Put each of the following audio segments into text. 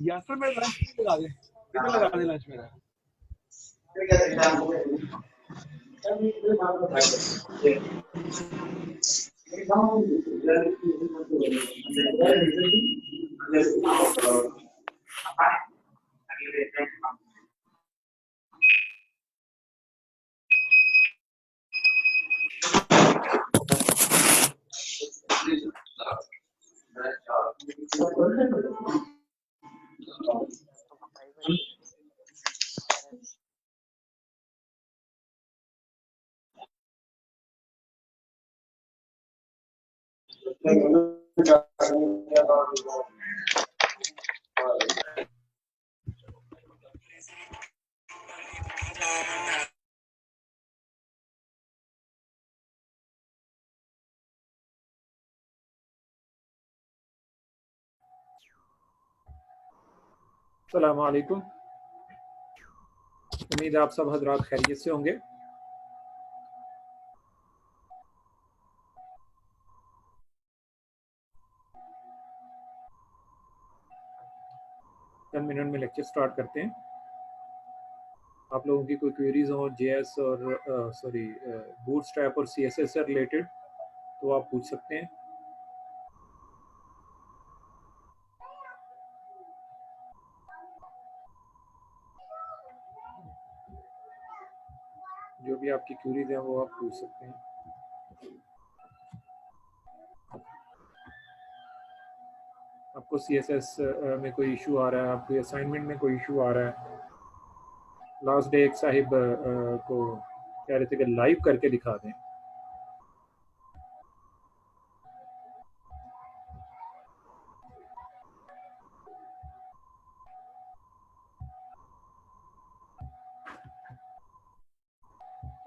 यासर में लंच लगा दे, किधर लगा दे लंच मेरा। अस्सलाम वालेकुम। उम्मीद है आप सब हजरात खैरियत से होंगे। चंद मिनट में लेक्चर स्टार्ट करते हैं। आप लोगों की कोई क्वेरीज हो जेएस और बूटस्ट्रैप और सीएसएस से रिलेटेड तो आप पूछ सकते हैं। जो भी आपकी क्वेरीज हैं वो आप पूछ सकते हैं। आपको सीएसएस में कोई इशू आ रहा है, आपको असाइनमेंट में कोई इशू आ रहा है। लास्ट डे एक साहिब को कह रहे थे कि लाइव करके दिखा दें।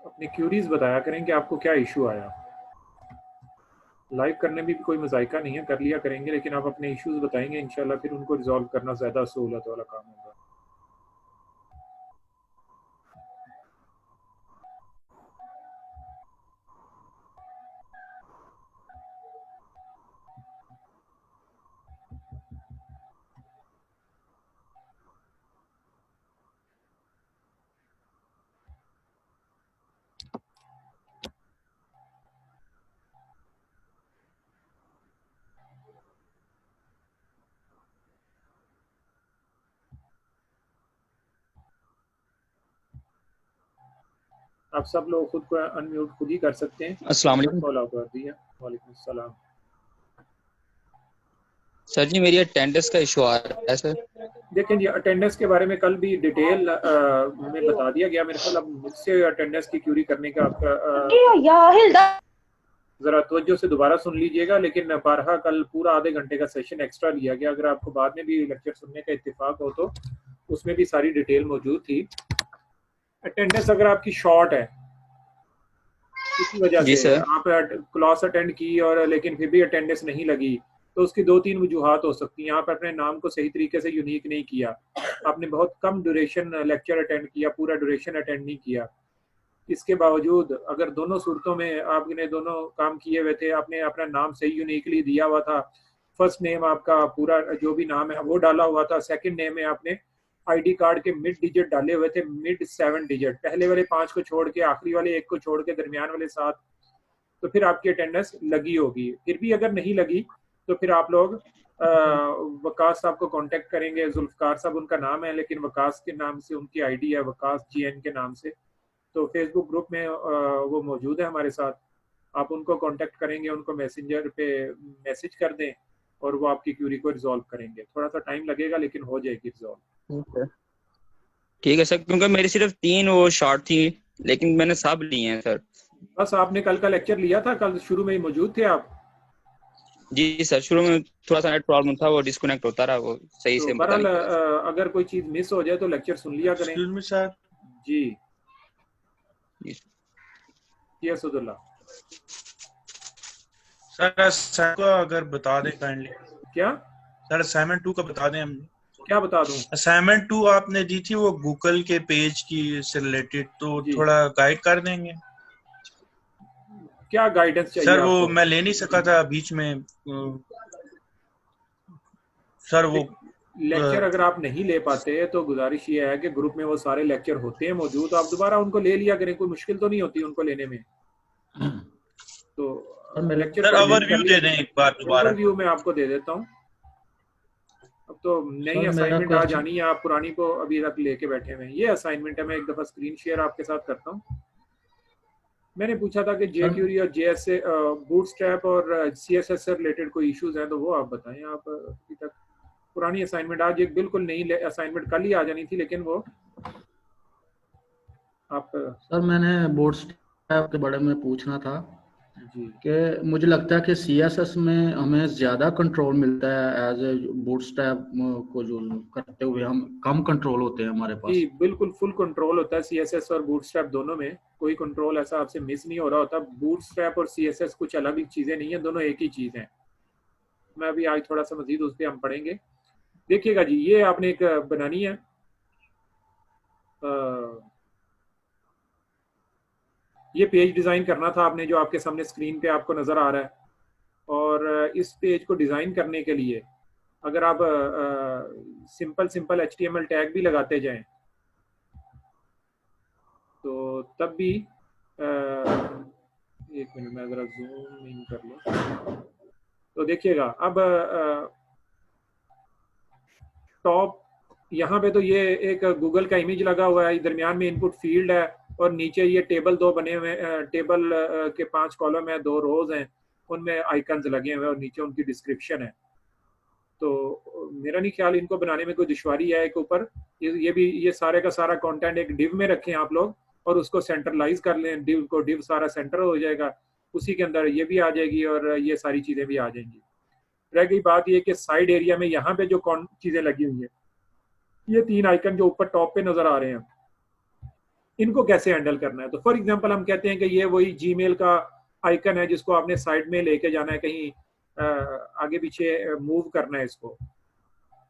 अपनी क्यूरीज बताया करें कि आपको क्या इशू आया। लाइव करने में भी कोई मजाइका नहीं है, कर लिया करेंगे, लेकिन आप अपने इश्यूज बताएंगे इंशाल्लाह, फिर उनको रिजॉल्व करना ज़्यादा सहूलत वाला काम होगा। आप सब लोग खुद को अनम्यूट खुद ही कर सकते हैं। अस्सलाम वालेकुम। फॉलो कर दिया। वालेकुम सलाम। सर जी मेरी अटेंडेंस का इशू आ रहा है सर। देखें जी, अटेंडेंस के बारे में कल भी डिटेल में बता दिया गया। मेरे ख्याल अब मुझसे अटेंडेंस की क्यूरी करने का आपका जरा तवज्जो से दोबारा सुन लीजिएगा। लेकिन बारहा कल पूरा आधे घंटे का सेशन एक्स्ट्रा लिया गया। अगर आपको बाद में भी लेक्चर सुनने का इत्तेफाक हो तो उसमें भी सारी डिटेल मौजूद थी। अटेंडेंस अगर आपकी शॉर्ट है किसी वजह से, आप क्लास अटेंड की और लेकिन फिर भी अटेंडेंस नहीं लगी, तो उसकी दो तीन वजूहात हो सकती हैं। आप अपने नाम को सही तरीके से यूनिक नहीं किया, आपने बहुत कम ड्यूरेशन लेक्चर अटेंड किया, पूरा ड्यूरेशन अटेंड नहीं किया। इसके बावजूद अगर दोनों सूरतों में आपने दोनों काम किए हुए थे, आपने अपना नाम सही यूनिकली दिया हुआ था, फर्स्ट नेम आपका पूरा जो भी नाम है वो डाला हुआ था, सेकंड नेम में आपने आईडी कार्ड के मिड डिजिट डाले हुए थे, मिड 7 डिजिट, पहले वाले 5 को छोड़ के, आखिरी वाले 1 को छोड़ के, दरमियान वाले 7, तो फिर आपकी अटेंडेंस लगी होगी। फिर भी अगर नहीं लगी तो फिर आप लोग वकास साहब को कांटेक्ट करेंगे। जुल्फकार साहब उनका नाम है, लेकिन वकास के नाम से उनकी आईडी है, वकास जीएन के नाम से। तो फेसबुक ग्रुप में वो मौजूद है हमारे साथ। आप उनको कांटेक्ट करेंगे, उनको मैसेंजर पे मैसेज कर दें और वो आपकी क्यूरी को रिजॉल्व करेंगे। थोड़ा सा टाइम लगेगा लेकिन हो जाएगी रिजॉल्व। ठीक है सर, क्योंकि मेरी सिर्फ 3 वो शॉर्ट थी, लेकिन मैंने सब लिए हैं सर। बस आपने कल का लेक्चर लिया था, कल शुरू में ही मौजूद थे आप? जी सर, शुरू में थोड़ा सा नेट प्रॉब्लम था, वो डिस्कनेक्ट होता रहा, वो सही तो से पता बहरहाल नहीं चला। अगर कोई चीज मिस हो जाए तो लेक्चर सुन लिया करें। Excuse me sir. जी जी जी असदुल्ला। सर असाइनमेंट को अगर बता दें काइंडली। क्या सर असाइनमेंट 2 का बता दें हम। क्या बता दूं? असाइनमेंट 2 आपने दी थी वो गूगल के पेज की से रिलेटेड, तो जी थोड़ा गाइड कर देंगे। क्या गाइडेंस चाहिए सर वो आपको? मैं ले नहीं सका था बीच में। सर वो लेक्चर अगर आप नहीं ले पाते तो गुजारिश ये है कि ग्रुप में वो सारे लेक्चर होते हैं मौजूद, तो आप दोबारा उनको ले लिया करें, कोई मुश्किल तो नहीं होती उनको लेने में। तो लेक्चर सर को अटेंड कर ओवरव्यू लिया दे दें एक बार करें। दोबारा। ओवरव्यू में आपको दे देता हूँ। अब तो नई सर मेरा असाइनमेंट आ क्वेश्चन, जानी है, आप पुरानी को अभी तक लेके बैठे हुए हैं। ये असाइनमेंट है, मैं एक दफा स्क्रीन शेयर आपके साथ करता हूँ। मैंने पूछा था कि सर जेक्यूरी और जेएस बूटस्ट्रैप और सीएसएस से रिलेटेड कोई इश्यूज हैं तो वो आप बताएं। आप अभी तक पुरानी असाइनमेंट, आज एक बिल्कुल नई असाइनमेंट कल ही आ जानी थी, लेकिन वो आप सर मैंने बूटस्ट्रैप के बारे में पूछना था जी कि मुझे लगता है कि सीएसएस में हमें ज़्यादा कंट्रोल मिलता है एज ए बूटस्ट्रैप को जो करते हुए हम कम कंट्रोल होते हैं हमारे जी पास। बिल्कुल फुल कंट्रोल होता है सीएसएस और बूटस्ट्रैप दोनों में, कोई कंट्रोल ऐसा आपसे मिस नहीं हो रहा होता। बूटस्ट्रैप और सीएसएस कुछ अलग ही चीजें नहीं है, दोनों एक ही चीज हैं। मैं अभी आज थोड़ा सा मजीद उस पर हम पढ़ेंगे। देखिएगा जी, ये आपने एक बनानी है, ये पेज डिजाइन करना था आपने, जो आपके सामने स्क्रीन पे आपको नजर आ रहा है। और इस पेज को डिजाइन करने के लिए अगर आप सिंपल सिंपल एचटीएमएल टैग भी लगाते जाएं तो तब भी एक मिनट में जरा जूम इन कर लो तो देखिएगा। अब टॉप यहाँ पे तो ये एक गूगल का इमेज लगा हुआ है, दरमियान में इनपुट फील्ड है और नीचे ये टेबल दो बने हुए, टेबल के 5 कॉलम है, 2 रोज हैं, उनमें आइकन्स लगे हुए और नीचे उनकी डिस्क्रिप्शन है। तो मेरा नहीं ख्याल इनको बनाने में कोई दुश्वारी है। एक ऊपर ये भी, ये सारे का सारा कंटेंट एक डिव में रखें आप लोग और उसको सेंट्रलाइज कर लें। डिव को, डिव सारा सेंटर हो जाएगा, उसी के अंदर ये भी आ जाएगी और ये सारी चीजें भी आ जाएंगी। रह गई बात ये कि साइड एरिया में यहाँ पे जो चीजें लगी हुई है, ये 3 आइकन जो ऊपर टॉप पे नजर आ रहे हैं, इनको कैसे हैंडल करना है। तो फॉर एग्जांपल हम कहते हैं कि ये वही जीमेल का आइकन है जिसको आपने साइड में लेके जाना है, कहीं आगे पीछे मूव करना है इसको।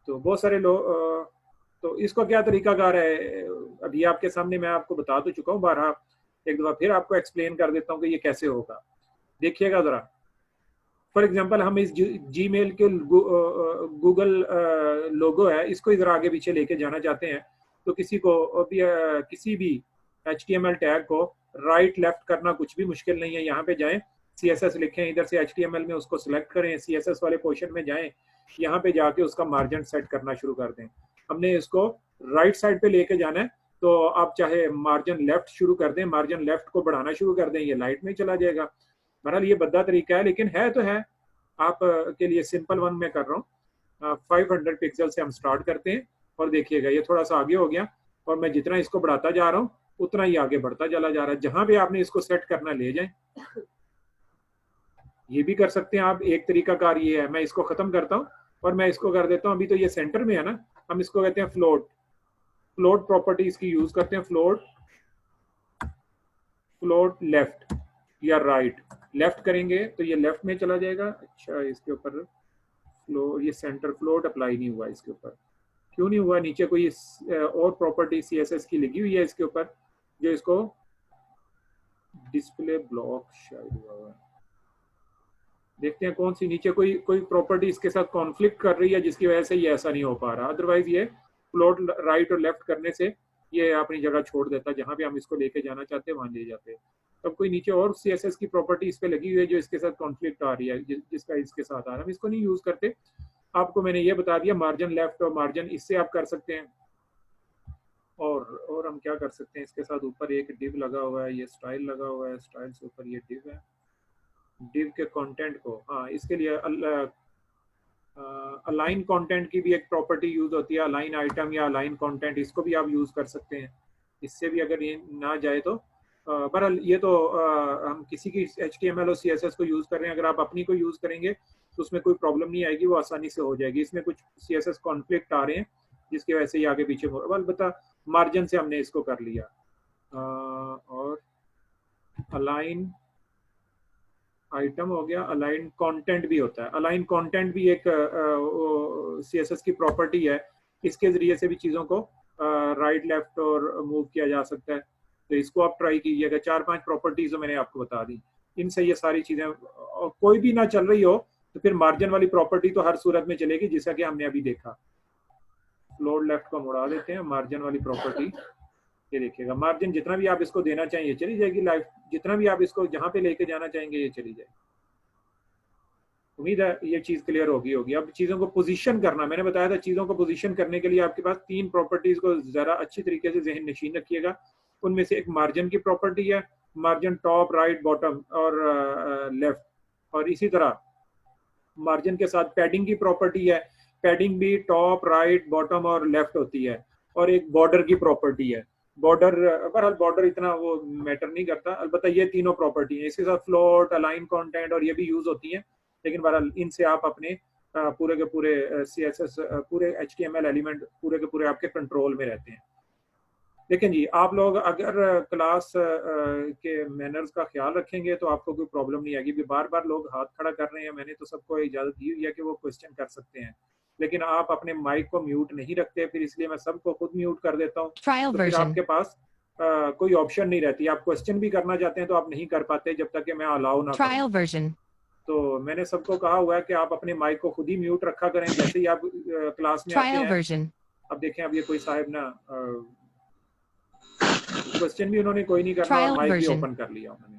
तो बहुत सारे लोग, तो इसको क्या तरीकाकार है अभी आपके सामने मैं आपको बता तो चुका हूँ बारहा, एक दफा फिर आपको एक्सप्लेन कर देता हूँ कि ये कैसे होगा। देखिएगा जरा। फॉर एग्जांपल हम इस जीमेल के गूगल लोगो है, इसको इधर आगे पीछे लेके जाना चाहते हैं। तो किसी को भी किसी भी HTML टैग को राइट लेफ्ट करना कुछ भी मुश्किल नहीं है। यहाँ पे जाएं, CSS लिखें, इधर से HTML में उसको सिलेक्ट करें, CSS वाले पोर्शन में जाएं, यहाँ पे जाके उसका मार्जिन सेट करना शुरू कर दें। हमने इसको राइट साइड पे लेके जाना है, तो आप चाहे मार्जिन लेफ्ट शुरू कर दें, मार्जिन लेफ्ट को बढ़ाना शुरू कर दें, ये लाइट में चला जाएगा। बहरहाल ये बद्दा तरीका है, लेकिन है तो है आप के लिए सिंपल वन में कर रहा हूँ। 500 पिक्सल से हम स्टार्ट करते हैं और देखिएगा ये थोड़ा सा आगे हो गया और मैं जितना इसको बढ़ाता जा रहा हूँ उतना ही आगे बढ़ता चला जा रहा है। जहां भी आपने इसको सेट करना ले जाएं। ये भी कर सकते हैं आप। एक तरीका कार ये है, मैं इसको खत्म करता हूँ और मैं इसको कर देता हूँ, अभी तो ये सेंटर में है ना, हम इसको कहते हैं फ्लोट। फ्लोट प्रॉपर्टीज की यूज करते हैं, फ्लोट लेफ्ट या राइट। लेफ्ट करेंगे तो ये लेफ्ट में चला जाएगा। अच्छा, इसके ऊपर फ्लो, ये सेंटर फ्लोट अप्लाई नहीं हुआ इसके ऊपर। क्यों नहीं हुआ? नीचे कोई और प्रॉपर्टी CSS की लगी हुई है इसके ऊपर, जो इसको डिस्प्ले ब्लॉक शायद हुआ है। देखते हैं कौन सी नीचे कोई प्रॉपर्टी इसके साथ कॉन्फ्लिक्ट कर रही है जिसकी वजह से ये ऐसा नहीं हो पा रहा। अदरवाइज ये फ्लोट राइट और लेफ्ट करने से ये अपनी जगह छोड़ देता, जहां पे हम इसको लेके जाना चाहते हैं वहां ले जाते हैं। तब कोई नीचे और CSS की प्रॉपर्टी इस पे लगी हुई है जो इसके साथ कॉन्फ्लिक्ट आ रही है, जिसका इसके साथ आ रहा है, हम इसको नहीं यूज करते। आपको मैंने ये बता दिया, मार्जिन लेफ्ट और मार्जिन इससे आप कर सकते हैं। और हम क्या कर सकते हैं इसके साथ, ऊपर एक डिव लगा हुआ है, ये स्टाइल लगा हुआ है, स्टाइल से ऊपर ये डिव है। डिव के कंटेंट को, हाँ, इसके लिए अलाइन कंटेंट की भी एक प्रॉपर्टी यूज होती है, अलाइन आइटम या अलाइन कंटेंट, इसको भी आप यूज कर सकते हैं। इससे भी अगर ये ना जाए तो बहरहाल ये तो हम किसी की HTML और CSS को यूज़ कर रहे हैं, अगर आप अपनी को यूज़ करेंगे तो उसमें कोई प्रॉब्लम नहीं आएगी, वो आसानी से हो जाएगी। इसमें कुछ CSS कॉन्फ्लिक्ट आ रहे हैं जिसकी वजह से ये आगे पीछे अलबत्ता मार्जिन से हमने इसको कर लिया। और अलाइन आइटम हो गया, अलाइन कंटेंट भी होता है। अलाइन कंटेंट भी एक CSS की प्रॉपर्टी है, इसके जरिए से भी चीज़ों को राइट लेफ्ट और मूव किया जा सकता है। तो इसको आप ट्राई कीजिएगा। 4-5 प्रॉपर्टीज जो मैंने आपको बता दी, इनसे ये सारी चीज़ें कोई भी ना चल रही हो तो फिर मार्जिन वाली प्रॉपर्टी तो हर सूरत में चलेगी, जैसा कि हमने अभी देखा। फ्लोट लेफ्ट को मुड़ा देते हैं, मार्जिन वाली प्रॉपर्टी ये देखिएगा, मार्जिन जितना भी आप इसको देना चाहिए चली जाएगी लाइफ, जितना भी आप इसको जहां पे लेके जाना चाहेंगे ये चली जाएगी। उम्मीद है ये चीज क्लियर होगी। अब चीजों को पोजीशन करना, मैंने बताया था चीजों को पोजीशन करने के लिए आपके पास 3 प्रॉपर्टीज को जरा अच्छी तरीके से जहन नशीन रखिएगा। उनमें से एक मार्जिन की प्रॉपर्टी है, मार्जिन टॉप राइट बॉटम और लेफ्ट, और इसी तरह मार्जिन के साथ पैडिंग की प्रॉपर्टी है, पैडिंग भी टॉप राइट बॉटम और लेफ्ट होती है, और एक बॉर्डर की प्रॉपर्टी है। बॉर्डर बहरहाल बॉर्डर इतना वो मैटर नहीं करता, अलबत्ता ये तीनों प्रॉपर्टी है। इसके साथ फ्लोट, अलाइन कंटेंट और ये भी यूज होती हैं, लेकिन बहरहाल इनसे आप अपने पूरे के पूरे CSS पूरे HTML एलिमेंट पूरे के पूरे आपके कंट्रोल में रहते हैं। लेकिन जी आप लोग अगर क्लास के मैनर्स का ख्याल रखेंगे तो आपको कोई प्रॉब्लम नहीं आएगी। बार बार लोग हाथ खड़ा कर रहे हैं, मैंने तो सबको इजाजत दी हुई है कि वो क्वेश्चन कर सकते हैं, लेकिन आप अपने माइक को म्यूट नहीं रखते, फिर इसलिए मैं सबको खुद म्यूट कर देता हूँ। तो फिर आपके पास कोई ऑप्शन नहीं रहती, आप क्वेश्चन भी करना चाहते हैं तो आप नहीं कर पाते जब तक कि मैं अलाउ ना करूं। तो मैंने सबको कहा हुआ है कि आप अपने माइक को खुद ही म्यूट रखा करें जैसे ही आप क्लास में आते हैं। अब देखें, अब ये कोई साहब ना क्वेश्चन भी उन्होंने कोई नहीं करना और माइक भी ओपन कर लिया उन्होंने,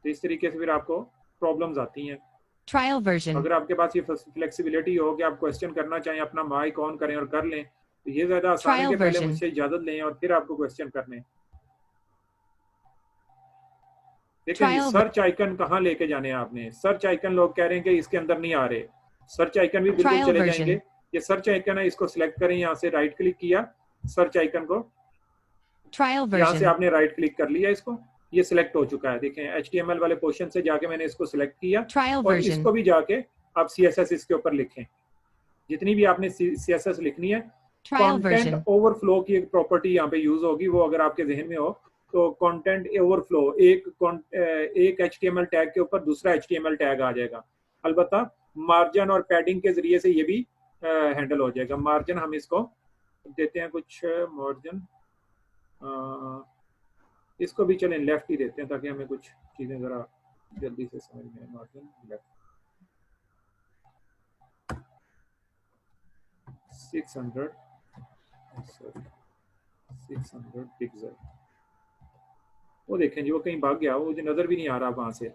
तो इस तरीके से फिर आपको प्रॉब्लम्स आती हैं। अगर आपके पास ये फ्लेक्सिबिलिटी हो कि आप क्वेश्चन करना चाहें, अपना माइक ऑन करें और कर लें, तो ये ज्यादा आसान है कि पहले मुझसे इजाजत लें और फिर आपको क्वेश्चन करने। देखिए सर्च आइकन कहाँ लेके जाने हैं आपने। सर्च आइकन लोग कह रहे हैं कि इसके अंदर नहीं आ रहे, सर्च आइकन भी बिल्कुल चले जाएंगे। ये सर्च आइकन है, इसको सिलेक्ट करें, यहाँ से राइट क्लिक किया सर्च आइकन को, यहाँ से आपने राइट क्लिक कर लिया, इसको ये सिलेक्ट हो चुका है। देखें HTML वाले पोर्शन से जाके मैंने इसको सिलेक्ट किया और इसको भी जाके आप CSS इसके ऊपर लिखें, जितनी भी आपने CSS लिखनी है। कंटेंट ओवरफ्लो की एक प्रॉपर्टी यहाँ पे यूज होगी, वो अगर आपके जहन में हो तो कंटेंट ओवरफ्लो, एक HTML टैग के ऊपर दूसरा HTML टैग आ जाएगा। अलबत्ता मार्जिन और पैडिंग के जरिए से ये भी हैंडल हो जाएगा। मार्जिन हम इसको देते हैं कुछ मार्जिन, इसको भी चलें लेफ्ट ही देते हैं ताकि हमें कुछ चीजें जरा जल्दी से समझ में आए। मार्जिन लेफ्ट 600 पिक्सल, वो देखें जी वो कहीं भाग गया, वो मुझे नजर भी नहीं आ रहा वहां से।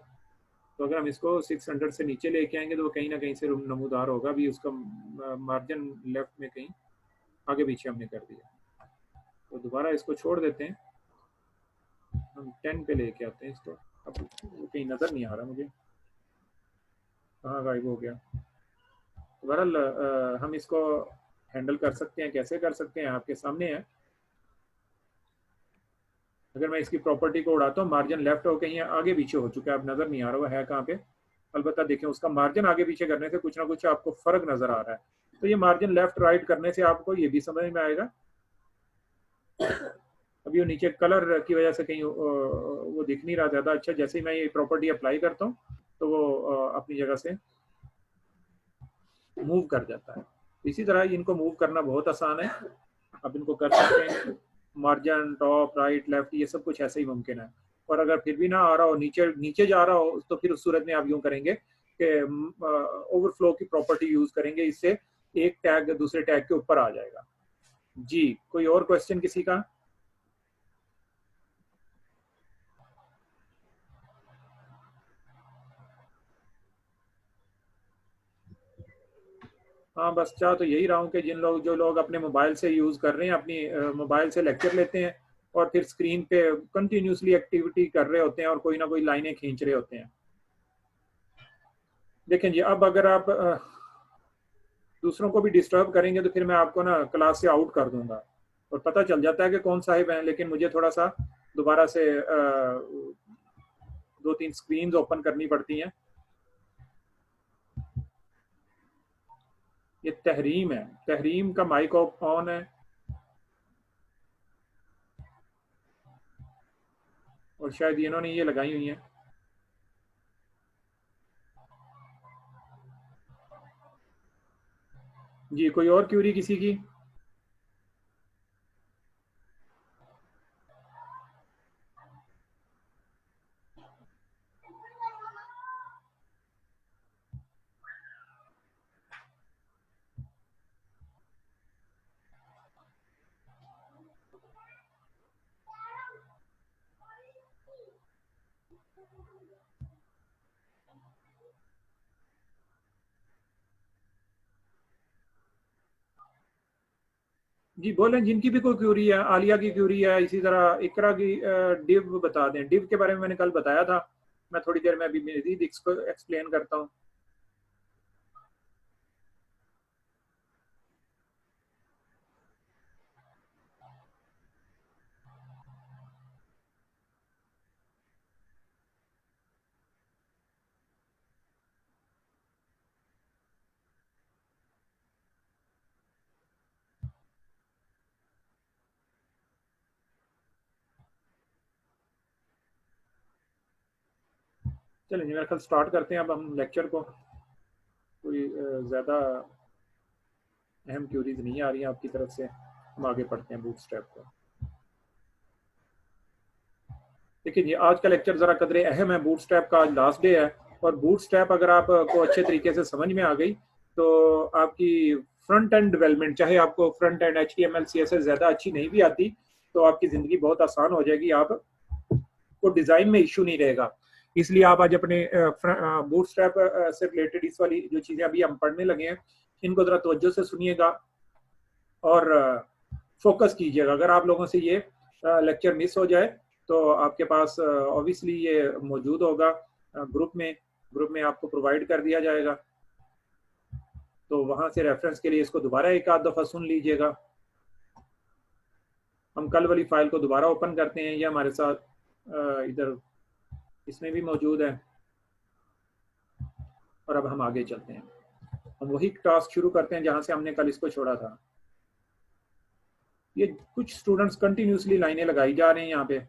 तो अगर हम इसको 600 से नीचे लेके आएंगे तो वो कहीं ना कहीं से नमूदार होगा भी, उसका मार्जिन लेफ्ट में कहीं आगे पीछे हमने कर दिया। तो दोबारा इसको छोड़ देते हैं, हम 10 पे लेके आते हैं इसको। अब कहीं नजर नहीं आ रहा मुझे, कहाँ गायब हो गया। तो बहरहाल हम इसको हैंडल कर सकते हैं, कैसे कर सकते हैं आपके सामने है। अगर मैं इसकी प्रॉपर्टी को उड़ाता हूँ, मार्जिन लेफ्ट हो कहीं आगे पीछे हो चुका है, अब नजर नहीं आ रहा वो है कहाँ पे। अलबत्ता देखें उसका मार्जिन आगे पीछे करने से कुछ ना कुछ आपको फर्क नजर आ रहा है। तो ये मार्जिन लेफ्ट राइट करने से आपको ये भी समझ में आएगा। अभी वो नीचे कलर की वजह से कहीं वो दिख नहीं रहा ज्यादा अच्छा। जैसे ही मैं ये प्रॉपर्टी अप्लाई करता हूँ तो वो अपनी जगह से मूव कर जाता है। इसी तरह इनको मूव करना बहुत आसान है, आप इनको कर सकते हैं। मार्जिन टॉप राइट लेफ्ट ये सब कुछ ऐसे ही मुमकिन है। और अगर फिर भी ना आ रहा हो, नीचे जा रहा हो, तो फिर उस सूरत में आप यूं करेंगे कि ओवरफ्लो की प्रॉपर्टी यूज करेंगे, इससे एक टैग दूसरे टैग के ऊपर आ जाएगा। जी कोई और क्वेश्चन किसी का? हाँ बस चाह तो यही रहा हूँ कि जो लोग अपने मोबाइल से यूज कर रहे हैं, अपनी मोबाइल से लेक्चर लेते हैं और फिर स्क्रीन पे कंटिन्यूसली एक्टिविटी कर रहे होते हैं और कोई ना कोई लाइनें खींच रहे होते हैं। देखें जी अब अगर आप दूसरों को भी डिस्टर्ब करेंगे तो फिर मैं आपको ना क्लास से आउट कर दूंगा और पता चल जाता है कि कौन साहिब हैं, लेकिन मुझे थोड़ा सा दोबारा से 2-3 स्क्रीन ओपन करनी पड़ती हैं। ये तहरीम है, तहरीम का माइक ऑन है और शायद इन्होंने ये लगाई हुई है। जी, कोई और क्यूरी किसी की? जी बोलें, जिनकी भी कोई क्यूरी है, आलिया की क्यूरी है, इसी तरह इकरा की। डिव बता दें, डिव के बारे में मैंने कल बताया था, मैं थोड़ी देर में अभी मजीद एक्सप्लेन करता हूँ। चलिए मेरा ख्याल स्टार्ट करते हैं अब हम लेक्चर को। कोई ज़्यादा अहम क्यूरीज नहीं आ रही हैं आपकी तरफ से, हम आगे पढ़ते हैं बूटस्ट्रैप को। देखिए जी, आज का लेक्चर ज़रा कदरे अहम है। बूटस्ट्रैप का आज लास्ट डे है और बूटस्ट्रैप अगर आपको अच्छे तरीके से समझ में आ गई तो आपकी फ्रंट एंड डेवलपमेंट, चाहे आपको फ्रंट एंड HTML CSS ज़्यादा अच्छी नहीं भी आती, तो आपकी ज़िंदगी बहुत आसान हो जाएगी, आप को डिज़ाइन में इशू नहीं रहेगा। इसलिए आप आज अपने बूटस्ट्रैप से रिलेटेड इस वाली जो चीज़ें अभी हम पढ़ने लगे हैं, इनको ज़रा तवज्जो से सुनिएगा और फोकस कीजिएगा। अगर आप लोगों से ये लेक्चर मिस हो जाए तो आपके पास ऑब्वियसली ये मौजूद होगा ग्रुप में आपको प्रोवाइड कर दिया जाएगा, तो वहां से रेफरेंस के लिए इसको दोबारा एक आध दफ़ा सुन लीजिएगा। हम कल वाली फाइल को दोबारा ओपन करते हैं, ये हमारे साथ इधर इसमें भी मौजूद है। और अब हम आगे चलते हैं, हम वही टास्क शुरू करते हैं जहां से हमने कल इसको छोड़ा था। ये कुछ स्टूडेंट्स कंटिन्यूसली लाइनें लगाई जा रहे हैं यहाँ पे।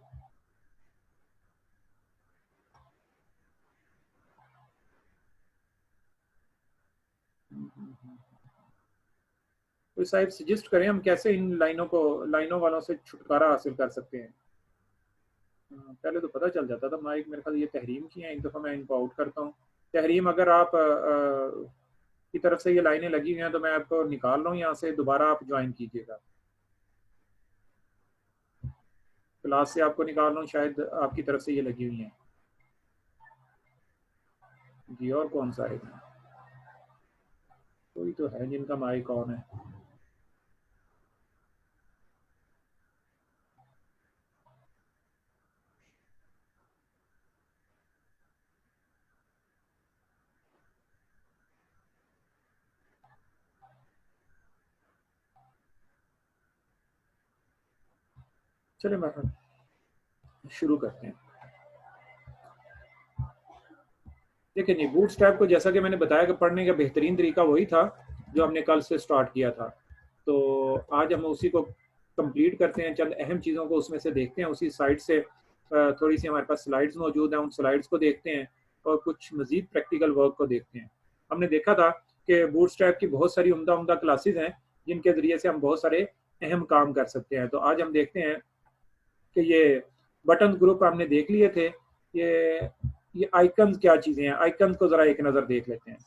कोई साहिब सजेस्ट करें हम कैसे इन लाइनों वालों से छुटकारा हासिल कर सकते हैं। पहले तो पता चल जाता था माइक, मेरे ख्याल ये तहरीम की हैं, एक दफ़ा मैं इनको आउट करता हूँ। तहरीम, अगर आप की तरफ से ये लाइनें लगी हुई हैं तो मैं आपको निकाल रहा हूँ यहाँ से, दोबारा आप ज्वाइन कीजिएगा। क्लास से आपको निकाल रहा हूँ, शायद आपकी तरफ से ये लगी हुई हैं जी। और कौन सा है? कोई तो है जिनका माइक ऑन है। चलिए मैं शुरू करते हैं। देखिए जी, बूटस्ट्रैप को जैसा कि मैंने बताया कि पढ़ने का बेहतरीन तरीका वही था जो हमने कल से स्टार्ट किया था, तो आज हम उसी को कंप्लीट करते हैं। चंद अहम चीज़ों को उसमें से देखते हैं। उसी साइट से थोड़ी सी हमारे पास स्लाइड्स मौजूद हैं, उन स्लाइड्स को देखते हैं और कुछ मजीद प्रैक्टिकल वर्क को देखते हैं। हमने देखा था कि बूटस्ट्रैप की बहुत सारी उम्दा उम्दा क्लासेस हैं जिनके ज़रिए से हम बहुत सारे अहम काम कर सकते हैं। तो आज हम देखते हैं कि ये बटन ग्रुप हमने देख लिए थे, ये आइकन्स क्या चीज़ें हैं। आइकन्स को ज़रा एक नज़र देख लेते हैं।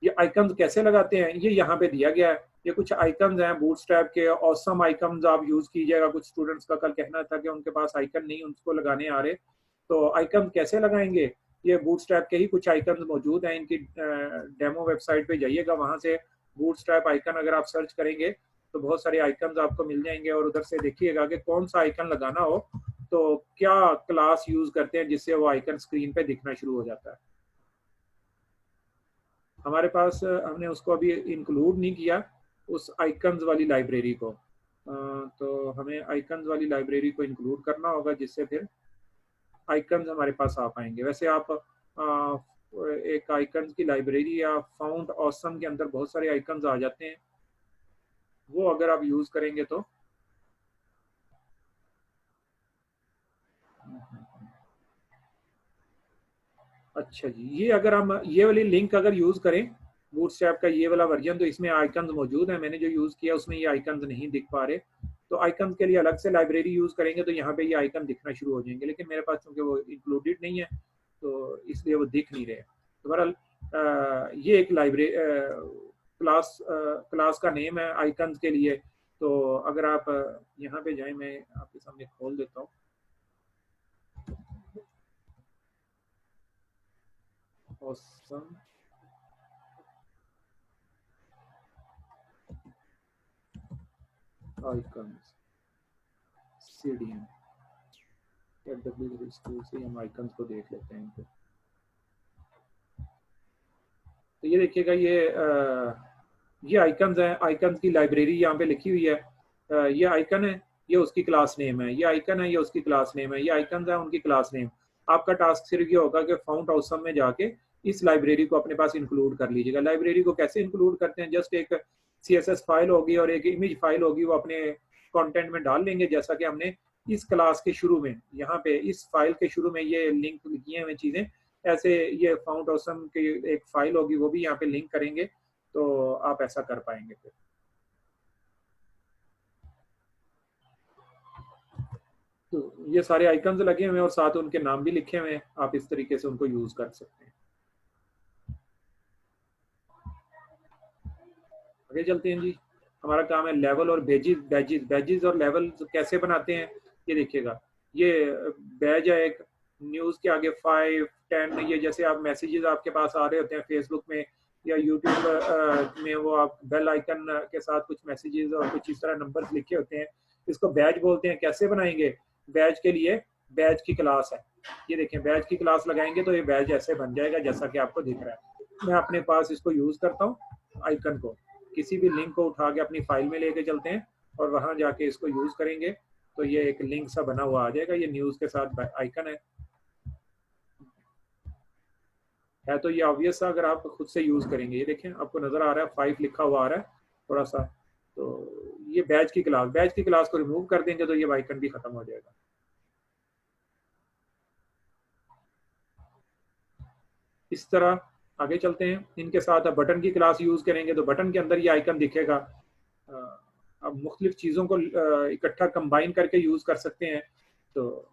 ये आइकन्स कैसे लगाते हैं ये यहाँ पे दिया गया है। ये कुछ आइकन्स हैं बूटस्ट्रैप के, ऑसम आइकन्स आप यूज़ कीजिएगा। कुछ स्टूडेंट्स का कल कहना था कि उनके पास आइकन नहीं, उनको लगाने आ रहे, तो आइकन कैसे लगाएंगे? ये बूटस्ट्रैप के ही कुछ आइकन मौजूद हैं, इनकी डेमो वेबसाइट पे जाइएगा, वहाँ से बूटस्ट्रैप आइकन अगर आप सर्च करेंगे तो बहुत सारे आइकन्स आपको मिल जाएंगे और उधर से देखिएगा कि कौन सा आइकन लगाना हो तो क्या क्लास यूज करते हैं जिससे वो आइकन स्क्रीन पे दिखना शुरू हो जाता है। हमारे पास हमने उसको अभी इंक्लूड नहीं किया उस आइकन्स वाली लाइब्रेरी को, तो हमें आइकन्स वाली लाइब्रेरी को इंक्लूड करना होगा, जिससे फिर आइकन्स हमारे पास आ पाएंगे। वैसे आप एक आइकन्स की लाइब्रेरी या फाउंड ऑसम के अंदर बहुत सारे आइकन्स आ जाते हैं, वो अगर आप यूज करेंगे तो अच्छा जी, ये अगर हम ये वाली लिंक अगर यूज करें बूटस्ट्रैप का ये वाला वर्जन, तो इसमें आइकन्स मौजूद है। मैंने जो यूज किया उसमें ये आइकन्स नहीं दिख पा रहे, तो आइकन्स के लिए अलग से लाइब्रेरी यूज करेंगे तो यहाँ पे ये आइकन दिखना शुरू हो जाएंगे, लेकिन मेरे पास क्योंकि वो इंक्लूडेड नहीं है तो इसलिए वो दिख नहीं रहे। तो बहरहाल ये एक लाइब्रेरी क्लास का नेम है आइकन्स के लिए। तो अगर आप यहाँ पे जाएं, मैं आपके सामने खोल देता हूँ। Awesome. Icons CDN या W3 से हम आइकन्स को देख लेते हैं इनको। तो ये देखिएगा, ये आइकन्स हैं, आइकन्स की लाइब्रेरी यहाँ पे लिखी हुई है। ये आइकन है, ये उसकी क्लास नेम है, ये आइकन है, ये उसकी क्लास नेम है, ये आइकन्स है, उनकी क्लास नेम। आपका टास्क सिर्फ ये होगा कि फाउंड ऑसम में जाके इस लाइब्रेरी को अपने पास इंक्लूड कर लीजिएगा। लाइब्रेरी को कैसे इंक्लूड करते हैं, जस्ट एक CSS फाइल होगी और एक इमेज फाइल होगी, वो अपने कंटेंट में डाल लेंगे, जैसा कि हमने इस क्लास के शुरू में यहाँ पे इस फाइल के शुरू में ये लिंक किए हुए चीजें, ऐसे ये फाउंड ऑसम की एक फाइल होगी, वो भी यहाँ पे लिंक करेंगे, तो आप ऐसा कर पाएंगे। फिर तो ये सारे आइकन्स लगे हुए हैं और साथ उनके नाम भी लिखे हुए हैं, आप इस तरीके से उनको यूज कर सकते हैं। आगे चलते हैं जी। हमारा काम है लेवल और बैजेस और लेवल कैसे बनाते हैं, ये देखिएगा। ये बैज है एक, न्यूज के आगे 5, 10, ये जैसे आप मैसेजेस आपके पास आ रहे होते हैं फेसबुक में या यूट्यूब में, वो आप बेल आइकन के साथ कुछ मैसेजेस और कुछ इस तरह नंबर्स लिखे होते हैं, इसको बैज बोलते हैं। कैसे बनाएंगे बैज के लिए, बैज की क्लास है, ये देखें, बैज की क्लास लगाएंगे तो ये बैज ऐसे बन जाएगा जैसा कि आपको दिख रहा है। मैं अपने पास इसको यूज करता हूँ, आइकन को किसी भी लिंक को उठा के अपनी फाइल में लेके चलते हैं और वहां जाके इसको यूज करेंगे तो ये एक लिंक सा बना हुआ आ जाएगा। ये न्यूज के साथ आइकन है तो ये ऑब्वियस सा अगर आप खुद से यूज करेंगे। ये देखें, आपको नजर आ रहा है 5 लिखा हुआ आ रहा है थोड़ा सा, तो ये बैज की क्लास को रिमूव कर देंगे तो ये आइकन भी खत्म हो जाएगा। इस तरह आगे चलते हैं। इनके साथ आप बटन की क्लास यूज करेंगे तो बटन के अंदर ये आइकन दिखेगा। अब मुख्तलिफ चीज़ों को इकट्ठा कंबाइन करके यूज कर सकते हैं, तो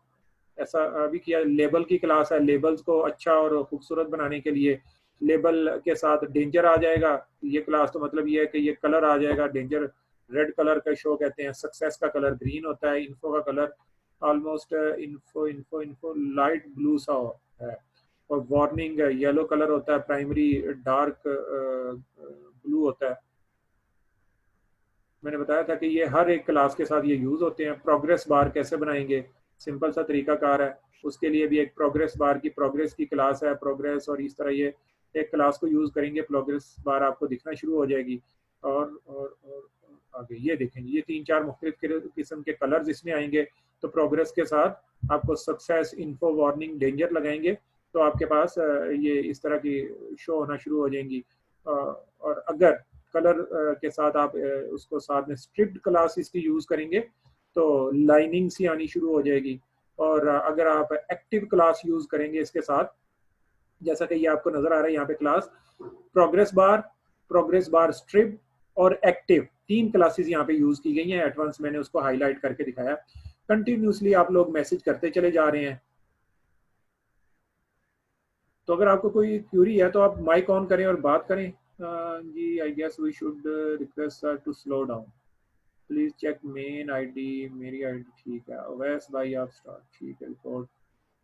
ऐसा अभी किया। लेबल की क्लास है, लेबल्स को अच्छा और खूबसूरत बनाने के लिए लेबल के साथ डेंजर आ जाएगा ये क्लास। तो मतलब ये है कि ये कलर आ जाएगा डेंजर, रेड कलर का शो कहते हैं, सक्सेस का कलर ग्रीन होता है, इन्फो का colour almost info light blue सा है, और वार्निंग येलो कलर होता है, प्राइमरी डार्क ब्लू होता है। मैंने बताया था कि ये हर एक क्लास के साथ ये यूज होते हैं। प्रोग्रेस बार कैसे बनाएंगे, सिंपल सा तरीकाकार है, उसके लिए भी एक प्रोग्रेस बार की प्रोग्रेस की क्लास है, प्रोग्रेस, और इस तरह ये एक क्लास को यूज करेंगे, प्रोग्रेस बार आपको दिखना शुरू हो जाएगी। और आगे ये देखेंगे, ये 3-4 मुख्तलिफ किस्म के कलर्स इसमें आएंगे। तो प्रोग्रेस के साथ आपको सक्सेस, इन्फो, वार्निंग, डेंजर लगाएंगे तो आपके पास ये इस तरह की शो होना शुरू हो जाएंगी। और अगर कलर के साथ आप उसको साथ में स्ट्रिप्ड क्लास इसकी यूज करेंगे तो लाइनिंग सी आनी शुरू हो जाएगी। और अगर आप एक्टिव क्लास यूज करेंगे इसके साथ, जैसा कि ये आपको नजर आ रहा है यहाँ पे क्लास प्रोग्रेस बार स्ट्रिप और एक्टिव, 3 क्लासेस यहाँ पे यूज की गई हैं। एडवांस मैंने उसको हाईलाइट करके दिखाया। कंटिन्यूसली आप लोग मैसेज करते चले जा रहे हैं। तो अगर आपको कोई क्यूरी है तो आप माइक ऑन करें और बात करें। जी, I guess we should request sir to slow down, please check main ID. मेरी आईडी ठीक है, ओवैस भाई आप स्टार्ट, ठीक है। रिकॉर्ड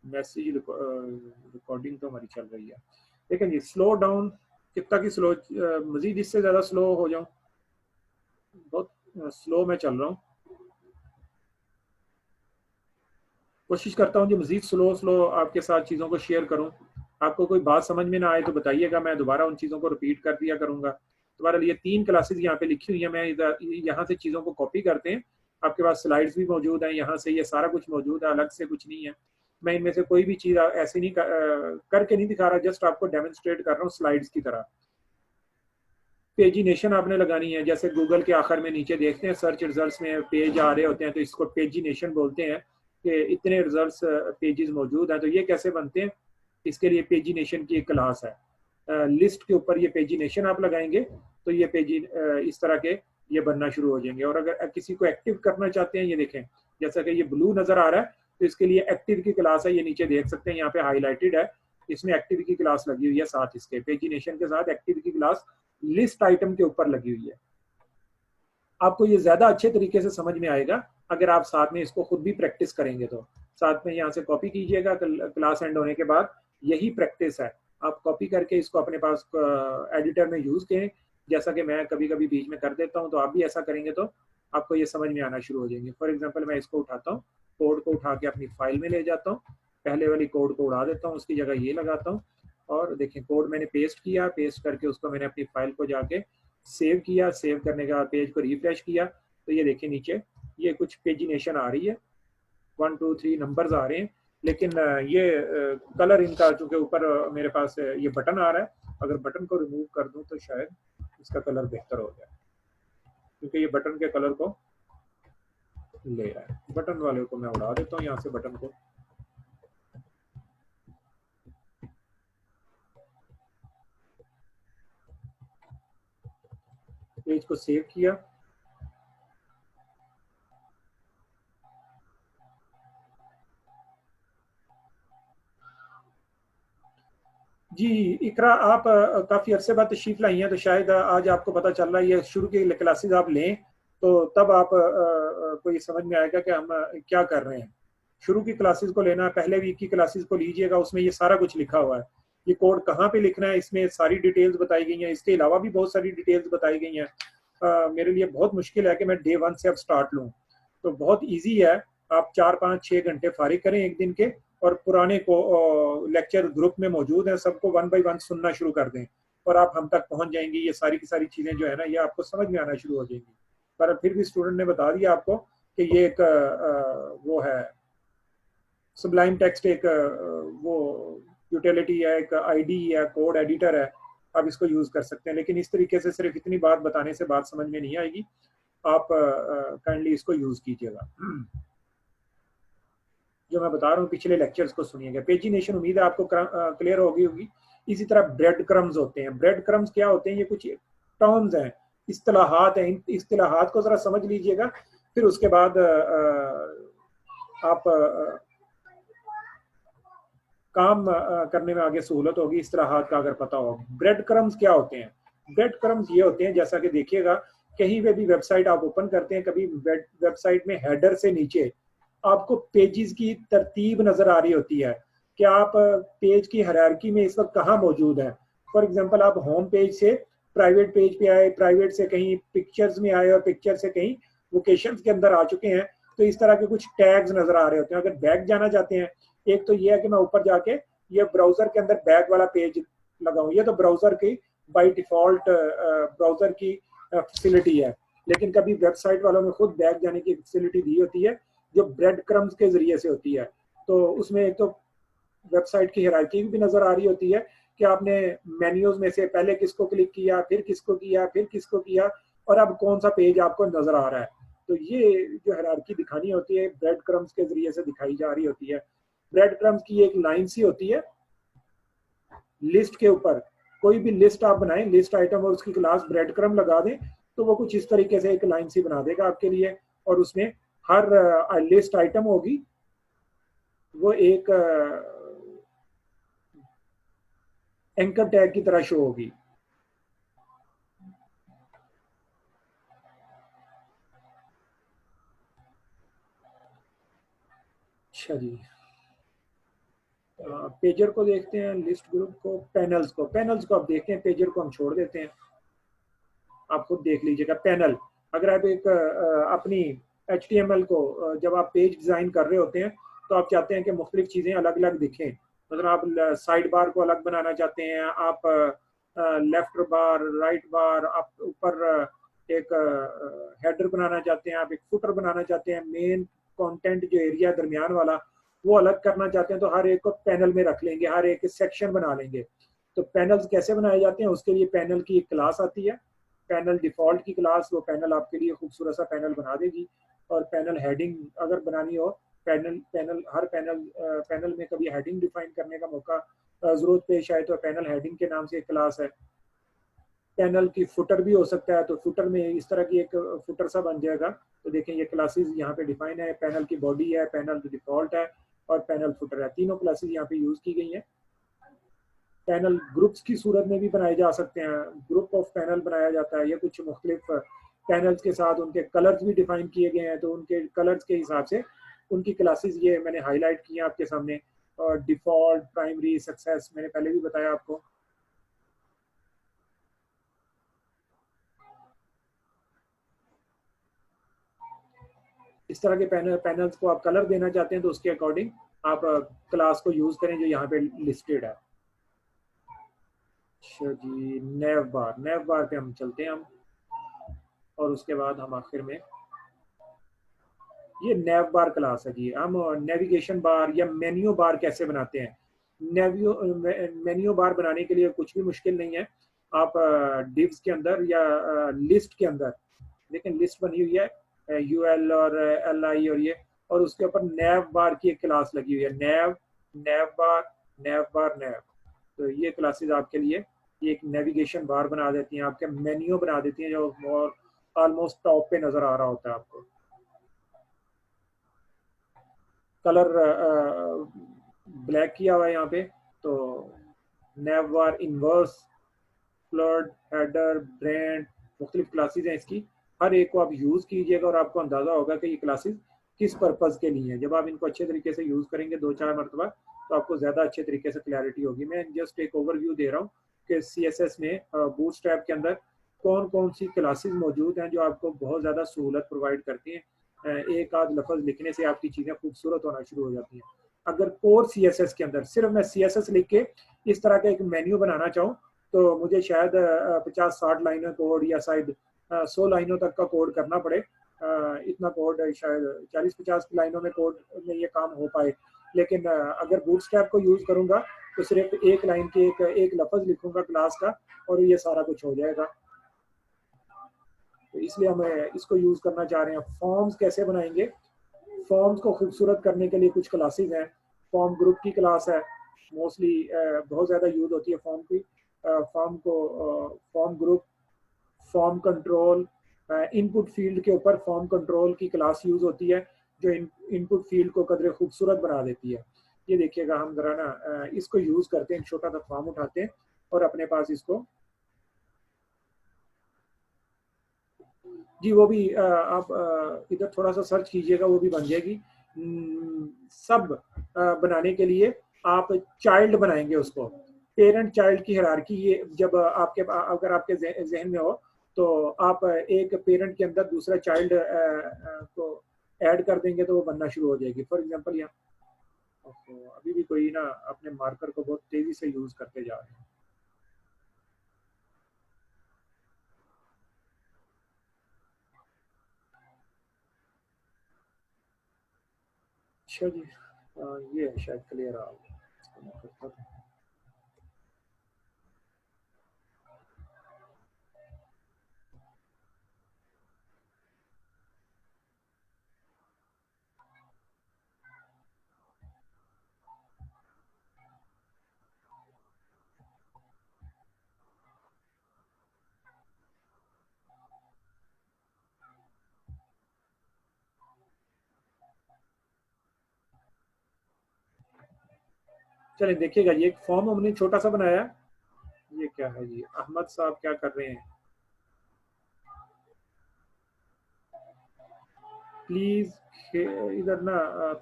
मैसेज रिकॉर्डिंग तो हमारी चल रही है। लेकिन जी स्लो डाउन कितना की स्लो, मजीद इससे ज़्यादा स्लो हो जाऊं, बहुत स्लो में चल रहा हूँ, कोशिश करता हूँ कि मजीद स्लो आपके साथ चीज़ों को शेयर करूँ। आपको कोई बात समझ में ना आए तो बताइएगा, मैं दोबारा उन चीज़ों को रिपीट कर दिया करूँगा। तुम्हारे लिए 3 क्लासेस यहाँ पे लिखी हुई है, मैं यहाँ से चीज़ों को कॉपी करते हैं आपके पास स्लाइड्स भी मौजूद हैं, यहाँ से ये सारा कुछ मौजूद है, अलग से कुछ नहीं है। मैं इनमें से कोई भी चीज़ ऐसी नहीं करके नहीं दिखा रहा, जस्ट आपको डेमोन्स्ट्रेट कर रहा हूँ स्लाइड्स की तरह। पेजिनेशन आपने लगानी है, जैसे गूगल के आखिर में नीचे देखते हैं सर्च रिजल्ट्स में पेज आ रहे होते हैं, तो इसको पेजिनेशन बोलते हैं कि इतने रिजल्ट्स पेजेस मौजूद हैं। तो ये कैसे बनते हैं, इसके लिए पेजिनेशन की एक क्लास है। लिस्ट के ऊपर ये पेजिनेशन आप लगाएंगे तो ये पेजी इस तरह के ये बनना शुरू हो जाएंगे। और अगर किसी को एक्टिव करना चाहते हैं, ये देखें जैसा कि ये ब्लू नजर आ रहा है, तो इसके लिए एक्टिव की क्लास है, ये नीचे देख सकते हैं यहाँ पे हाईलाइटेड है, इसमें एक्टिव की क्लास लगी हुई है साथ, इसके पेजिनेशन के साथ एक्टिव की क्लास लिस्ट आइटम के ऊपर लगी हुई है। आपको ये ज्यादा अच्छे तरीके से समझ में आएगा अगर आप साथ में इसको खुद भी प्रैक्टिस करेंगे। तो साथ में यहाँ से कॉपी कीजिएगा, क्लास एंड होने के बाद यही प्रैक्टिस है, आप कॉपी करके इसको अपने पास एडिटर में यूज करें, जैसा कि मैं कभी कभी बीच में कर देता हूँ। तो आप भी ऐसा करेंगे तो आपको ये समझ में आना शुरू हो जाएंगे। फॉर एग्जाम्पल मैं इसको उठाता हूँ, कोड को उठा के अपनी फाइल में ले जाता हूँ, पहले वाली कोड को उड़ा देता हूँ, उसकी जगह ये लगाता हूँ, और देखें कोड मैंने पेस्ट किया, पेस्ट करके उसको मैंने अपनी फाइल को जाके सेव किया, सेव करने के बाद पेज को रिफ्रेश किया, तो ये देखें नीचे ये कुछ पेजिनेशन आ रही है, 1 2 3 नंबर्स आ रहे हैं, लेकिन ये कलर इनका चूंकि ऊपर मेरे पास ये बटन आ रहा है, अगर बटन को रिमूव कर दूं तो शायद इसका कलर बेहतर हो जाए, क्योंकि ये बटन के कलर को ले रहा है। बटन वाले को मैं उड़ा देता हूँ यहाँ से, बटन को पेज को सेव किया, जी इकरा आप काफी अरसे बाद तशरीफ लाई हैं, तो शायद आज आपको पता चल रहा है, ये शुरू की क्लासेस आप लें तो तब आप को ये समझ में आएगा कि हम क्या कर रहे हैं। शुरू की क्लासेस को लेना, पहले वीक की क्लासेस को लीजिएगा, उसमें ये सारा कुछ लिखा हुआ है, ये कोड कहाँ पे लिखना है, इसमें सारी डिटेल्स बताई गई हैं, इसके अलावा भी बहुत सारी डिटेल्स बताई गई हैं। मेरे लिए बहुत मुश्किल है कि मैं डे 1 से अब स्टार्ट लूँ, तो बहुत ईजी है, आप 4 5 6 घंटे फारिग करें एक दिन के, और पुराने को लेक्चर ग्रुप में मौजूद हैं, सबको 1 बाय 1 सुनना शुरू कर दें, और आप हम तक पहुंच जाएंगे। ये सारी की सारी चीज़ें जो है ना, ये आपको समझ में आना शुरू हो जाएंगी। पर फिर भी स्टूडेंट ने बता दिया आपको कि ये एक वो है सुब्लाइम टेक्स्ट, एक वो यूटिलिटी है, एक आईडी है, कोड एडिटर है, आप इसको यूज कर सकते हैं। लेकिन इस तरीके से सिर्फ इतनी बात बताने से बात समझ में नहीं आएगी, आप काइंडली इसको यूज कीजिएगा। जो मैं बता रहा हूँ पिछले लेक्चर्स को सुनिएगा। पेजिनेशन उम्मीद है आपको क्लियर होगी। इसी तरह ब्रेड क्रम्स होते हैं। ब्रेड क्रम्स क्या होते हैं? ये कुछ टर्म्स हैं, इस्तिलाहात हैं, इन इस्तिलाहात को जरा समझ लीजिएगा, फिर उसके बाद आप काम करने में आगे सहूलत होगी, इस्तिलाहात का अगर पता हो। ब्रेड क्रम्स क्या होते हैं? ब्रेड क्रम्स ये होते हैं, जैसा कि देखिएगा कहीं पे भी वेबसाइट आप ओपन करते हैं, कभी वेबसाइट में हेडर से नीचे आपको पेजेस की तरतीब नजर आ रही होती है कि आप पेज की हायरार्की में इस वक्त कहाँ मौजूद है। फॉर एग्जांपल आप होम पेज से प्राइवेट पेज पे आए, प्राइवेट से कहीं पिक्चर्स में आए, और पिक्चर से कहीं वोकेशंस के अंदर आ चुके हैं, तो इस तरह के कुछ टैग्स नजर आ रहे होते हैं। अगर बैक जाना चाहते हैं, एक तो ये है कि मैं ऊपर जाके ये ब्राउजर के अंदर बैक वाला पेज लगाऊं, ये तो ब्राउजर की बाय डिफॉल्ट ब्राउजर की फैसिलिटी है, लेकिन कभी वेबसाइट वालों ने खुद बैक जाने की फैसिलिटी दी होती है जो ब्रेड क्रम्स के जरिए से होती है। तो उसमें एक तो वेबसाइट की हायरार्की भी नजर आ रही होती है कि आपने मेन्यूज में से पहले किसको क्लिक किया, फिर किसको किया, फिर किसको किया, और अब कौन सा पेज आपको नजर आ रहा है। तो ये जो हायरार्की दिखानी होती है ब्रेड क्रम्स के जरिए से दिखाई जा रही होती है। ब्रेड क्रम्स की एक लाइन सी होती है लिस्ट के ऊपर। कोई भी लिस्ट आप बनाएं, लिस्ट आइटम और उसकी क्लास ब्रेड क्रम लगा दें, तो वो कुछ इस तरीके से एक लाइन सी बना देगा आपके लिए, और उसमें हर लिस्ट आइटम होगी वो एक एंकर टैग की तरह शो होगी। अच्छा जी, पेजर को देखते हैं, लिस्ट ग्रुप को, पैनल्स को आप देखते हैं, पेजर को हम छोड़ देते हैं, आप खुद देख लीजिएगा। पैनल, अगर आप एक अपनी HTML को जब आप पेज डिजाइन कर रहे होते हैं तो आप चाहते हैं कि मुख्तलिफ चीजें अलग अलग दिखें, मतलब आप साइड बार को अलग बनाना चाहते हैं, आप लेफ्ट बार, राइट बार, आप ऊपर एक हेडर बनाना चाहते हैं, आप एक फुटर बनाना चाहते हैं, मेन कंटेंट जो एरिया दरमियान वाला वो अलग करना चाहते हैं, तो हर एक को पैनल में रख लेंगे, हर एक सेक्शन बना लेंगे। तो पैनल्स कैसे बनाए जाते हैं, उसके लिए पैनल की एक क्लास आती है, पैनल डिफॉल्ट की क्लास, वो पैनल आपके लिए खूबसूरत सा पैनल बना देगी। और पैनल हेडिंग अगर बनानी हो, पैनल पैनल हर पैनल में कभी हेडिंग डिफाइन करने का मौका जरूरत पेश आए तो पैनल हेडिंग के नाम से एक क्लास है। पैनल की फुटर भी हो सकता है, तो फुटर में इस तरह की एक फुटर सा बन जाएगा। तो देखें ये क्लासेस यहाँ पे डिफाइन है, पैनल की बॉडी है, पैनल डिफॉल्ट है और पैनल फुटर है, तीनों क्लासेस यहाँ पे यूज की गई हैं। पैनल ग्रुप्स की सूरत में भी बनाए जा सकते हैं, ग्रुप ऑफ पैनल बनाया जाता है, या कुछ मुख्तलिफ पैनल्स के साथ उनके कलर्स भी डिफाइन किए गए हैं, तो उनके कलर्स के हिसाब से उनकी क्लासेस ये मैंने हाईलाइट की हैं आपके सामने। और डिफॉल्ट, प्राइमरी, सक्सेस मैंने पहले भी बताया आपको। इस तरह के पैनल्स को आप कलर देना चाहते हैं तो उसके अकॉर्डिंग आप क्लास को यूज करें जो यहाँ पे लिस्टेड है। अच्छा जी, नेव बार पे हम चलते हैं हम, और उसके बाद हम आखिर में ये नेव बार क्लास है जी। हम नेविगेशन बार या मेन्यू बार कैसे बनाते हैं। मेन्यू बार बनाने के लिए कुछ भी मुश्किल नहीं है। आप डिव्स के अंदर या लिस्ट के अंदर, लेकिन लिस्ट बनी हुई है यूएल और एल आई और ये, और उसके ऊपर नेव बार की एक क्लास लगी हुई है, नेव बार नेव। तो ये क्लासेस आपके लिए ये एक नेविगेशन बार बना देती हैं, आपके मेन्यू बना देती हैं जो ऑलमोस्ट टॉप पे नजर आ रहा होता है आपको। कलर ब्लैक किया हुआ है यहाँ पे, तो नेव बार, इनवर्स, फ्लड, हेडर, ब्रांड, मुख्तलिफ क्लासेज हैं इसकी। हर एक को आप यूज कीजिएगा और आपको अंदाजा होगा कि ये क्लासेस किस पर्पज के लिए हैं। जब आप इनको अच्छे तरीके से यूज करेंगे 2-4 मरतबा, तो आपको ज्यादा अच्छे तरीके से क्लैरिटी होगी। मैं जस्ट एक ओवरव्यू दे रहा हूँ कि CSS में बूटस्ट्रैप के अंदर कौन कौन सी क्लासेस मौजूद हैं जो आपको बहुत ज्यादा सहूलत प्रोवाइड करती हैं। एक आध लफ्ज लिखने से आपकी चीजें खूबसूरत होना शुरू हो जाती हैं। अगर कोर CSS के अंदर सिर्फ मैं CSS लिख के इस तरह का एक मेन्यू बनाना चाहूँ, तो मुझे शायद 50-60 लाइनों कोड या शायद 100 लाइनों तक का कोड करना पड़े। इतना कोड शायद 40-50 लाइनों में कोड में ये काम हो पाए। लेकिन अगर बूटस्ट्रैप को यूज करूंगा तो सिर्फ एक लाइन के एक लफ्ज लिखूंगा क्लास का और ये सारा कुछ हो जाएगा। तो इसलिए हम इसको यूज करना चाह रहे हैं। फॉर्म्स कैसे बनाएंगे, फॉर्म्स को खूबसूरत करने के लिए कुछ क्लासेस हैं। फॉर्म ग्रुप की क्लास है, मोस्टली बहुत ज्यादा यूज होती है फॉर्म की। Form group, form control, input field के ऊपर फॉर्म कंट्रोल की क्लास यूज होती है जो इनपुट फील्ड को कदरे खूबसूरत बना देती है। ये देखिएगा, हम जरा ना इसको यूज करते हैं, छोटा सा फॉर्म उठाते हैं और अपने पास इसको जी, वो भी आप इधर थोड़ा सा सर्च कीजिएगा, वो भी बन जाएगी। सब बनाने के लिए आप चाइल्ड बनाएंगे उसको, पेरेंट चाइल्ड की हायरार्की। ये जब आपके अगर आपके जहन में हो तो आप एक पेरेंट के अंदर दूसरा चाइल्ड को ऐड कर देंगे तो वो बनना शुरू हो जाएगी। फॉर एग्जांपल यहाँ अभी भी कोई ना अपने मार्कर को बहुत तेजी से यूज करते जा रहे हैं। अच्छा जी, ये है शायद क्लियर आ गया, इसको मैं करता था। चलिए देखिएगा, ये एक फॉर्म हमने छोटा सा बनाया। ये क्या है जी, अहमद साहब क्या कर रहे हैं, प्लीज इधर ना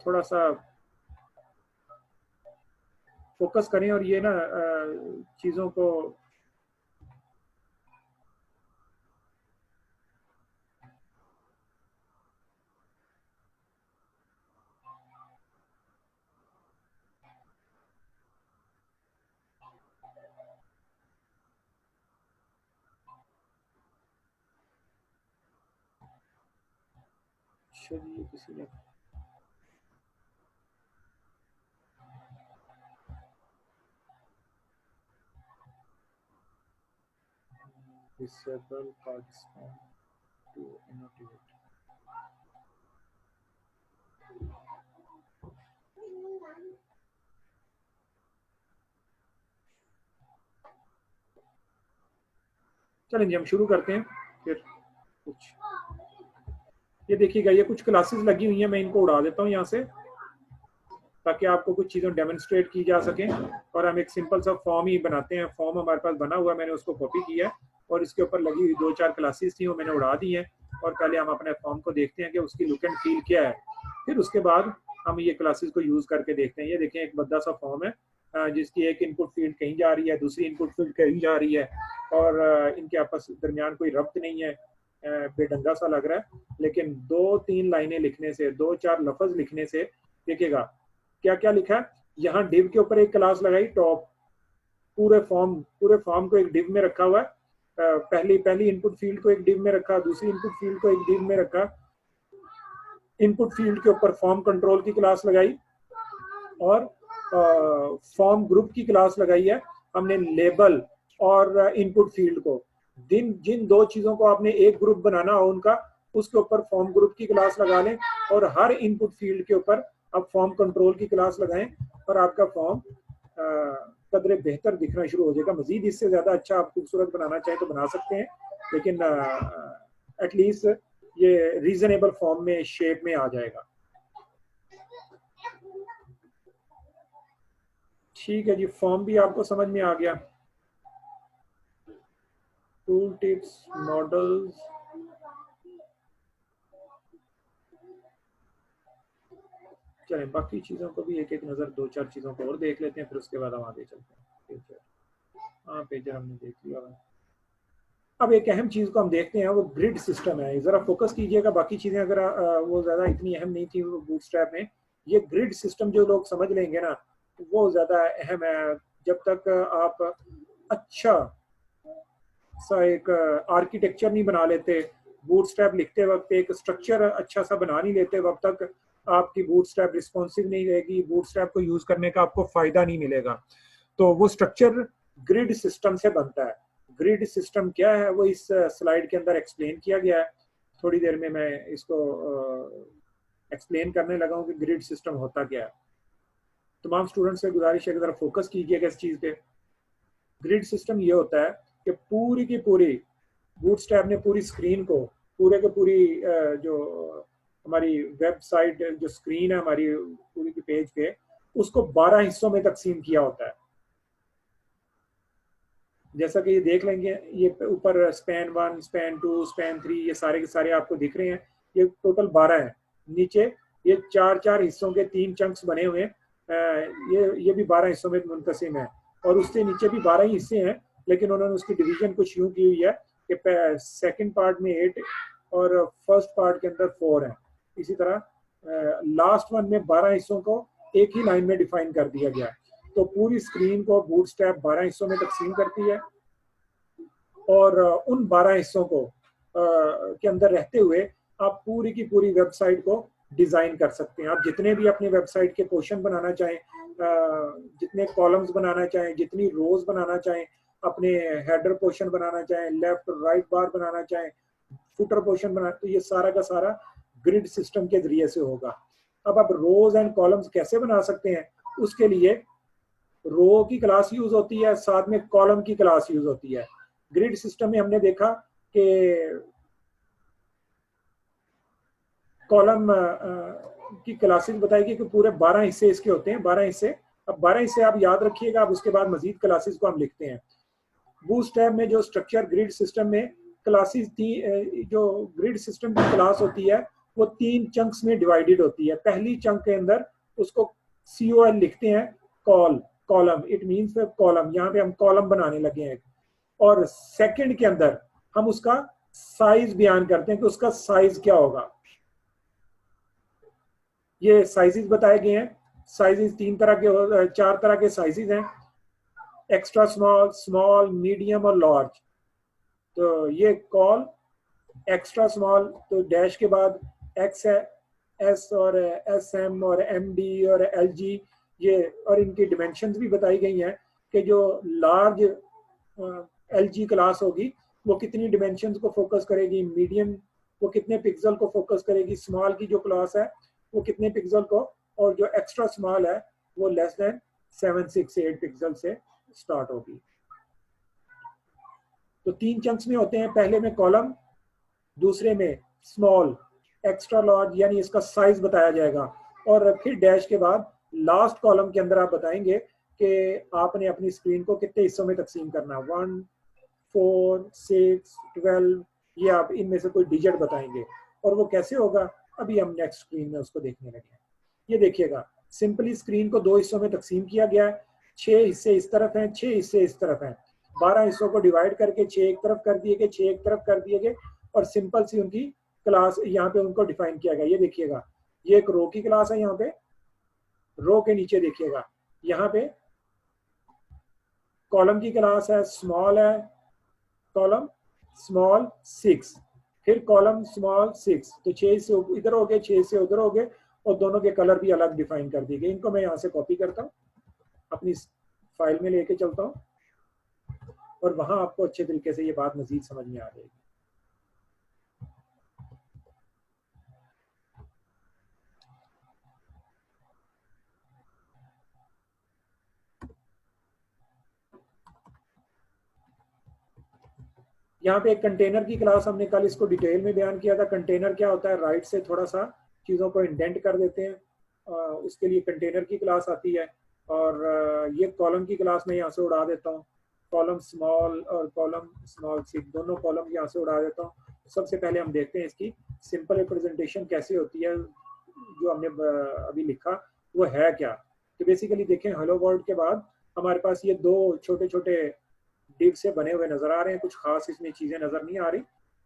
थोड़ा सा फोकस करें और ये ना चीजों को अच्छा जी, किसी ने disable Pakistan to inactivate. चलें जी, हम शुरू करते हैं फिर कुछ। ये देखिएगा, ये कुछ क्लासेस लगी हुई हैं, मैं इनको उड़ा देता हूँ यहाँ से ताकि आपको कुछ चीज़ें डेमोन्स्ट्रेट की जा सकें। और हम एक सिंपल सा फॉर्म ही बनाते हैं। फॉर्म हमारे पास बना हुआ है, मैंने उसको कॉपी किया है और इसके ऊपर लगी हुई 2-4 क्लासेस थी वो मैंने उड़ा दी हैं। और पहले हम अपने फॉर्म को देखते हैं कि उसकी लुक एंड फील क्या है, फिर उसके बाद हम ये क्लासेस को यूज़ करके देखते हैं। ये देखें, एक भद्दा सा फॉर्म है जिसकी एक इनपुट फील्ड कहीं जा रही है, दूसरी इनपुट फील्ड कहीं जा रही है और इनके आपस दरमियान कोई रब्त नहीं है। बेढंगा सा लग रहा है, लेकिन 2-3 लाइनें लिखने से, 2-4 लफ्ज लिखने से देखिएगा क्या क्या लिखा है। यहाँ डिव के ऊपर एक क्लास लगाई टॉप, पूरे फॉर्म को एक डिव में रखा हुआ है। पहली इनपुट फील्ड को एक डिव में रखा, दूसरी इनपुट फील्ड को एक डिव में रखा। इनपुट फील्ड के ऊपर फॉर्म कंट्रोल की क्लास लगाई और फॉर्म ग्रुप की क्लास लगाई है हमने लेबल और इनपुट फील्ड को। जिन दो चीजों को आपने एक ग्रुप बनाना हो उनका, उसके ऊपर फॉर्म ग्रुप की क्लास लगा लें और हर इनपुट फील्ड के ऊपर अब फॉर्म कंट्रोल की क्लास लगाएं और आपका फॉर्म कदरे बेहतर दिखना शुरू हो जाएगा। मजीद इससे ज्यादा अच्छा आप खूबसूरत बनाना चाहें तो बना सकते हैं, लेकिन एटलीस्ट ये रीजनेबल फॉर्म में, शेप में आ जाएगा। ठीक है जी, फॉर्म भी आपको समझ में आ गया। टूल टिप्स, मॉडल्स, चलें बाकी चीज़ों को भी एक एक नज़र, 2-4 चीज़ों को और देख लेते हैं, फिर उसके बाद हम आगे चलते हैं। पेजर हमने देख लिया। अब एक अहम चीज़ को हम देखते हैं, वो ग्रिड सिस्टम है। ज़रा फोकस कीजिएगा, बाकी चीज़ें अगर वो ज़्यादा इतनी अहम नहीं थी बूटस्ट्रैप में, ये ग्रिड सिस्टम जो लोग समझ लेंगे ना, वो ज़्यादा अहम है। जब तक आप अच्छा सा एक आर्किटेक्चर नहीं बना लेते, बूटस्ट्रैप लिखते वक्त एक स्ट्रक्चर अच्छा सा बना नहीं लेते, वक्त तक आपकी बूटस्ट्रैप रिस्पॉन्सिव नहीं रहेगी, बूटस्ट्रैप को यूज करने का आपको फायदा नहीं मिलेगा। तो वो स्ट्रक्चर ग्रिड सिस्टम से बनता है। ग्रिड सिस्टम क्या है वो इस स्लाइड के अंदर एक्सप्लेन किया गया है। थोड़ी देर में मैं इसको एक्सप्लेन करने लगा हूँ कि ग्रिड सिस्टम होता क्या है। तमाम स्टूडेंट से गुजारिश है कि जरा फोकस कीजिएगा इस चीज पे। ग्रिड सिस्टम ये होता है कि पूरी की पूरी बूटस्ट्रैप ने पूरी स्क्रीन को, पूरे के पूरी जो हमारी वेबसाइट जो स्क्रीन है हमारी पूरी की पेज पे, उसको 12 हिस्सों में तकसीम किया होता है। जैसा कि ये देख लेंगे, ये ऊपर स्पैन 1, स्पैन 2, स्पैन 3, ये सारे के सारे आपको दिख रहे हैं। ये टोटल 12 हैं। नीचे ये 4-4 हिस्सों के 3 चंक्स बने हुए हैं। ये भी 12 हिस्सों में मुनकसिम है और उससे नीचे भी 12 ही हिस्से हैं, लेकिन उन्होंने उसकी डिवीजन कुछ यूं की हुई है कि सेकंड पार्ट में 8 और फर्स्ट पार्ट के अंदर 4 है। इसी तरह लास्ट वन में 12 हिस्सों को एक ही लाइन में डिफाइन कर दिया गया। तो पूरी स्क्रीन को बूटस्ट्रैप 12 हिस्सों में तकसीम करती है और उन 12 हिस्सों को के अंदर रहते हुए आप पूरी की पूरी वेबसाइट को डिजाइन कर सकते हैं। आप जितने भी अपनी वेबसाइट के पोर्शन बनाना चाहें, जितने कॉलम्स बनाना चाहें, जितनी रोज बनाना चाहें, अपने हेडर पोर्शन बनाना चाहें, लेफ्ट राइट बार बनाना चाहें, फुटर पोर्शन बनाना, तो ये सारा का सारा ग्रिड सिस्टम के जरिए से होगा। अब आप रोज एंड कॉलम्स कैसे बना सकते हैं, उसके लिए रो की क्लास यूज होती है, साथ में कॉलम की क्लास यूज होती है। ग्रिड सिस्टम में हमने देखा कि कॉलम की क्लासेस बताएगी कि पूरे 12 हिस्से इसके होते हैं, 12 हिस्से। अब 12 हिस्से आप याद रखिएगा। अब उसके बाद मजीद क्लासेस को हम लिखते हैं। बूटस्ट्रैप में जो स्ट्रक्चर ग्रिड सिस्टम में क्लासेस थी, जो ग्रिड सिस्टम की क्लास होती है वो 3 चंक्स में डिवाइडेड होती है। पहली चंक के अंदर उसको COL लिखते हैं, कॉलम, इट मीन्स कॉलम। यहाँ पे हम कॉलम बनाने लगे हैं। और सेकंड के अंदर हम उसका साइज बयान करते हैं कि उसका साइज क्या होगा। ये साइजेस बताए गए हैं। साइजेस 4 तरह के साइजेस हैं, एक्स्ट्रा स्मॉल, स्मॉल, मीडियम और लार्ज। तो ये कॉल एक्स्ट्रा स्मॉल, तो डैश के बाद एक्स है, एस और एस एम और एम डी और एल जी, ये और इनकी डिमेंशंस भी बताई गई हैं कि जो लार्ज एल जी क्लास होगी वो कितनी डिमेंशंस को फोकस करेगी, मीडियम वो कितने पिक्सल को फोकस करेगी, स्मॉल की जो क्लास है वो कितने पिक्सल को, और जो एक्स्ट्रा स्मॉल है वो लेस देन 768 पिक्सल से स्टार्ट होगी। तो 3 चंक्स में होते हैं, पहले में कॉलम, दूसरे में स्मॉल, एक्स्ट्रा लार्ज यानी इसका साइज बताया जाएगा, और फिर डैश के बाद लास्ट कॉलम के अंदर आप बताएंगे कि आपने अपनी स्क्रीन को कितने हिस्सों में तकसीम करना है, 1, 4, 6, 12, ये आप इनमें से कोई डिजिट बताएंगे। और वो कैसे होगा अभी हम नेक्स्ट स्क्रीन में उसको देखने लगे हैं। ये देखिएगा, सिंपली स्क्रीन को 2 हिस्सों में तकसीम किया गया है, 6 हिस्से इस तरफ हैं, 6 हिस्से इस तरफ हैं, 12 हिस्सों को डिवाइड करके 6 एक तरफ कर दिए गए, 6 एक तरफ कर दिए गए, और सिंपल सी उनकी क्लास यहाँ पे उनको डिफाइन किया गया। ये देखिएगा, ये एक रो की क्लास है, यहाँ पे रो के नीचे देखिएगा यहाँ पे कॉलम की क्लास है, स्मॉल है, कॉलम स्मॉल 6, फिर कॉलम स्मॉल 6, तो 6 से इधर हो गए, 6 से उधर हो गए, और दोनों के कलर भी अलग डिफाइन कर दिए गए। इनको मैं यहाँ से कॉपी करता हूँ, अपनी फाइल में लेके चलता हूँ, और वहां आपको अच्छे तरीके से ये बात मजीद समझ में आ जाएगी। यहाँ पे एक कंटेनर की क्लास, हमने कल इसको डिटेल में बयान किया था। कंटेनर क्या होता है, राइट से थोड़ा सा चीज़ों को इंडेंट कर देते हैं, उसके लिए कंटेनर की क्लास आती है। और ये कॉलम की क्लास में यहाँ से उड़ा देता हूँ, कॉलम स्मॉल और कॉलम स्मॉल 6 दोनों कॉलम यहाँ से उड़ा देता हूँ। सबसे पहले हम देखते हैं इसकी सिंपल रिप्रेजेंटेशन कैसी होती है, जो हमने अभी लिखा वो है क्या। तो बेसिकली देखें, हेलो वर्ल्ड के बाद हमारे पास ये 2 छोटे छोटे डिव से बने हुए नजर आ रहे हैं, कुछ खास इसमें चीजें नजर नहीं आ रही,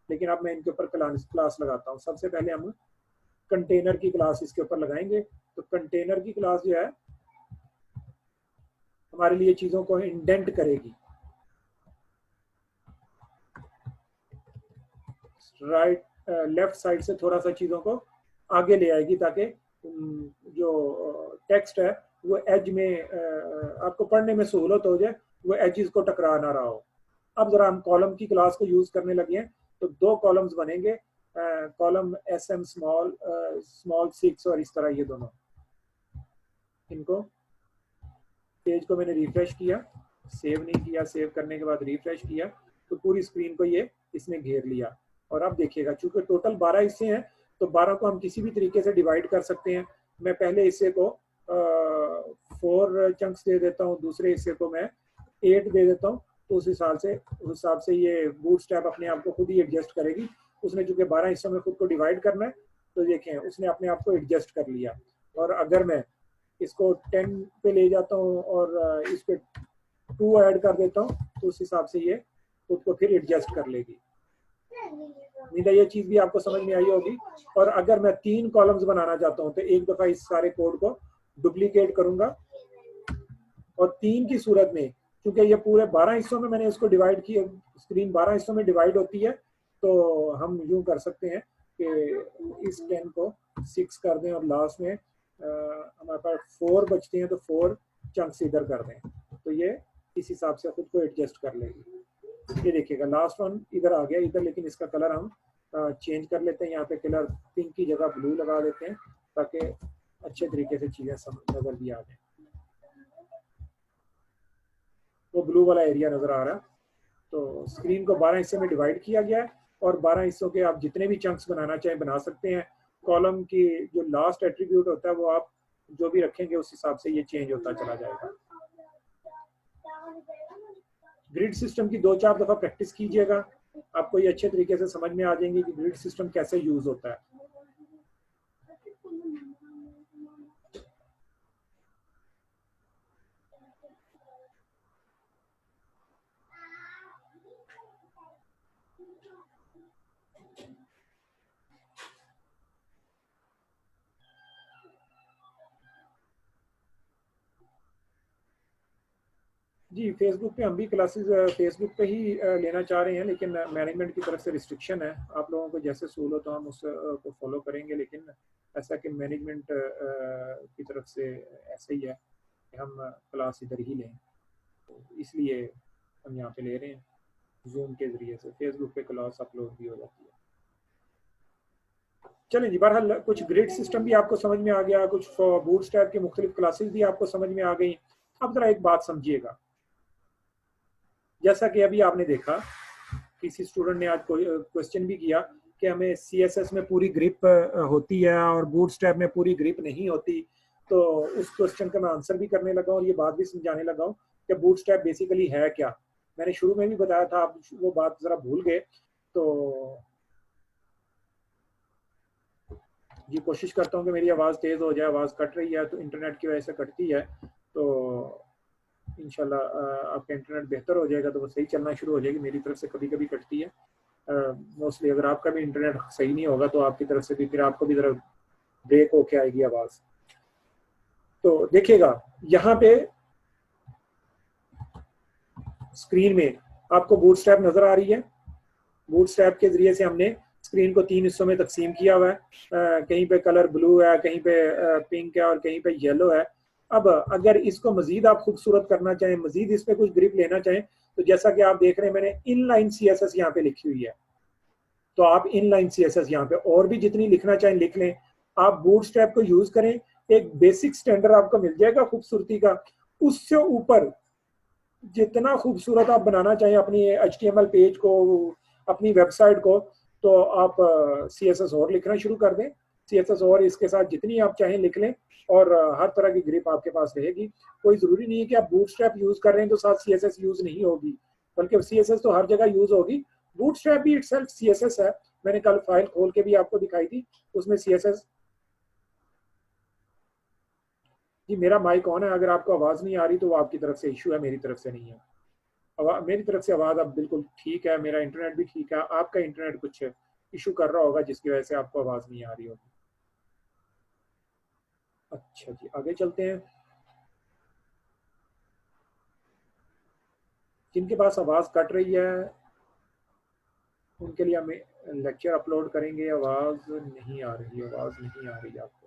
लेकिन अब मैं इनके ऊपर क्लास लगाता हूँ। सबसे पहले हम कंटेनर की क्लास इसके ऊपर लगाएंगे। तो कंटेनर की क्लास जो है हमारे लिए चीजों को इंडेंट करेगी, राइट लेफ्ट साइड से थोड़ा सा चीजों को आगे ले आएगी, ताकि जो टेक्स्ट है वो एज में आपको पढ़ने में सहूलत हो जाए, वो एजेस को टकरा ना रहा हो। अब जरा हम कॉलम की क्लास को यूज करने लगे हैं, तो 2 कॉलम्स बनेंगे, column S M small small 6 और इस तरह, ये दोनों। इनको पेज को मैंने रिफ्रेश किया, सेव नहीं किया, सेव करने के बाद रिफ्रेश किया, तो पूरी स्क्रीन को ये इसने घेर लिया। और अब देखिएगा, चूंकि टोटल 12 हिस्से हैं, तो 12 को हम किसी भी तरीके से डिवाइड कर सकते हैं। मैं पहले हिस्से को 4 चंक्स दे देता हूँ, दूसरे हिस्से को मैं 8 दे देता हूँ, तो उस हिसाब से ये बूटस्ट्रैप अपने आप को खुद ही एडजस्ट करेगी। उसने चूंकि 12 हिस्सों में खुद को डिवाइड करना है, तो देखें उसने अपने आप को एडजस्ट कर लिया। और अगर मैं इसको 10 पे ले जाता हूँ और इस पे 2 ऐड कर देता हूँ, तो उस हिसाब से ये खुद को फिर एडजस्ट कर लेगी। उम्मीद है ये चीज भी आपको समझ में आई होगी। और अगर मैं 3 कॉलम्स बनाना चाहता हूँ, तो एक दफा इस सारे कोड को डुप्लीकेट करूंगा, और 3 की सूरत में, क्योंकि ये पूरे 12 हिस्सों में मैंने इसको डिवाइड किया, स्क्रीन 12 हिस्सों में डिवाइड होती है, तो हम यूं कर सकते हैं कि इस 10 को 6 कर दें, और लास्ट में हमारे पास 4 बचते हैं, तो 4 चंक्स इधर कर दें, तो ये इस हिसाब से खुद को एडजस्ट कर लेगी। ये देखिएगा, लास्ट वन इधर आ गया इधर, लेकिन इसका कलर हम चेंज कर लेते हैं। यहाँ पे कलर पिंक की जगह ब्लू लगा देते हैं, ताकि अच्छे तरीके से चीजें नजर भी आ जाए। वो ब्लू वाला एरिया नजर आ रहा है। तो स्क्रीन को 12 हिस्से में डिवाइड किया गया है, और 12 हिस्सों के आप जितने भी चंक्स बनाना चाहें बना सकते हैं। कॉलम की जो लास्ट एट्रीब्यूट होता है वो आप जो भी रखेंगे उस हिसाब से ये चेंज होता चला जाएगा। ग्रिड सिस्टम की 2-4 दफा प्रैक्टिस कीजिएगा, आपको ये अच्छे तरीके से समझ में आ जाएंगे कि ग्रिड सिस्टम कैसे यूज होता है। जी फेसबुक पे हम भी क्लासेस फेसबुक पे ही लेना चाह रहे हैं, लेकिन मैनेजमेंट की तरफ से रिस्ट्रिक्शन है। आप लोगों को जैसे सहूलत हो हम उस को फॉलो करेंगे, लेकिन ऐसा कि मैनेजमेंट की तरफ से ऐसा ही है कि हम क्लास इधर ही लें, तो इसलिए हम यहाँ पे ले रहे हैं जूम के ज़रिए से। फेसबुक पे क्लास अपलोड भी हो जाती है। चलें जी, बहरहाल कुछ ग्रेड सिस्टम भी आपको समझ में आ गया, कुछ बूटस्ट्रैप की मुख्तलिफ क्लासेस भी आपको समझ में आ गई। अब ज़रा एक बात समझिएगा, जैसा कि अभी आपने देखा किसी स्टूडेंट ने आज क्वेश्चन भी किया कि हमें CSS में पूरी ग्रिप होती है और बूटस्ट्रैप में पूरी ग्रिप नहीं होती, तो उस क्वेश्चन का मैं आंसर भी करने लगा और ये बात भी समझाने लगा हूँ कि बूटस्ट्रैप बेसिकली है क्या। मैंने शुरू में भी बताया था, आप वो बात ज़रा भूल गए, तो जी कोशिश करता हूँ कि मेरी आवाज़ तेज़ हो जाए। आवाज़ कट रही है तो इंटरनेट की वजह से कटती है, तो इंशाल्लाह आपका इंटरनेट बेहतर हो जाएगा तो वो सही चलना शुरू हो जाएगी। मेरी तरफ से कभी कभी कटती है मोस्टली। अगर आपका भी इंटरनेट सही नहीं होगा तो आपकी तरफ से भी फिर आपको भी ज़रा ब्रेक होके आएगी आवाज़। तो देखिएगा यहाँ पे स्क्रीन में आपको बूटस्ट्रैप नज़र आ रही है। बूटस्ट्रैप के ज़रिए से हमने स्क्रीन को 3 हिस्सों में तकसीम किया हुआ है। कहीं पे कलर ब्लू है, कहीं पे पिंक है और कहीं पे येलो है। अब अगर इसको मजीद आप खूबसूरत करना चाहें, मजीद इस पे कुछ ग्रिप लेना चाहें, तो जैसा कि आप देख रहे हैं मैंने इनलाइन CSS यहाँ पे लिखी हुई है, तो आप इनलाइन CSS यहाँ पे और भी जितनी लिखना चाहें लिख लें। आप बूटस्ट्रैप को यूज करें, एक बेसिक स्टैंडर्ड आपको मिल जाएगा खूबसूरती का। उससे ऊपर जितना खूबसूरत आप बनाना चाहें अपनी HTML पेज को, अपनी वेबसाइट को, तो आप CSS और लिखना शुरू कर दें। CSS और इसके साथ जितनी आप चाहें लिख लें और हर तरह की ग्रिप आपके पास रहेगी। कोई ज़रूरी नहीं है कि आप बूटस्ट्रैप यूज़ कर रहे हैं तो साथ CSS यूज़ नहीं होगी, बल्कि CSS तो हर जगह यूज़ होगी। बूटस्ट्रैप भी इटसेल्फ CSS है। मैंने कल फाइल खोल के भी आपको दिखाई थी, उसमें CSS। जी मेरा माइक ऑन है, अगर आपको आवाज़ नहीं आ रही तो वो आपकी तरफ से इशू है, मेरी तरफ से नहीं है। मेरी तरफ से आवाज़ अब बिल्कुल ठीक है, मेरा इंटरनेट भी ठीक है। आपका इंटरनेट कुछ इशू कर रहा होगा जिसकी वजह से आपको आवाज़ नहीं आ रही होगी। अच्छा जी आगे चलते हैं। जिनके पास आवाज़ कट रही है उनके लिए हमें लेक्चर अपलोड करेंगे। आवाज़ नहीं आ रही, आवाज़ नहीं आ रही आपको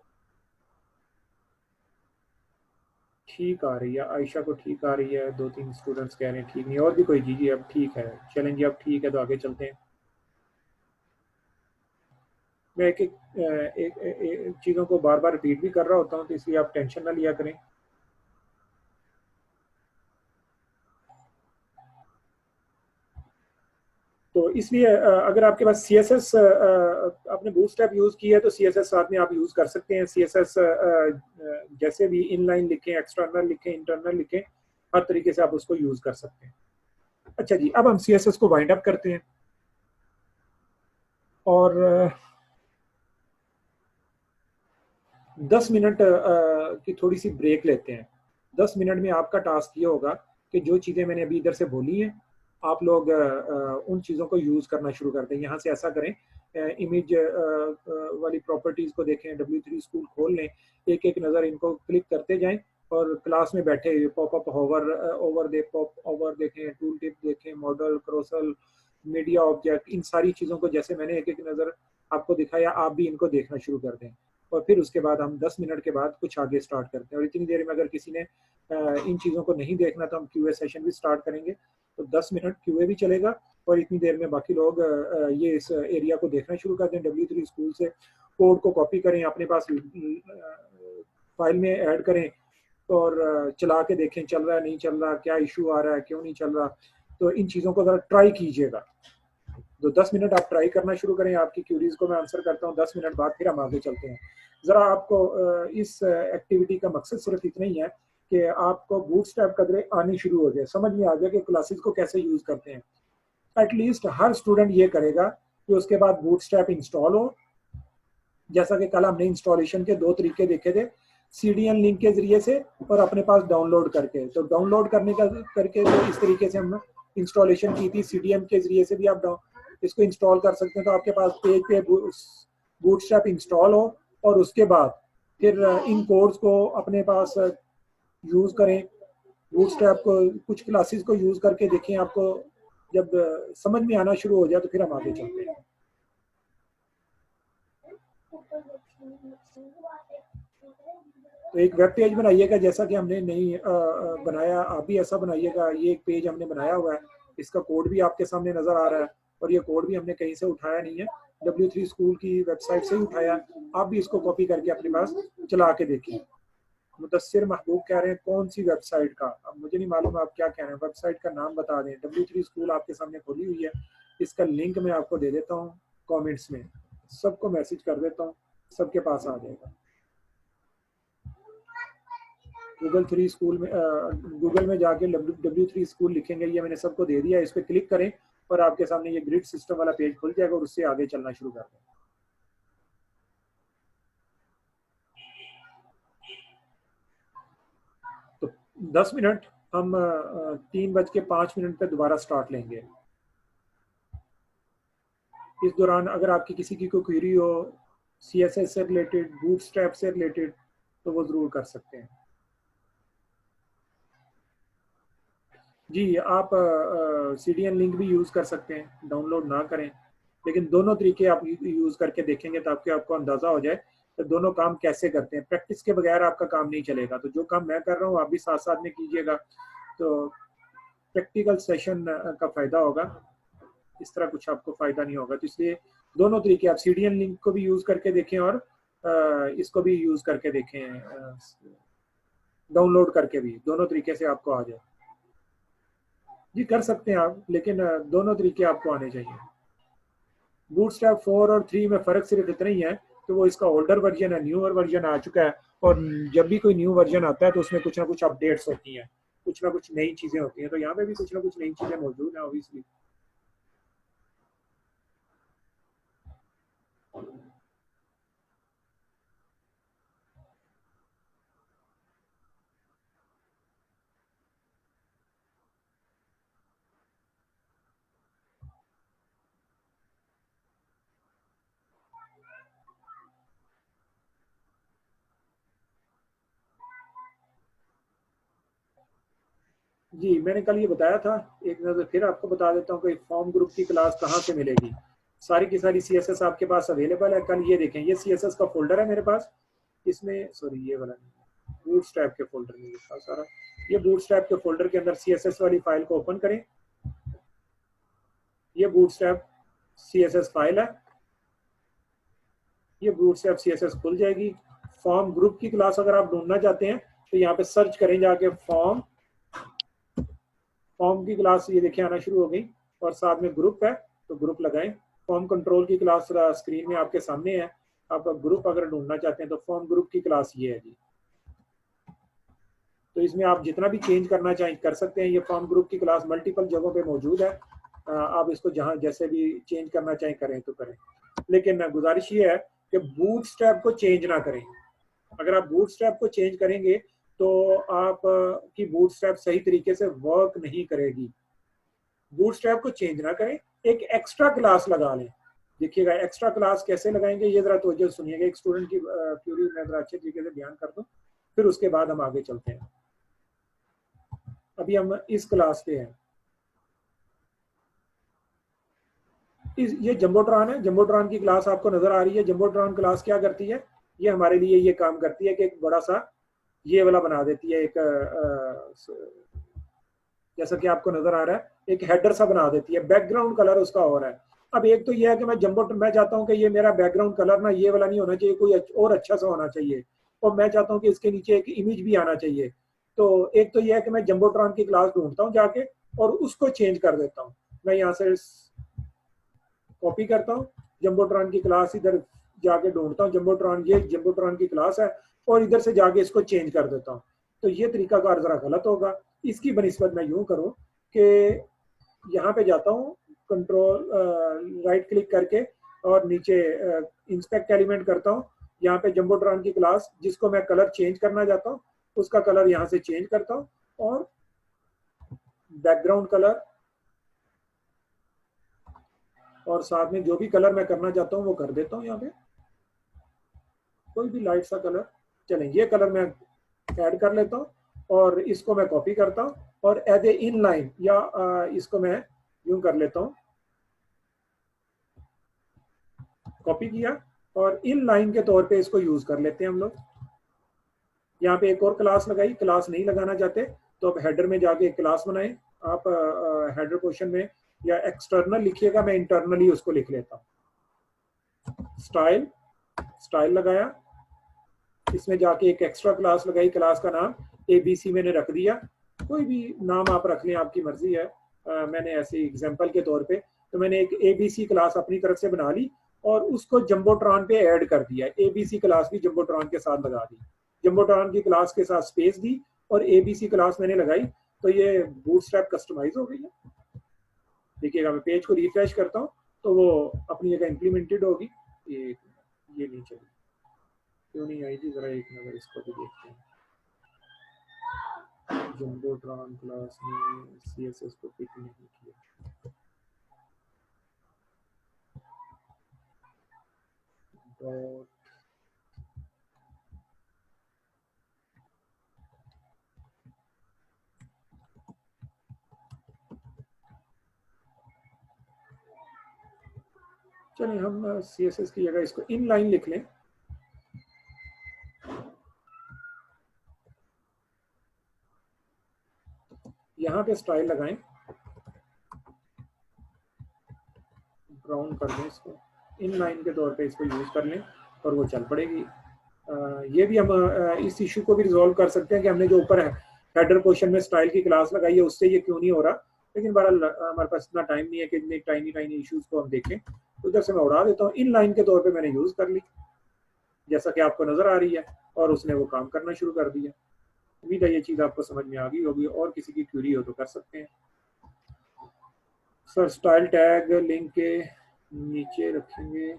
ठीक आ रही है? आयशा को ठीक आ रही है, 2-3 स्टूडेंट्स कह रहे हैं ठीक नहीं। और भी कोई? जी अब ठीक है। चलें जी अब ठीक है तो आगे चलते हैं। मैं एक चीज़ों को बार बार रिपीट भी कर रहा होता हूँ, तो इसलिए आप टेंशन ना लिया करें। तो इसलिए अगर आपके पास CSS आपने बूटस्ट्रैप यूज़ किया है तो CSS साथ में आप यूज़ कर सकते हैं। CSS जैसे भी इनलाइन लिखें, एक्सटर्नल लिखें, इंटरनल लिखें, हर तरीके से आप उसको यूज़ कर सकते हैं। अच्छा जी अब हम CSS को वाइंड अप करते हैं और 10 मिनट की थोड़ी सी ब्रेक लेते हैं। 10 मिनट में आपका टास्क ये होगा कि जो चीज़ें मैंने अभी इधर से बोली हैं आप लोग उन चीज़ों को यूज़ करना शुरू कर दें। यहाँ से ऐसा करें, इमेज वाली प्रॉपर्टीज़ को देखें, W3 स्कूल खोल लें, एक एक नज़र इनको क्लिक करते जाएं और क्लास में बैठे पॉपअप ओवर देखें, टूल टिप देखें, मॉडल, क्रॉसल, मीडिया ऑब्जेक्ट, इन सारी चीज़ों को जैसे मैंने एक एक नज़र आपको दिखाया आप भी इनको देखना शुरू कर दें। और फिर उसके बाद हम 10 मिनट के बाद कुछ आगे स्टार्ट करते हैं। और इतनी देर में अगर किसी ने इन चीज़ों को नहीं देखना तो हम QA सेशन भी स्टार्ट करेंगे, तो 10 मिनट QA भी चलेगा और इतनी देर में बाकी लोग ये इस एरिया को देखना शुरू कर दें। W3 स्कूल से कोड को कॉपी करें, अपने पास फाइल में ऐड करें और चला के देखें चल रहा है नहीं चल रहा, क्या इशू आ रहा है, क्यों नहीं चल रहा। तो इन चीज़ों को ज़रा ट्राई कीजिएगा। तो 10 मिनट आप ट्राई करना शुरू करें, आपकी क्यूरीज को मैं आंसर करता हूँ। 10 मिनट बाद फिर हम आगे चलते हैं। ज़रा आपको इस एक्टिविटी का मकसद सिर्फ इतना ही है कि आपको बूटस्ट्रैप कदरें आनी शुरू हो जाए, समझ में आ जाए कि क्लासेस को कैसे यूज़ करते हैं। एटलीस्ट हर स्टूडेंट ये करेगा कि उसके बाद बूटस्ट्रैप इंस्टॉल हो। जैसा कि कल हमने इंस्टॉलेशन के 2 तरीके देखे थे, CDN लिंक के जरिए से और अपने पास डाउनलोड करके। तो डाउनलोड करने का करके तो इस तरीके से हमने इंस्टॉलेशन की थी। CDN के जरिए से भी आप इसको इंस्टॉल कर सकते हैं। तो आपके पास पेज पे बूटस्ट्रैप इंस्टॉल हो और उसके बाद फिर इन कोड्स को अपने पास यूज़ करें बूटस्ट्रैप को कुछ क्लासेस को यूज करके देखें, आपको जब समझ में आना शुरू हो जाए तो फिर हम आगे चलते हैं। तो एक वेब पेज बनाइएगा जैसा कि हमने नहीं बनाया, आप भी ऐसा बनाइएगा। ये एक पेज हमने बनाया हुआ है, इसका कोड भी आपके सामने नजर आ रहा है और ये कोड भी हमने कहीं से उठाया नहीं है, W3 स्कूल की वेबसाइट से ही उठाया। आप भी इसको कॉपी करके अपने पास चला के देखिए। मुदस्सिर महबूब कह रहे हैं कौन सी वेबसाइट का, अब मुझे नहीं मालूम आप क्या कह रहे हैं, वेबसाइट का नाम बता दें। W3 स्कूल आपके सामने खोली हुई है, इसका लिंक मैं आपको दे देता हूँ कमेंट्स में, सबको मैसेज कर देता हूँ, सबके पास आ जाएगा। गूगल में जाके W3 स्कूल लिखेंगे, ये मैंने सबको दे दिया, इस पर क्लिक करें और आपके सामने ये ग्रिड सिस्टम वाला पेज खुल जाएगा और उससे आगे चलना शुरू कर दें। तो 10 मिनट हम 3:05 पे दोबारा स्टार्ट लेंगे। इस दौरान अगर आपकी किसी की कोई क्वेरी हो CSS से रिलेटेड, बूटस्ट्रैप से रिलेटेड, तो वो जरूर कर सकते हैं। जी, आप CDN लिंक भी यूज कर सकते हैं, डाउनलोड ना करें, लेकिन दोनों तरीके आप यूज करके देखेंगे ताकि आपको अंदाजा हो जाए तो दोनों काम कैसे करते हैं। प्रैक्टिस के बगैर आपका काम नहीं चलेगा, तो जो काम मैं कर रहा हूँ आप भी साथ साथ में कीजिएगा, तो प्रैक्टिकल सेशन का फायदा होगा, इस तरह कुछ आपको फायदा नहीं होगा। तो इसलिए दोनों तरीके, आप CDN लिंक को भी यूज करके देखें और इसको भी यूज करके देखें, डाउनलोड करके भी, दोनों तरीके से आपको आ जाए। जी कर सकते हैं आप, लेकिन दोनों तरीके आपको आने चाहिए। बूटस्ट्रैप 4 और 3 में फ़र्क सिर्फ इतना ही है कि वो इसका ओल्डर वर्जन है, न्यूअर वर्जन आ चुका है, और जब भी कोई न्यू वर्जन आता है तो उसमें कुछ ना कुछ अपडेट्स होती हैं, कुछ ना कुछ नई चीज़ें होती हैं, तो यहाँ पे भी कुछ ना कुछ नई चीज़ें मौजूद हैं ऑब्वियसली। जी मैंने कल ये बताया था, एक नज़र फिर आपको बता देता हूँ कि फॉर्म ग्रुप की क्लास कहाँ से मिलेगी। सारी की सारी CSS आपके पास अवेलेबल है। कल ये देखें, ये CSS का फोल्डर है मेरे पास, इसमें सॉरी ये वाला नहीं, बूटस्ट्रैप के फोल्डर में था सारा। ये बूटस्ट्रैप के फोल्डर के अंदर CSS वाली फाइल को ओपन करें, ये बूटस्ट्रैप CSS फाइल है, ये बूटस्ट्रैप CSS खुल जाएगी। फॉर्म ग्रुप की क्लास अगर आप ढूंढना चाहते हैं तो यहाँ पे सर्च करें जाके फॉर्म की क्लास, ये देखिए आना शुरू हो गई, और साथ में ग्रुप है तो ग्रुप लगाएं। फॉर्म कंट्रोल की क्लास स्क्रीन में आपके सामने है, आप ग्रुप अगर ढूंढना चाहते हैं तो फॉर्म ग्रुप की क्लास ये है जी। तो इसमें आप जितना भी चेंज करना चाहें कर सकते हैं। ये फॉर्म ग्रुप की क्लास मल्टीपल जगहों पे मौजूद है, आप इसको जहां जैसे भी चेंज करना चाहें करें तो करें, लेकिन गुजारिश ये है कि बूटस्ट्रैप को चेंज ना करें। अगर आप बूटस्ट्रैप को चेंज करेंगे तो आप की बूटस्ट्रैप सही तरीके से वर्क नहीं करेगी। बूटस्ट्रैप को चेंज ना करें, एक एक्स्ट्रा क्लास लगा लें। देखिएगा एक्स्ट्रा क्लास कैसे लगाएंगे, ये जरा तवज्जो सुनिएगा। एक स्टूडेंट की क्वेरी मैं जरा अच्छे तरीके से बयान कर दूं, फिर उसके बाद हम आगे चलते हैं। अभी हम इस क्लास पे हैं, ये जंबोट्रॉन है। जंबोट्रॉन की क्लास आपको नजर आ रही है। जंबोट्रॉन क्लास क्या करती है, ये हमारे लिए ये काम करती है कि एक बड़ा सा ये वाला बना देती है, एक जैसा कि आपको नजर आ रहा है एक हेडर सा बना देती है, बैकग्राउंड कलर उसका हो रहा है। अब एक तो ये है कि मैं चाहता हूं कि ये मेरा बैकग्राउंड कलर ना ये वाला नहीं होना चाहिए, कोई और अच्छा सा होना चाहिए, और मैं चाहता हूं कि इसके नीचे एक इमेज भी आना चाहिए। तो एक तो ये है कि मैं जंबोट्रॉन की क्लास ढूंढता हूँ जाके और उसको चेंज कर देता हूँ। मैं यहाँ से कॉपी करता हूँ, जंबोट्रॉन की क्लास इधर जाके ढूंढता हूँ, जंबोट्रॉन ये जंबोट्रॉन की क्लास है, और इधर से जाके इसको चेंज कर देता हूँ। तो ये तरीका कार जरा गलत होगा। इसकी बनिस्बत मैं यूं करूं कि यहाँ पे जाता हूँ, कंट्रोल राइट क्लिक करके और नीचे इंस्पेक्ट एलिमेंट करता हूँ। यहाँ पे जंबोट्रॉन की क्लास जिसको मैं कलर चेंज करना चाहता हूँ उसका कलर यहाँ से चेंज करता हूँ, और बैकग्राउंड कलर और साथ में जो भी कलर मैं करना चाहता हूँ वो कर देता हूँ। यहाँ पे कोई भी लाइट सा कलर चलें, ये कलर मैं ऐड कर लेता हूँ और इसको मैं कॉपी करता हूँ और एज ए इन लाइन या इसको मैं यूं कर लेता हूँ, कॉपी किया और इन लाइन के तौर पे इसको यूज कर लेते हैं हम लोग। यहाँ पे एक और क्लास लगाई, क्लास नहीं लगाना चाहते तो अब हेडर में जाके एक क्लास बनाएं आप, हेडर पोर्शन में, या एक्सटर्नल लिखिएगा, मैं इंटरनली उसको लिख लेता हूँ। स्टाइल, स्टाइल लगाया, इसमें जाके एक एक्स्ट्रा क्लास लगाई, क्लास का नाम ABC मैंने रख दिया, कोई भी नाम आप रख लें, आपकी मर्जी है। मैंने ऐसे एग्जांपल के तौर पे तो मैंने एक ABC क्लास अपनी तरफ से बना ली और उसको जंबोट्रॉन पे ऐड कर दिया। ABC क्लास भी जंबोट्रॉन के साथ लगा दी, जंबोट्रॉन की क्लास के साथ स्पेस दी और ABC क्लास मैंने लगाई, तो ये बूटस्ट्रैप कस्टमाइज हो गई है। देखिएगा, मैं पेज को रिफ्रेश करता हूँ तो वो अपनी जगह इम्प्लीमेंटेड होगी। ये नहीं चली, क्यों नहीं आई थी, जरा एक नजर इसको भी देखते हैं। जंबोट्रॉन क्लास में CSS को पिक नहीं किया। डॉट चलिए हम CSS की जगह इसको इन लाइन लिख लें। यहाँ पे स्टाइल लगाएं, ब्राउन कर दें इसको, इन लाइन के तौर पे इसको यूज कर लें और वो चल पड़ेगी। ये भी हम इस इशू को भी रिजॉल्व कर सकते हैं कि हमने जो ऊपर हेडर पोर्शन में स्टाइल की क्लास लगाई है उससे ये क्यों नहीं हो रहा, लेकिन बहरहाल हमारे पास इतना टाइम नहीं है कि इतने टाइनी इश्यूज को हम देखें, तो उधर से मैं उड़ा देता हूँ। इन लाइन के तौर पे मैंने यूज कर ली, जैसा कि आपको नजर आ रही है, और उसने वो काम करना शुरू कर दिया। उम्मीद है ये चीज आपको समझ में आ गई होगी, और किसी की क्वेरी हो तो कर सकते हैं। सर स्टाइल टैग लिंक के नीचे रखेंगे,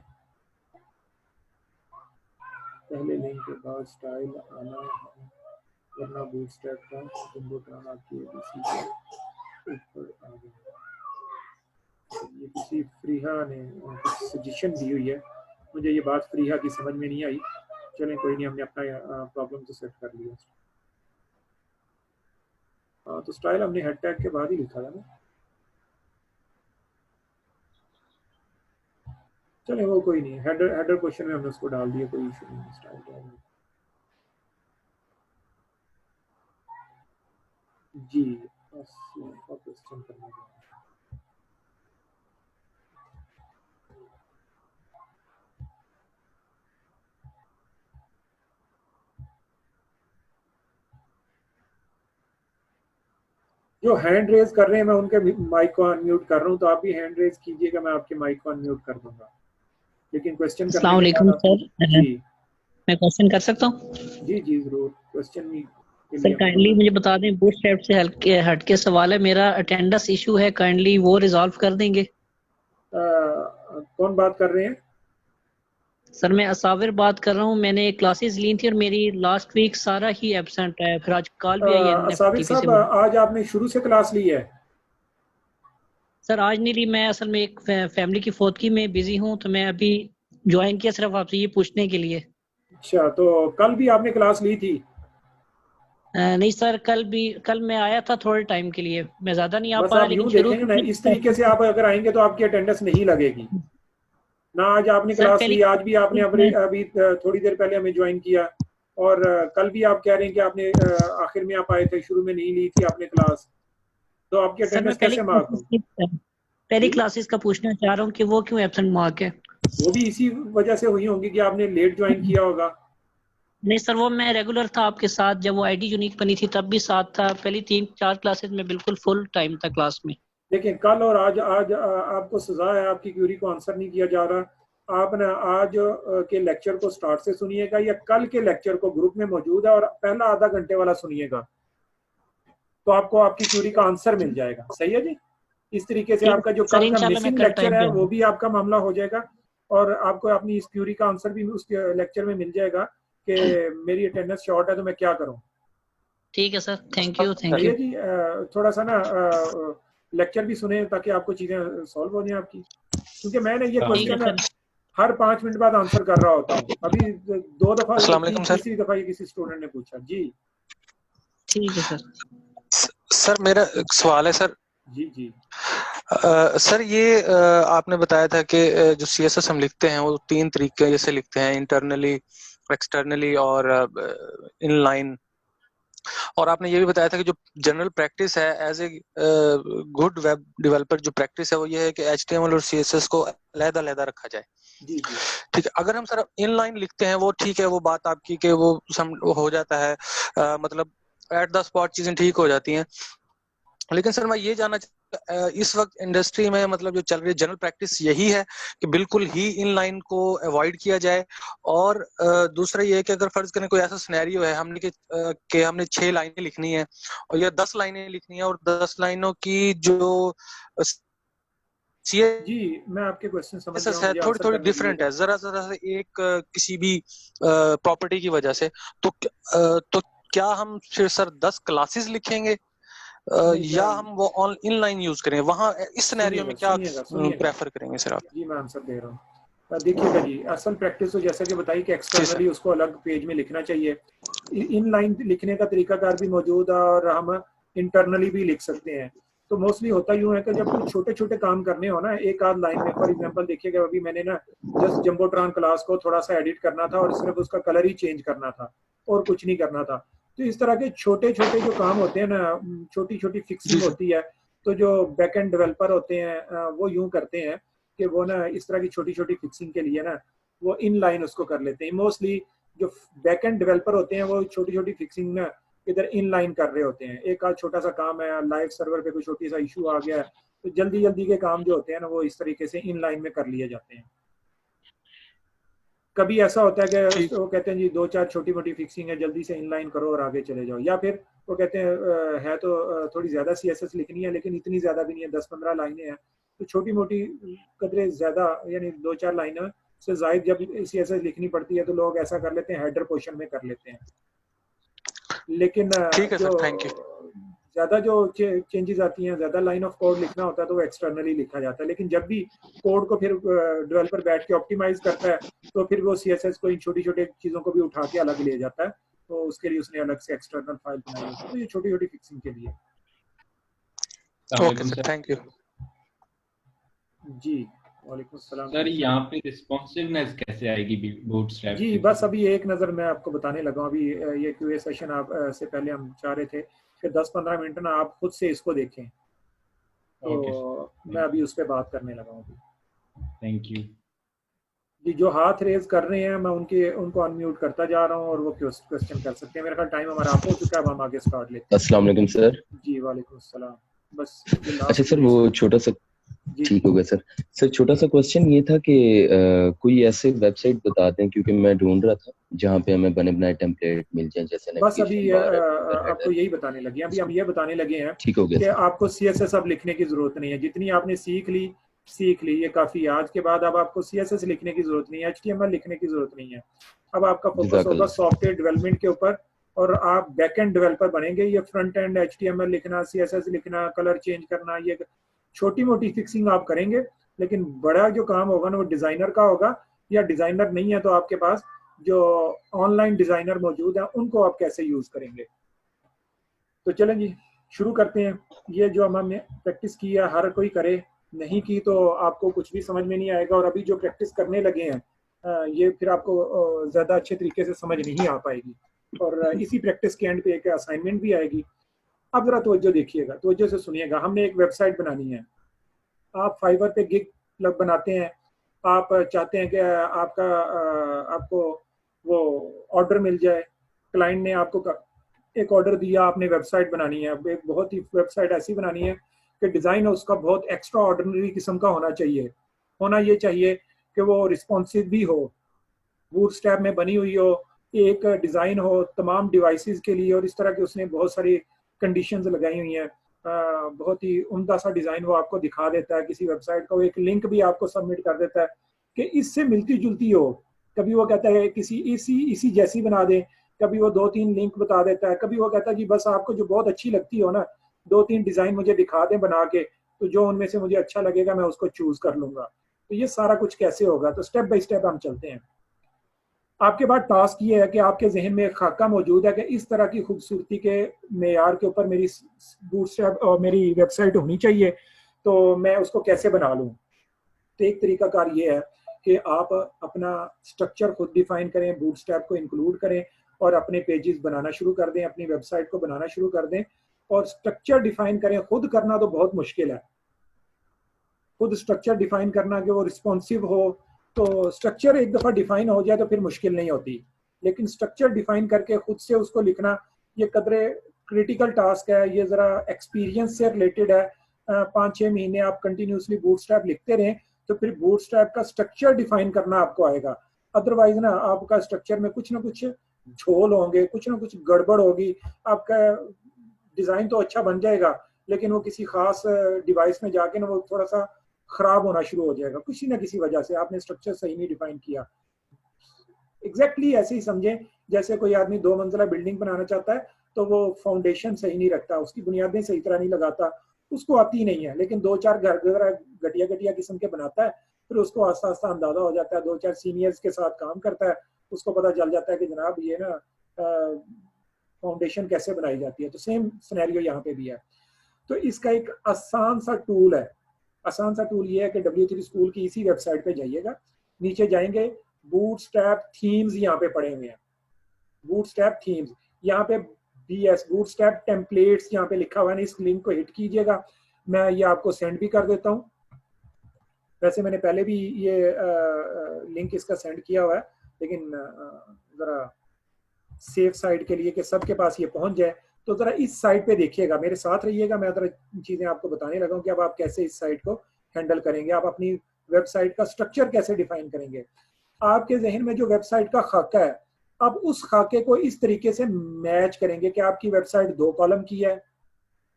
पहले लिंक के बाद स्टाइल आना है, वरना बूटस्ट्रैप का जंबोट्रॉन आपकी ABC के ऊपर आ गया। ये किसी फ्रीहा ने सजेशन दी हुई है, मुझे ये बात फ्रीहा की समझ में नहीं आई। चलें कोई नहीं, हमने अपना प्रॉब्लम तो सेट कर लिया। तो स्टाइल हमने हेड टैग के बाद ही लिखा था ना। चलें वो कोई नहीं, हेडर क्वेश्चन में हमने उसको डाल दिया, कोई इशू नहीं। स्टाइल टैग जी बस क्वेश्चन करना है। जो हैंड रेज कर रहे हैं मैं उनके माइक को अनम्यूट कर रहा हूं, तो आप भी हैंड रेज कीजिएगा, मैं आपके माइक को अनम्यूट कर दूंगा। लेकिन क्वेश्चन अस्सलाम वालेकुम सर, जी मैं क्वेश्चन कर सकता हूँ? जी जरूर, क्वेश्चन सर काइंडली मुझे बता दें, बूटस्ट्रैप से हट के सवाल है मेरा, अटेंडेंस इशू है, काइंडली वो रिजॉल्व कर देंगे? कौन बात कर रहे हैं? सर मैं असाविर बात कर रहा हूँ, मैंने क्लासेस ली थी और मेरी लास्ट वीक सारा ही एब्सेंट है, फिर आज कॉल भी आई है असाविर साहब, आज आपने शुरू से क्लास ली है? सर आज नहीं ली, मैं असल में एक फैमिली की फौतगी में बिजी हूँ, तो मैं अभी ज्वाइन किया सिर्फ आपसे ये पूछने के लिए। अच्छा, तो कल भी आपने क्लास ली थी? नहीं सर, कल मैं आया था थोड़े टाइम के लिए, मैं ज्यादा नहीं आ बस पाया, आप लेकिन यूं शुरू देखेंगे ना, इस तरीके से आप अगर आएंगे तो आपकी अटेंडेंस नहीं लगेगी ना। आज आपने सर, क्लास ली, आज भी आपने अभी थोड़ी देर पहले हमें ज्वाइन किया, और कल भी आप कह रहे हैं कि आपने आखिर में आप आए थे, शुरू में नहीं ली थी आपने क्लास, तो आपकी अटेंडेंस कैसे मार्क हो? पहली क्लासेस का पूछना चाह रहा हूँ कि वो क्यों एब्सेंट मार्क है? वो भी इसी वजह से हुई होंगी कि आपने लेट ज्वाइन किया होगा। नहीं सर, वो मैं रेगुलर था आपके साथ, जब वो आईडी यूनिक बनी थी तब भी साथ था, पहली 3-4 क्लासेस में बिल्कुल फुल टाइम था क्लास में। देखिए कल और आज आपको सजा है, आपकी क्यूरी को आंसर नहीं किया जा रहा। आप ना आज के लेक्चर को स्टार्ट से सुनिएगा, या कल के लेक्चर को ग्रुप में मौजूद है और पहला आधा घंटे वाला सुनिएगा, तो आपको आपकी क्यूरी का आंसर मिल जाएगा। सही है जी? इस तरीके से आपका जो कल का मिसिंग लेक्चर है वो भी आपका मामला हो जाएगा, और आपको अपनी इस क्यूरी का आंसर भी उस लेक्चर में मिल जाएगा कि मेरी अटेंडेंस शॉर्ट है तो मैं क्या करूं। ठीक है सर, थैंक यू जी। थोड़ा सा ना लेक्चर भी सुने ताकि आपको चीजें सॉल्व हो जाए आपकी, क्योंकि मैंने ये क्वेश्चन हर 5 मिनट बाद आंसर कर रहा होता हूँ। अभी 2 दफा, तीसरी दफा ये किसी स्टूडेंट ने पूछा। जी ठीक है सर। सर मेरा एक सवाल है सर। जी जी सर ये आपने बताया था कि जो सीएसएस हम लिखते हैं वो 3 तरीके से लिखते हैं, इंटरनली, एक्सटर्नली और इनलाइन। और आपने ये भी बताया था कि जो जनरल प्रैक्टिस है as a good web developer, जो प्रैक्टिस है वो ये है कि एचटीएमएल और सीएसएस को अलग-अलग रखा जाए। जी जी ठीक है, अगर हम सर इनलाइन लिखते हैं वो ठीक है, वो बात आपकी कि वो हो जाता है, मतलब एट द स्पॉट चीजें ठीक हो जाती हैं। लेकिन सर मैं ये जानना इस वक्त इंडस्ट्री में मतलब जो चल रही है जनरल प्रैक्टिस यही है कि बिल्कुल ही इनलाइन को अवॉइड किया जाए। और दूसरा ये है कि अगर फर्ज करें कोई ऐसा सिनेरियो है हमने कि हमने 6 लाइनें लिखनी है और या 10 लाइनें लिखनी है और 10 लाइनों की जो जी, मैं आपके क्वेश्चन समझ गया हूं, मुझे थोड़ी आंसर थोड़ी करने डिफरेंट दीजिएगा। है जरा से एक किसी भी प्रॉपर्टी की वजह से, तो क्या हम फिर सर 10 क्लासेस लिखेंगे नहीं, या हम वो ऑन इनलाइन यूज करें? वहां इस सिनेरियो में क्या सुनिएगा प्रेफर करेंगे सर आप? जी, मैं आंसर दे रहा हूँ। देखिएगा जी, असल प्रैक्टिस तो जैसा कि बताई कि एक्सटर्नली उसको अलग पेज में लिखना चाहिए। इनलाइन लिखने का तरीकाकार भी मौजूद है और हम इंटरनली भी लिख सकते हैं। तो मोस्टली होता यूं है कि जब कुछ छोटे छोटे काम करने हो ना एक आध लाइन में, फॉर एग्जांपल देखिएगा अभी मैंने ना जस्ट जंबोट्रॉन क्लास को थोड़ा सा एडिट करना था और सिर्फ उसका कलर ही चेंज करना था और कुछ नहीं करना था। तो इस तरह के छोटे छोटे जो काम होते हैं ना, छोटी छोटी फिक्सिंग होती है, तो जो बैक एंड डेवलपर होते हैं वो यूं करते हैं कि वो ना इस तरह की छोटी छोटी फिक्सिंग के लिए ना वो इन लाइन उसको कर लेते हैं। मोस्टली जो बैक एंड डेवलपर होते हैं वो छोटी छोटी फिक्सिंग ना इधर इन लाइन कर रहे होते हैं। एक आध छोटा सा काम है, लाइव सर्वर पे कोई छोटी सा इशू आ गया है, तो जल्दी जल्दी के काम जो होते हैं ना वो इस तरीके से इन लाइन में कर लिए जाते हैं। कभी ऐसा होता है कि वो कहते हैं जी 2-4 छोटी मोटी फिक्सिंग है, जल्दी से इनलाइन करो और आगे चले जाओ। या फिर वो कहते हैं है तो थोड़ी ज्यादा सीएसएस लिखनी है लेकिन इतनी ज्यादा भी नहीं है, 10-15 लाइनें हैं, तो छोटी मोटी कदरे ज्यादा यानी 2-4 लाइनें से जायद जब सीएसएस लिखनी पड़ती है तो लोग ऐसा कर लेते हैं, हेडर पोर्शन में कर लेते हैं। लेकिन ठीक है जो सर, थैंक यू। ज्यादा जो चेंजेस आती हैं, ज्यादा लाइन ऑफ कोड लिखना होता है तो वो एक्सटर्नली लिखा जाता है। लेकिन जब भी कोड को फिर डेवलपर बैठ के ऑप्टिमाइज करता है तो फिर वो सीएसएस को इन छोटी छोटी चीजों को भी उठा के अलग ले जाता है, तो उसके लिए उसने अलग से एक्सटर्नल फाइल बनाई होती है। तो ये छोटी छोटी फिक्सिंग के लिए। Okay sir, thank you. जी वालेकुम सलाम सर, यहाँ पे रिस्पॉन्सिवनेस कैसे आएगी बूटस्ट्रैप जी? बस अभी एक नज़र मैं आपको बताने लगा हूँ। अभी ये क्यूए सेशन आप से पहले हम चाह रहे थे कि 10-15 मिनट ना आप खुद से इसको देखें, तो मैं अभी उस पर बात करने लगा हूँ। थैंक यू जी, जो हाथ रेज कर रहे हैं मैं उनको अनम्यूट करता जा रहा हूँ और वो क्वेश्चन कर सकते हैं। मेरा ख्याल टाइम हमारा आप हो चुका है, अब हम आगे स्टार्ट लेते हैं। अस्सलाम वालेकुम सर। जी वालेकुम सलाम। बस अच्छा सर, वो छोटा सा ठीक हो गया सर छोटा सा क्वेश्चन ये था कि कोई ऐसे वेबसाइट बता दें, क्योंकि मैं ढूंढ रहा था जहाँ पे हमें बने बनाए टेम्पलेट मिल जाए, जैसे बस अभी आपको यही बताने लगे हैं। अभी हम ये बताने लगे हैं ठीक हो गया कि आपको सीएसएस अब लिखने की जरूरत नहीं है। जितनी आपने सीख ली ये काफी। आज के बाद अब आपको सीएसएस लिखने की जरूरत नहीं है, एचटीएमएल लिखने की जरूरत नहीं है। अब आपका फोकस होगा सॉफ्टवेयर डेवलपमेंट के ऊपर और आप बैक एंड डेवलपर बनेंगे। ये फ्रंट एंड एचटीएमएल लिखना, सीएसएस लिखना, कलर चेंज करना, ये छोटी मोटी फिक्सिंग आप करेंगे, लेकिन बड़ा जो काम होगा ना वो डिजाइनर का होगा। या डिजाइनर नहीं है तो आपके पास जो ऑनलाइन डिजाइनर मौजूद है उनको आप कैसे यूज करेंगे। तो चलें जी शुरू करते हैं। ये जो हमने प्रैक्टिस की है हर कोई करे, नहीं की तो आपको कुछ भी समझ में नहीं आएगा। और अभी जो प्रैक्टिस करने लगे हैं ये फिर आपको ज्यादा अच्छे तरीके से समझ नहीं आ पाएगी। और इसी प्रैक्टिस के एंड पे एक असाइनमेंट भी आएगी। अब जरा तवज्जो देखिएगा, तवज्जो से सुनिएगा। हमने एक वेबसाइट बनानी है। आप फाइवर पे गिग प्लग बनाते हैं, आप चाहते हैं कि आपको वो ऑर्डर मिल जाए। क्लाइंट ने आपको एक ऑर्डर दिया, आपने वेबसाइट बनानी है। एक बहुत ही वेबसाइट ऐसी बनानी है कि डिज़ाइन उसका बहुत एक्स्ट्रा ऑर्डिनरी किस्म का होना चाहिए। होना ये चाहिए कि वो रिस्पॉन्सिव भी हो, बूटस्ट्रैप में बनी हुई हो, एक डिज़ाइन हो तमाम डिवाइसेस के लिए। और इस तरह की उसने बहुत सारी कंडीशंस लगाई हुई हैं। बहुत ही उम्दा सा डिज़ाइन वो आपको दिखा देता है। किसी वेबसाइट का वो एक लिंक भी आपको सबमिट कर देता है कि इससे मिलती जुलती हो। कभी वो कहता है किसी इसी जैसी बना दें, कभी वो 2-3 लिंक बता देता है, कभी वो कहता है कि बस आपको जो बहुत अच्छी लगती हो ना 2-3 डिज़ाइन मुझे दिखा दें बना के, तो जो उनमें से मुझे अच्छा लगेगा मैं उसको चूज कर लूंगा। तो ये सारा कुछ कैसे होगा, तो स्टेप बाय स्टेप हम चलते हैं। आपके पास टास्क ये है कि आपके जहन में एक खाका मौजूद है कि इस तरह की खूबसूरती के मेयार के ऊपर मेरी बूटस्ट्रैप और मेरी वेबसाइट होनी चाहिए, तो मैं उसको कैसे बना लूँ। तो एक तरीकाकार ये है कि आप अपना स्ट्रक्चर खुद डिफाइन करें, बूटस्ट्रैप को इंक्लूड करें और अपने पेजेस बनाना शुरू कर दें, अपनी वेबसाइट को बनाना शुरू कर दें। और स्ट्रक्चर डिफाइन करें, खुद करना तो बहुत मुश्किल है, खुद स्ट्रक्चर डिफाइन करना कि वो रिस्पॉन्सिव हो। तो स्ट्रक्चर एक दफ़ा डिफाइन हो जाए तो फिर मुश्किल नहीं होती, लेकिन स्ट्रक्चर डिफाइन करके खुद से उसको लिखना ये कदरे क्रिटिकल टास्क है। ये ज़रा एक्सपीरियंस से रिलेटेड है। 5-6 महीने आप कंटिन्यूसली बूटस्ट्रैप लिखते रहें तो फिर बूटस्ट्रैप का स्ट्रक्चर डिफाइन करना आपको आएगा। अदरवाइज ना आपका स्ट्रक्चर में कुछ ना कुछ झोल होंगे, कुछ ना कुछ गड़बड़ होगी। आपका डिज़ाइन तो अच्छा बन जाएगा लेकिन वो किसी खास डिवाइस में जाके ना वो थोड़ा सा खराब होना शुरू हो जाएगा किसी ना किसी वजह से, आपने स्ट्रक्चर सही नहीं डिफाइन किया। एग्जैक्टली ऐसे ही समझें जैसे कोई आदमी 2 मंजिला बिल्डिंग बनाना चाहता है तो वो फाउंडेशन सही नहीं रखता, उसकी बुनियादें सही तरह नहीं लगाता, उसको आती नहीं है, लेकिन 2-4 घर घटिया घटिया किस्म के बनाता है, फिर उसको आस्ता आस्ता अंदाजा हो जाता है, 2-4 सीनियर्स के साथ काम करता है, उसको पता चल जाता है कि जनाब ये ना फाउंडेशन कैसे बनाई जाती है। तो सेम सिनेरियो यहाँ पे भी है। तो इसका एक आसान सा टूल है, आसान सा टूल ये है कि W3 स्कूल की इसी वेबसाइट पे जाइएगा, नीचे जाएंगे, बूटस्ट्रैप थीम्स यहाँ पे पड़े हुए हैं, बूटस्ट्रैप थीम्स, यहाँ पे BS बूटस्ट्रैप टेम्पलेट्स यहाँ पे लिखा हुआ है। इस लिंक को हिट कीजिएगा, मैं ये आपको सेंड भी कर देता हूँ। वैसे मैंने पहले भी ये लिंक इसका सेंड किया हुआ है, लेकिन ज़रा सेफ साइड के लिए कि सबके पास ये पहुंच जाए, तो ज़रा इस साइड पे देखिएगा, मेरे साथ रहिएगा, मैं ज़रा चीज़ें आपको बताने लगा हूँ कि अब आप कैसे इस साइट को हैंडल करेंगे, आप अपनी वेबसाइट का स्ट्रक्चर कैसे डिफाइन करेंगे। आपके जहन में जो वेबसाइट का खाका है, अब उस खाके को इस तरीके से मैच करेंगे कि आपकी वेबसाइट 2 कॉलम की है,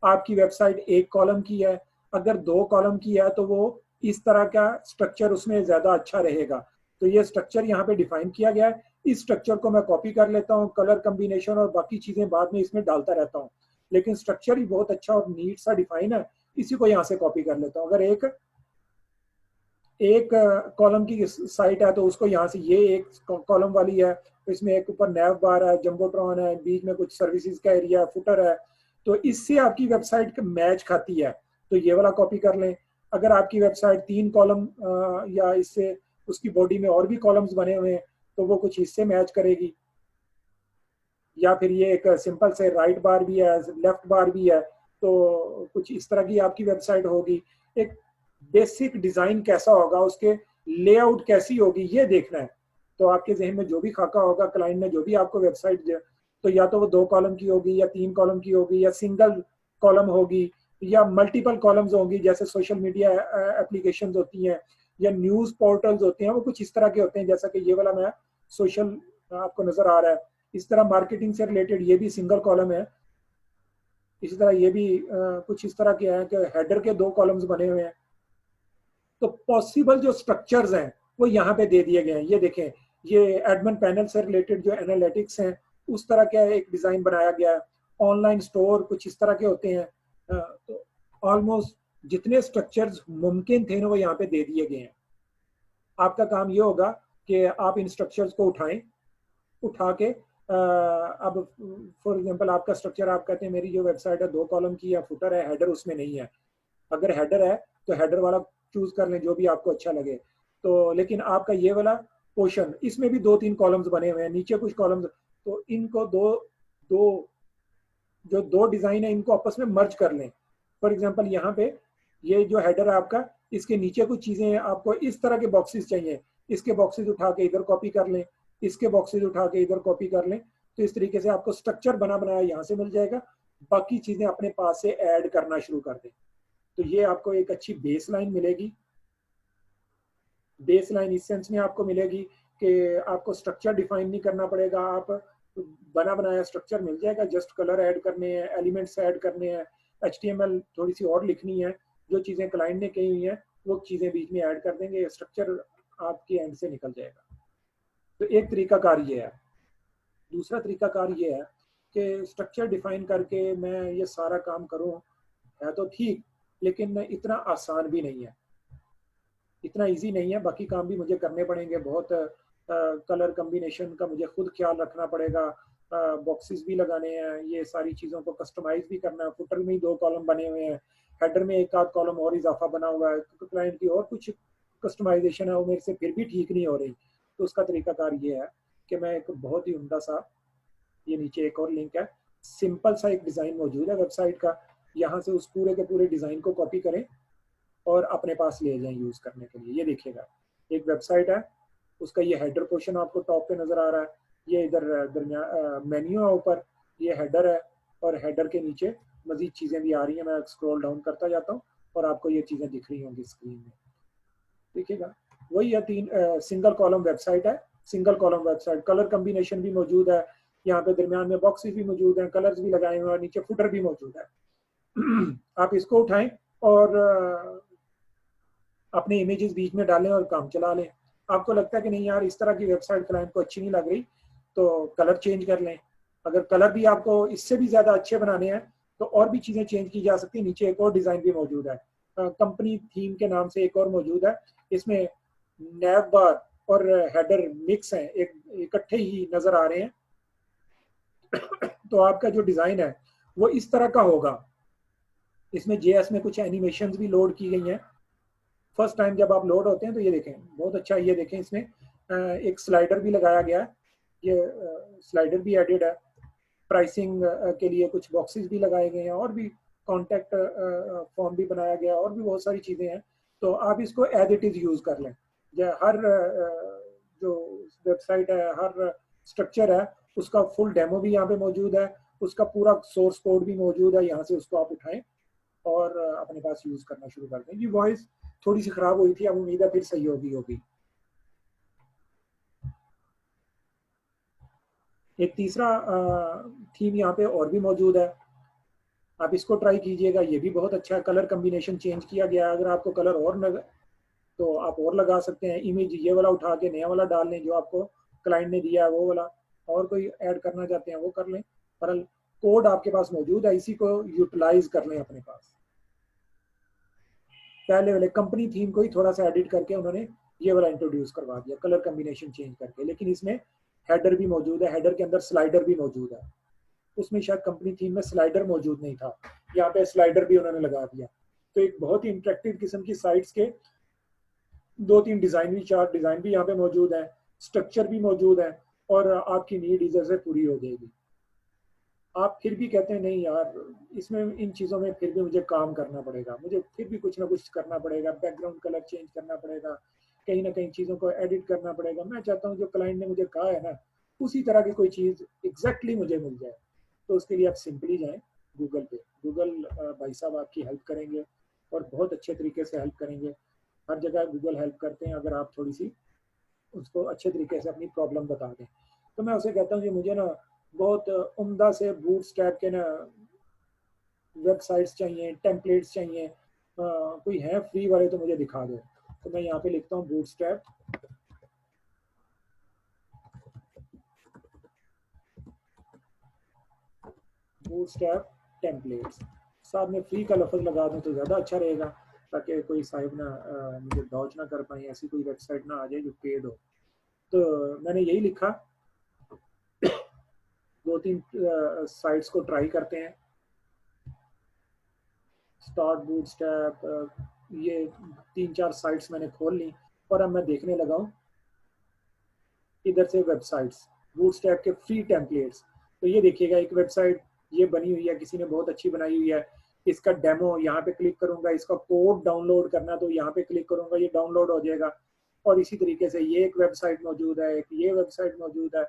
आपकी वेबसाइट 1 कॉलम की है। अगर 2 कॉलम की है तो वो इस तरह का स्ट्रक्चर उसमें ज़्यादा अच्छा रहेगा। तो ये स्ट्रक्चर यहाँ पे डिफाइन किया गया है। इस स्ट्रक्चर को मैं कॉपी कर लेता हूँ, कलर कम्बिनेशन और बाकी चीज़ें बाद में इसमें डालता रहता हूँ, लेकिन स्ट्रक्चर ही बहुत अच्छा और नीट सा डिफाइन है, इसी को यहाँ से कॉपी कर लेता हूँ। अगर एक कॉलम की साइट है तो उसको यहाँ से, ये एक कॉलम वाली है तो इसमें एक ऊपर नैव बार है, जंबोट्रॉन है, बीच में कुछ सर्विसेज का एरिया है, फुटर है, तो इससे आपकी वेबसाइट मैच खाती है, तो ये वाला कॉपी कर लें। अगर आपकी वेबसाइट 3 कॉलम या इससे उसकी बॉडी में और भी कॉलम्स बने हुए हैं तो वो कुछ हिस्से मैच करेगी। या फिर ये एक सिंपल से राइट बार भी है, लेफ्ट बार भी है, तो कुछ इस तरह की आपकी वेबसाइट होगी। एक बेसिक डिजाइन कैसा होगा, उसके लेआउट कैसी होगी, ये देखना है। तो आपके जहन में जो भी खाका होगा, क्लाइंट ने जो भी आपको वेबसाइट, तो या तो वो 2 कॉलम की होगी या 3 कॉलम की होगी या सिंगल कॉलम होगी या मल्टीपल कॉलम्स होंगी, जैसे सोशल मीडिया एप्लीकेशंस होती हैं या न्यूज पोर्टल्स होते हैं, वो कुछ इस तरह के होते हैं, जैसा कि ये वाला मैं सोशल आपको नजर आ रहा है। इस तरह मार्केटिंग से रिलेटेड ये भी सिंगल कॉलम है। इसी तरह ये भी कुछ इस तरह के हैं कि हेडर के 2 कॉलम्स बने हुए हैं। तो पॉसिबल जो स्ट्रक्चर्स हैं वो यहाँ पे दे दिए गए हैं। ये देखें, ये एडमिन पैनल से रिलेटेड जो एनालिटिक्स हैं उस तरह का एक डिजाइन बनाया गया है। ऑनलाइन स्टोर कुछ इस तरह के होते हैं। तो ऑलमोस्ट जितने स्ट्रक्चर्स मुमकिन थे ना वो यहाँ पे दे दिए गए हैं। आपका काम ये होगा कि आप इन स्ट्रक्चर्स को उठा के अब फॉर एग्जांपल आपका स्ट्रक्चर, आप कहते हैं मेरी जो वेबसाइट है 2 कॉलम की या फुटर है, हेडर उसमें नहीं है। अगर हेडर है तो हेडर वाला चूज कर लें जो भी आपको अच्छा लगे। तो लेकिन आपका ये वाला पोर्शन, इसमें भी 2-3 कॉलम्स बने हुए हैं, नीचे कुछ कॉलम्स, तो इनको दो डिजाइन है इनको आपस में मर्ज कर लें। फॉर एग्जांपल यहाँ पे ये जो हेडर है आपका, इसके नीचे कुछ चीजें आपको इस तरह के बॉक्सेस चाहिए, इसके बॉक्सेस उठा के इधर कॉपी कर लें, इसके बॉक्सेस उठा के इधर कॉपी कर लें। तो इस तरीके से आपको स्ट्रक्चर बना बनाया यहाँ से मिल जाएगा। बाकी चीजें अपने पास से ऐड करना शुरू कर दें, तो ये आपको एक अच्छी बेस लाइन मिलेगी। बेस लाइन इस सेंस में आपको मिलेगी कि आपको स्ट्रक्चर डिफाइन नहीं करना पड़ेगा, आप बना बनाया स्ट्रक्चर मिल जाएगा। जस्ट कलर ऐड करने हैं, एलिमेंट्स ऐड करने हैं, HTML थोड़ी सी और लिखनी है, जो चीज़ें क्लाइंट ने कही हुई हैं वो चीज़ें बीच में ऐड कर देंगे, स्ट्रक्चर आपके एंड से निकल जाएगा। तो एक तरीकाकार ये है। दूसरा तरीकाकार ये है कि स्ट्रक्चर डिफाइन करके मैं ये सारा काम करूँ, है तो ठीक, लेकिन इतना आसान भी नहीं है, इतना इजी नहीं है। बाकी काम भी मुझे करने पड़ेंगे, बहुत कलर कम्बिनेशन का मुझे खुद ख्याल रखना पड़ेगा, बॉक्सेस भी लगाने हैं, ये सारी चीज़ों को कस्टमाइज भी करना है। फुटर में ही 2 कॉलम बने हुए हैं, हेडर में एक आध कॉलम और इजाफा बना हुआ है, तो क्लाइंट की और कुछ कस्टमाइजेशन है वो मेरे से फिर भी ठीक नहीं हो रही। तो उसका तरीकाकार ये है कि मैं एक बहुत ही उम्दा सा, ये नीचे एक और लिंक है, सिंपल सा एक डिज़ाइन मौजूद है वेबसाइट का, यहाँ से उस पूरे के पूरे डिज़ाइन को कॉपी करें और अपने पास ले जाएं यूज़ करने के लिए। ये देखिएगा, एक वेबसाइट है, उसका ये हेडर पोर्शन आपको टॉप पे नज़र आ रहा है, ये इधर दरमियान मेन्यू है ऊपर, ये हेडर है, और हेडर के नीचे मज़ीद चीज़ें भी आ रही हैं। मैं स्क्रॉल डाउन करता जाता हूँ और आपको ये चीज़ें दिख रही होंगी स्क्रीन में, देखिएगा। वही है, 3 सिंगल कॉलम वेबसाइट है, single column website, colour combination भी मौजूद है, यहाँ पे दरमियान में बॉक्सेस भी मौजूद हैं, कलर्स भी लगाए हुए हैं, नीचे फुटर भी मौजूद है। आप इसको उठाएं और अपने इमेजेस बीच में डालें और काम चला लें। आपको लगता है कि नहीं यार इस तरह की वेबसाइट क्लाइंट को अच्छी नहीं लग रही, तो कलर चेंज कर लें। अगर कलर भी आपको इससे भी ज़्यादा अच्छे बनाने हैं तो और भी चीज़ें चेंज की जा सकती है। नीचे एक और डिज़ाइन भी मौजूद है, कंपनी थीम के नाम से एक और मौजूद है, इसमें नैव बार और हेडर मिक्स हैं, एक इकट्ठे ही नज़र आ रहे हैं। तो आपका जो डिज़ाइन है वो इस तरह का होगा। इसमें JS में कुछ एनिमेशंस भी लोड की गई हैं। फर्स्ट टाइम जब आप लोड होते हैं तो ये देखें, बहुत अच्छा, ये देखें इसमें एक स्लाइडर भी लगाया गया है, ये स्लाइडर भी एडेड है, प्राइसिंग के लिए कुछ बॉक्सेस भी लगाए गए हैं, और भी कॉन्टैक्ट फॉर्म भी बनाया गया, और भी बहुत सारी चीज़ें हैं। तो आप इसको एज इट इज़ यूज़ कर लें। हर जो वेबसाइट है, हर स्ट्रक्चर है, उसका फुल डेमो भी यहाँ पे मौजूद है, उसका पूरा सोर्स कोड भी मौजूद है, यहाँ से उसको आप उठाएं और अपने पास यूज करना शुरू कर दें। ये वॉइस थोड़ी सी खराब हुई थी, अब उम्मीद है फिर सही होगी। एक तीसरा थीम यहाँ पे और भी मौजूद है, आप इसको ट्राई कीजिएगा, ये भी बहुत अच्छा है। कलर कम्बिनेशन चेंज किया गया है, अगर आपको कलर और तो आप और लगा सकते हैं। इमेज ये वाला उठा के नया वाला डाल लें जो आपको क्लाइंट ने दिया है वो वाला, और कोई ऐड करना चाहते हैं वो कर लें। पर कोड आपके पास मौजूद है, इसी को यूटिलाइज कर लें अपने पास। पहले वाले कंपनी थीम को ही थोड़ा सा एडिट करके उन्होंने ये वाला इंट्रोड्यूस करवा दिया, कलर कम्बिनेशन चेंज करके। लेकिन इसमें हेडर भी मौजूद है, हेडर के अंदर स्लाइडर भी मौजूद है। उसमें शायद कंपनी थीम में स्लाइडर मौजूद नहीं था, यहाँ पे स्लाइडर भी उन्होंने लगा दिया। तो एक बहुत ही इंटरेक्टिव किस्म की साइट्स के 2-3 डिजाइन भी, 4 डिजाइन भी यहाँ पे मौजूद है, स्ट्रक्चर भी मौजूद है, और आपकी नीड इधर से पूरी हो जाएगी। आप फिर भी कहते हैं नहीं यार इसमें, इन चीज़ों में फिर भी मुझे काम करना पड़ेगा, मुझे फिर भी कुछ ना कुछ करना पड़ेगा, बैकग्राउंड कलर चेंज करना पड़ेगा, कहीं ना कहीं चीज़ों को एडिट करना पड़ेगा। मैं चाहता हूँ जो क्लाइंट ने मुझे कहा है ना, उसी तरह की कोई चीज़ एग्जैक्टली मुझे मिल जाए। तो उसके लिए आप सिंपली जाएँ गूगल पे, गूगल भाई साहब आपकी हेल्प करेंगे और बहुत अच्छे तरीके से हेल्प करेंगे। हर जगह गूगल हेल्प करते हैं, अगर आप थोड़ी सी उसको अच्छे तरीके से अपनी प्रॉब्लम बता दें। तो मैं उसे कहता हूँ कि मुझे ना बहुत उम्दा से बूटस्ट्रैप के ना वेबसाइट्स चाहिए, टेम्पलेट्स चाहिए, कोई है फ्री वाले तो मुझे दिखा दो। तो मैं यहाँ पे लिखता हूँ बूटस्ट्रैप, बूटस्ट्रैप टेम्पलेट्स। साथ में फ्री का लफ्ज लगा दूँ तो ज़्यादा अच्छा रहेगा, ताकि कोई साहिब ना मुझे डॉच ना कर पाए, ऐसी कोई वेबसाइट ना आ जाए जो पेड हो। तो मैंने यही लिखा, 2-3 साइट्स को ट्राई करते हैं। स्टार्ट बूटस्ट्रैप, ये 3-4 साइट्स मैंने खोल ली और अब मैं देखने लगा हूँ इधर से वेबसाइट्स, बूटस्ट्रैप के फ्री टेम्पलेट्स। तो ये देखिएगा एक वेबसाइट ये बनी हुई है, किसी ने बहुत अच्छी बनाई हुई है। इसका डेमो यहाँ पे क्लिक करूंगा, इसका कोड डाउनलोड करना तो यहाँ पे क्लिक करूंगा, ये डाउनलोड हो जाएगा। और इसी तरीके से ये एक वेबसाइट मौजूद है, एक ये वेबसाइट मौजूद है।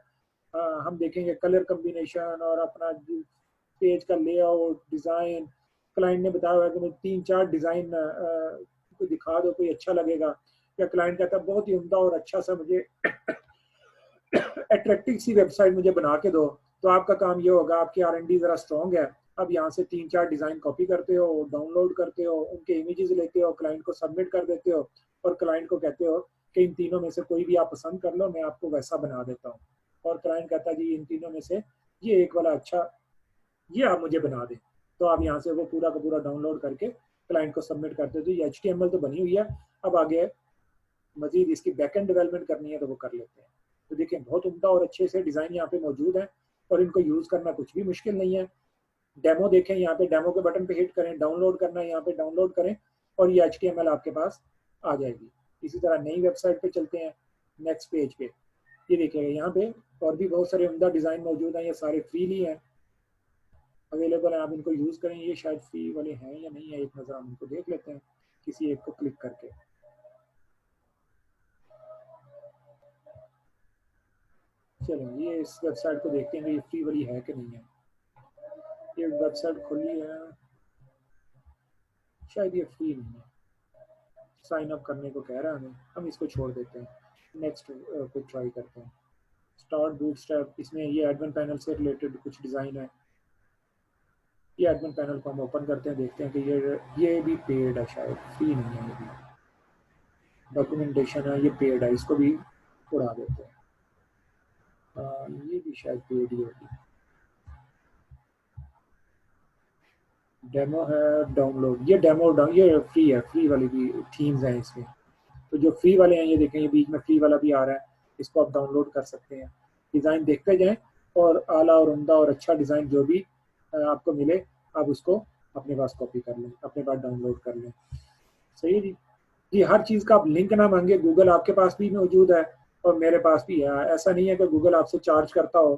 हम देखेंगे कलर कम्बिनेशन और अपना पेज का लेआउट, डिज़ाइन। क्लाइंट ने बताया हुआ कि मुझे 3-4 डिज़ाइन को दिखा दो, कोई अच्छा लगेगा। या क्लाइंट कहता है बहुत ही उम्दा और अच्छा सा मुझे अट्रैक्टिव सी वेबसाइट मुझे बना के दो। तो आपका काम ये होगा, आपकी R&D ज़रा स्ट्रॉन्ग है, अब यहाँ से 3-4 डिज़ाइन कॉपी करते हो, डाउनलोड करते हो, उनके इमेजेस लेते हो, क्लाइंट को सबमिट कर देते हो और क्लाइंट को कहते हो कि इन तीनों में से कोई भी आप पसंद कर लो, मैं आपको वैसा बना देता हूँ। और क्लाइंट कहता है जी इन तीनों में से ये एक वाला अच्छा, ये आप मुझे बना दें। तो आप यहाँ से वो पूरा का पूरा डाउनलोड करके क्लाइंट को सबमिट करते हो। ये HTML तो बनी हुई है, अब आगे मजीद इसकी बैकएंड डेवलपमेंट करनी है तो वो कर लेते हैं। तो देखें बहुत उम्दा और अच्छे से डिज़ाइन यहाँ पे मौजूद है और इनको यूज़ करना कुछ भी मुश्किल नहीं है। डेमो देखें, यहाँ पे डेमो के बटन पे हिट करें, डाउनलोड करना है यहाँ पे डाउनलोड करें और ये HTML आपके पास आ जाएगी। इसी तरह नई वेबसाइट पे चलते हैं, नेक्स्ट पेज पे। ये देखिएगा यहाँ पे और भी बहुत सारे उम्दा डिज़ाइन मौजूद हैं, ये सारे फ्रीली हैं, अवेलेबल हैं, आप इनको यूज़ करें। ये शायद फ्री वाले हैं या नहीं है, एक नज़र हम इनको देख लेते हैं किसी एक को क्लिक करके। चलें ये इस वेबसाइट को देखते हैं ये फ्री वाली है कि नहीं है। ये वेबसाइट खुली है, शायद ये फ्री नहीं है, साइन अप करने को कह रहा है हमें, हम इसको छोड़ देते हैं, नेक्स्ट को ट्राई करते हैं। स्टार्ट बूटस्ट्रैप, इसमें ये एडमिन पैनल से रिलेटेड कुछ डिज़ाइन है। ये एडमिन पैनल को हम ओपन करते हैं, देखते हैं कि ये भी पेड है, शायद फ्री नहीं है। ये भी डॉक्यूमेंटेशन है, ये पेड है, इसको भी उड़ा देते हैं। ये भी शायद पेड ही होगी। डेमो है, डाउनलोड, ये डेमो ये फ्री है, फ्री वाली भी थीम्स हैं इसमें। तो जो फ्री वाले हैं ये देखें, ये बीच में फ्री वाला भी आ रहा है, इसको आप डाउनलोड कर सकते हैं। डिज़ाइन देखते जाएं और आला और उम्दा और अच्छा डिज़ाइन जो भी आपको मिले आप उसको अपने पास कॉपी कर लें, अपने पास डाउनलोड कर लें। सही जी। जी हर चीज़ का आप लिंक ना मांगे, गूगल आपके पास भी मौजूद है और मेरे पास भी है। ऐसा नहीं है कि गूगल आपसे चार्ज करता हो,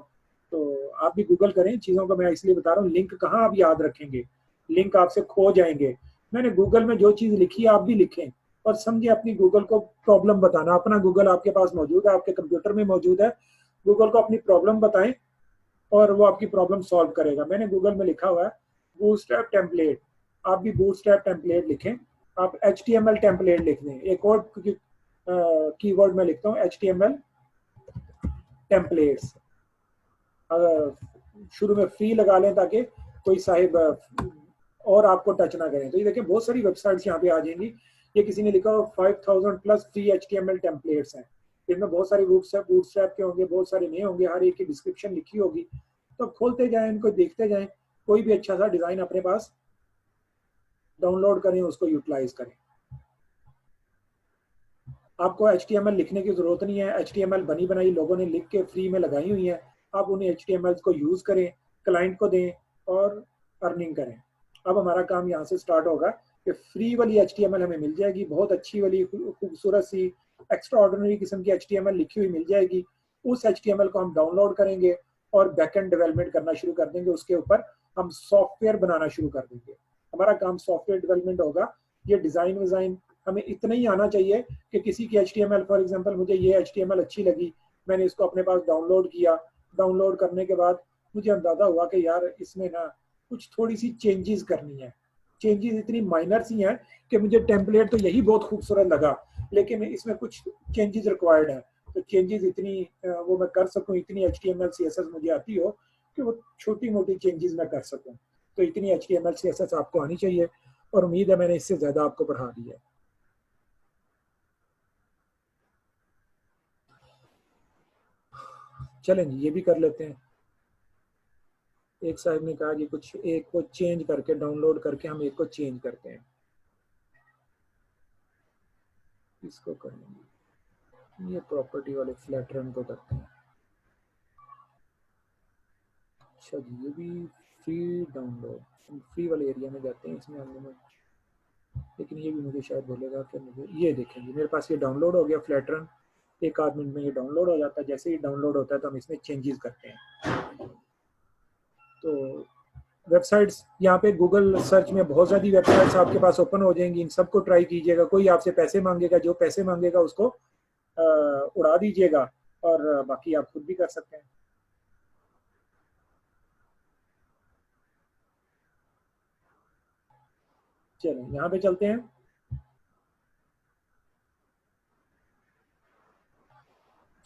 तो आप भी गूगल करें चीज़ों को। मैं इसलिए बता रहा हूँ, लिंक कहाँ आप याद रखेंगे, लिंक आपसे खो जाएंगे। मैंने गूगल में जो चीज़ लिखी है आप भी लिखें और समझे, अपनी गूगल को प्रॉब्लम बताना। अपना गूगल आपके पास मौजूद है, आपके कंप्यूटर में मौजूद है, गूगल को अपनी प्रॉब्लम बताएं और वो आपकी प्रॉब्लम सॉल्व करेगा। मैंने गूगल में लिखा हुआ है बूटस्ट्रैप टेम्पलेट, आप भी बूटस्ट्रैप टेम्पलेट लिखें, आप HTML टेम्पलेट लिख दें। एक और कीवर्ड में लिखता हूँ HTML टेम्पलेट्स, शुरू में फ्री लगा लें ताकि कोई साहिब और आपको टच ना करें। तो ये देखें बहुत सारी वेबसाइट्स यहाँ पे आ जाएंगी। ये किसी ने लिखा हो 5000 प्लस फ्री HTML टेम्पलेट्स हैं, इनमें बहुत सारे बूटस्ट्रैप के होंगे, बहुत सारे नहीं होंगे, हर एक की डिस्क्रिप्शन लिखी होगी। तो खोलते जाएं, इनको देखते जाएं, कोई भी अच्छा सा डिज़ाइन अपने पास डाउनलोड करें, उसको यूटिलाइज करें। आपको HTML लिखने की जरूरत नहीं है, HTML बनी बनाई लोगों ने लिख के फ्री में लगाई हुई है। आप उन्हें HTML को यूज करें, क्लाइंट को दें और अर्निंग करें। अब हमारा काम यहाँ से स्टार्ट होगा कि फ्री वाली HTML हमें मिल जाएगी, बहुत अच्छी वाली खूबसूरत सी एक्स्ट्रा ऑर्डिनरी किस्म की HTML लिखी हुई मिल जाएगी। उस HTML को हम डाउनलोड करेंगे और बैकएंड डेवलपमेंट करना शुरू कर देंगे। उसके ऊपर हम सॉफ्टवेयर बनाना शुरू कर देंगे। हमारा काम सॉफ्टवेयर डेवलपमेंट होगा। ये डिज़ाइन विज़ाइन हमें इतना ही आना चाहिए कि किसी की HTML, फॉर एग्जांपल मुझे ये HTML अच्छी लगी, मैंने इसको अपने पास डाउनलोड किया। डाउनलोड करने के बाद मुझे अंदाजा हुआ कि यार इसमें ना कुछ थोड़ी सी चेंजेस करनी है। चेंजेस इतनी माइनर सी हैं कि मुझे टेम्पलेट तो यही बहुत खूबसूरत लगा, लेकिन इसमें कुछ चेंजेस रिक्वायर्ड हैं। तो चेंजेस इतनी वो मैं कर सकूं, इतनी HTML CSS मुझे आती हो कि वो छोटी मोटी चेंजेस मैं कर सकूं। तो इतनी HTML CSS आपको आनी चाहिए और उम्मीद है मैंने इससे ज़्यादा आपको पढ़ा दी है। चलें ये भी कर लेते हैं। एक साहब ने कहा कि कुछ एक को चेंज करके डाउनलोड करके हम एक को चेंज करते हैं, इसको करेंगे। ये प्रॉपर्टी वाले फ्लैट रन को करते हैं। अच्छा जी ये भी फ्री डाउनलोड, हम फ्री वाले एरिया में जाते हैं इसमें हम, लेकिन ये भी मुझे शायद बोलेगा कि मुझे ये देखेंगे। मेरे पास ये डाउनलोड हो गया फ्लैट रन, एक आध मिनट में ये डाउनलोड हो जाता है। जैसे ही डाउनलोड होता है तो हम इसमें चेंजेस करते हैं। तो वेबसाइट्स यहाँ पे गूगल सर्च में बहुत सारी वेबसाइट्स आपके पास ओपन हो जाएंगी, इन सबको ट्राई कीजिएगा। कोई आपसे पैसे मांगेगा, जो पैसे मांगेगा उसको उड़ा दीजिएगा और बाकी आप खुद भी कर सकते हैं। चलें यहाँ पे चलते हैं।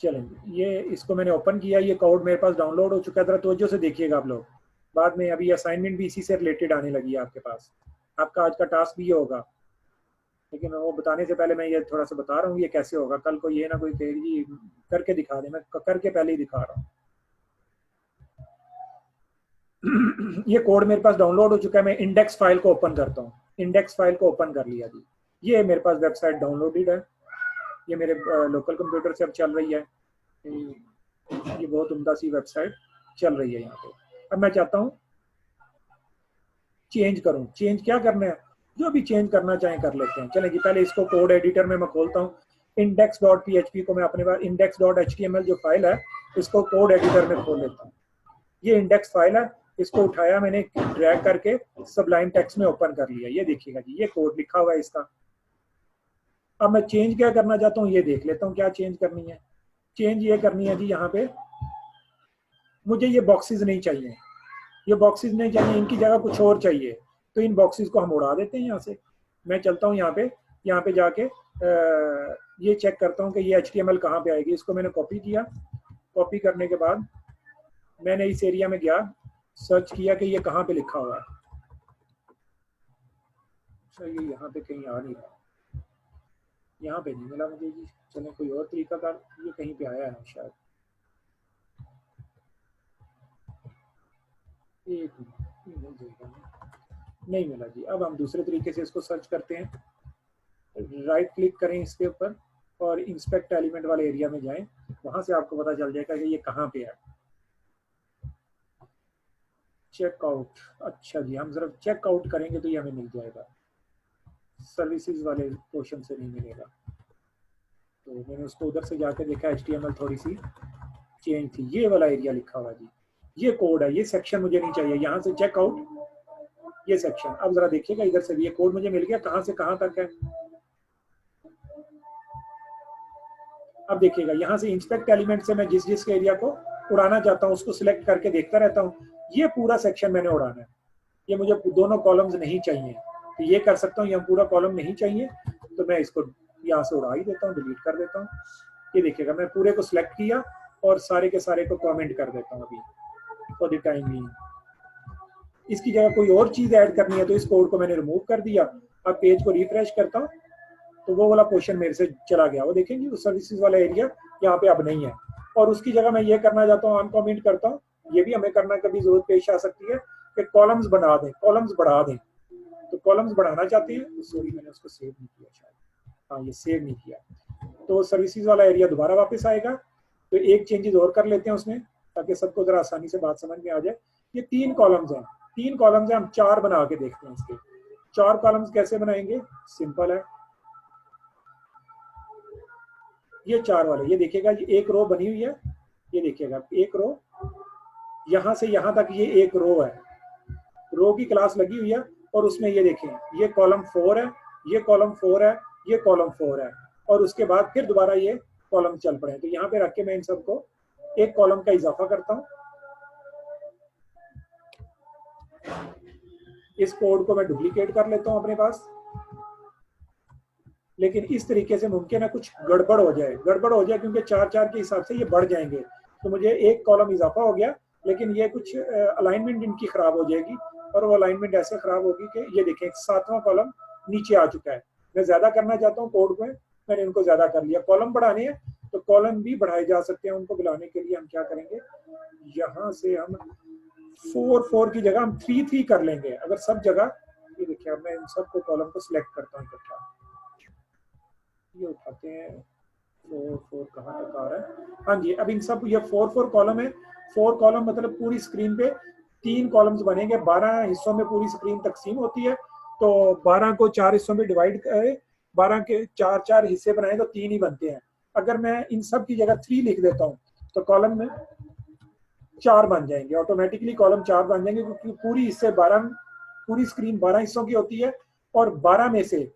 चलें ये इसको मैंने ओपन किया, ये कोड मेरे पास डाउनलोड हो चुका है। जरा तवज्जो से देखिएगा आप लोग, बाद में अभी असाइनमेंट भी इसी से रिलेटेड आने लगी है आपके पास। आपका आज का टास्क भी ये होगा, लेकिन वो बताने से पहले मैं ये थोड़ा सा बता रहा हूँ ये कैसे होगा। कल को ये ना कोई कहेगी करके दिखा दे, मैं करके पहले ही दिखा रहा हूँ। ये कोड मेरे पास डाउनलोड हो चुका है। मैं इंडेक्स फाइल को ओपन करता हूँ। इंडेक्स फाइल को ओपन कर लिया जी, ये मेरे पास वेबसाइट डाउनलोडेड है, ये मेरे लोकल कंप्यूटर से अब चल रही है। ये बहुत उम्दा सी वेबसाइट चल रही है यहाँ पे। अब मैं चाहता हूँ चेंज करूँ। चेंज क्या करना है, जो भी चेंज करना चाहें कर लेते हैं। चलें जी, पहले इसको कोड एडिटर में मैं खोलता हूँ। index.php को मैं अपने पास index.html जो फाइल है इसको कोड एडिटर में खोल लेता हूँ। ये इंडेक्स फाइल है, इसको उठाया मैंने, ड्रैग करके सबलाइम टेक्स्ट में ओपन कर लिया। ये देखिएगा जी, ये कोड लिखा हुआ है इसका। अब मैं चेंज क्या करना चाहता हूँ ये देख लेता हूँ क्या चेंज करनी है। चेंज ये करनी है जी, यहाँ पे मुझे ये बॉक्सेस नहीं चाहिए, ये बॉक्सेस नहीं चाहिए, इनकी जगह कुछ और चाहिए। तो इन बॉक्सेस को हम उड़ा देते हैं यहाँ से। मैं चलता हूँ यहाँ पे जाके ये चेक करता हूँ कि ये HTML कहाँ पे आएगी। इसको मैंने कॉपी किया, कॉपी करने के बाद मैंने इस एरिया में गया, सर्च किया कि ये कहाँ पे लिखा हुआ है। अच्छा, ये यहाँ पे कहीं आ नहीं रहा, यहाँ पे नहीं मिला मुझे जी। चलो कोई और तरीका कर, ये कहीं पे आया है शायद। एक नहीं मिला जी। अब हम दूसरे तरीके से इसको सर्च करते हैं। राइट क्लिक करें इसके ऊपर और इंस्पेक्ट एलिमेंट वाले एरिया में जाएं, वहां से आपको पता चल जाएगा कि ये कहाँ पे है। चेकआउट, अच्छा जी, हम जरा चेकआउट करेंगे तो ये हमें मिल जाएगा, सर्विसेज वाले पोर्शन से नहीं मिलेगा। तो मैंने उसको उधर से जाकर देखा, HTML थोड़ी सी चेंज थी। ये वाला एरिया लिखा हुआ जी, ये कोड है, ये सेक्शन मुझे नहीं चाहिए। यहाँ से चेकआउट, ये सेक्शन। अब जरा देखिएगा इधर से भी ये कोड मुझे मिल गया, कहाँ से कहाँ तक है। अब देखिएगा यहाँ से इंस्पेक्ट एलिमेंट से मैं जिस एरिया को उड़ाना चाहता हूँ उसको सिलेक्ट करके देखता रहता हूँ। ये पूरा सेक्शन मैंने उड़ाना है, ये मुझे दोनों कॉलम्स नहीं चाहिए, तो ये कर सकता हूँ। ये पूरा कॉलम नहीं चाहिए तो मैं इसको यहाँ से उड़ा ही देता हूँ, डिलीट कर देता हूँ। ये देखिएगा मैं पूरे को सिलेक्ट किया और सारे के सारे को कमेंट कर देता हूँ अभी फॉर द टाइम बीइंग। इसकी जगह कोई और चीज ऐड करनी है तो इस कोड को मैंने रिमूव कर दिया। अब पेज को रिफ्रेश करता हूँ तो वो वाला पोर्शन मेरे से चला गया। वो देखेंगे उस सर्विसेज वाला एरिया यहाँ पे अब नहीं है, और उसकी जगह मैं ये करना चाहता हूँ, अनकमेंट करता हूँ। ये भी हमें करना कभी जरूरत पेश आ सकती है कि कॉलम्स बना दें, कॉलम्स बढ़ा दें। तो कॉलम्स बढ़ाना चाहते हैं तो सॉरी मैंने उसको सेव नहीं किया शायद, हाँ ये सेव नहीं किया। तो सर्विसेज वाला एरिया दोबारा वापस आएगा। तो एक चेंजेस और कर लेते हैं उसमें ताकि सबको जरा आसानी से बात समझ में आ जाए। ये 3 कॉलम्स हैं, 3 कॉलम्स हैं, हम 4 बना के देखते हैं इसके। 4 कॉलम्स कैसे बनाएंगे, सिंपल है। ये 4 वाले, ये देखिएगा ये एक रो बनी हुई है, ये देखिएगा एक रो, यहाँ से यहाँ तक ये एक रो है, रो की क्लास लगी हुई है। और उसमें ये देखें ये कॉलम 4 है, ये कॉलम 4 है, ये कॉलम 4 है, और उसके बाद फिर दोबारा ये कॉलम चल पड़े। तो यहाँ पे रख के मैं इन सबको एक कॉलम का इजाफा करता हूँ। इस कोड को मैं डुप्लीकेट कर लेता हूँ अपने पास, लेकिन इस तरीके से मुमकिन है कुछ गड़बड़ हो जाए, क्योंकि 4-4 के हिसाब से ये बढ़ जाएंगे। तो मुझे एक कॉलम इजाफा हो गया, लेकिन ये कुछ अलाइनमेंट इनकी खराब हो जाएगी, और वो अलाइनमेंट ऐसे खराब होगी कि ये देखें 7वां कॉलम नीचे आ चुका है। मैं ज्यादा करना चाहता हूँ कोड में, मैंने इनको ज्यादा कर लिया। कॉलम बढ़ाने हैं तो कॉलम भी बढ़ाए जा सकते हैं। उनको बुलाने के लिए हम क्या करेंगे, यहाँ से हम 4 की जगह हम 3 कर लेंगे। अगर सब जगह, ये देखिए अब मैं इन सबको कॉलम को सिलेक्ट करता हूँ इकट्ठा, ये उठाते हैं 4 कहाँ तक आ रहा है। हाँ जी, अब इन सब ये 4 कॉलम है। 4 कॉलम मतलब पूरी स्क्रीन पे 3 कॉलम्स बनेंगे। 12 हिस्सों में पूरी स्क्रीन तकसीम होती है, तो 12 को 4 हिस्सों में डिवाइड करें, 12 के 4 हिस्से बनाए तो 3 ही बनते हैं। अगर मैं इन सब की जगह 3 लिख देता हूँ तो कॉलम में 4 बन जाएंगे, ऑटोमेटिकली कॉलम 4 बन जाएंगे, क्योंकि पूरी स्क्रीन 12 हिस्सों की होती है, और 12 में से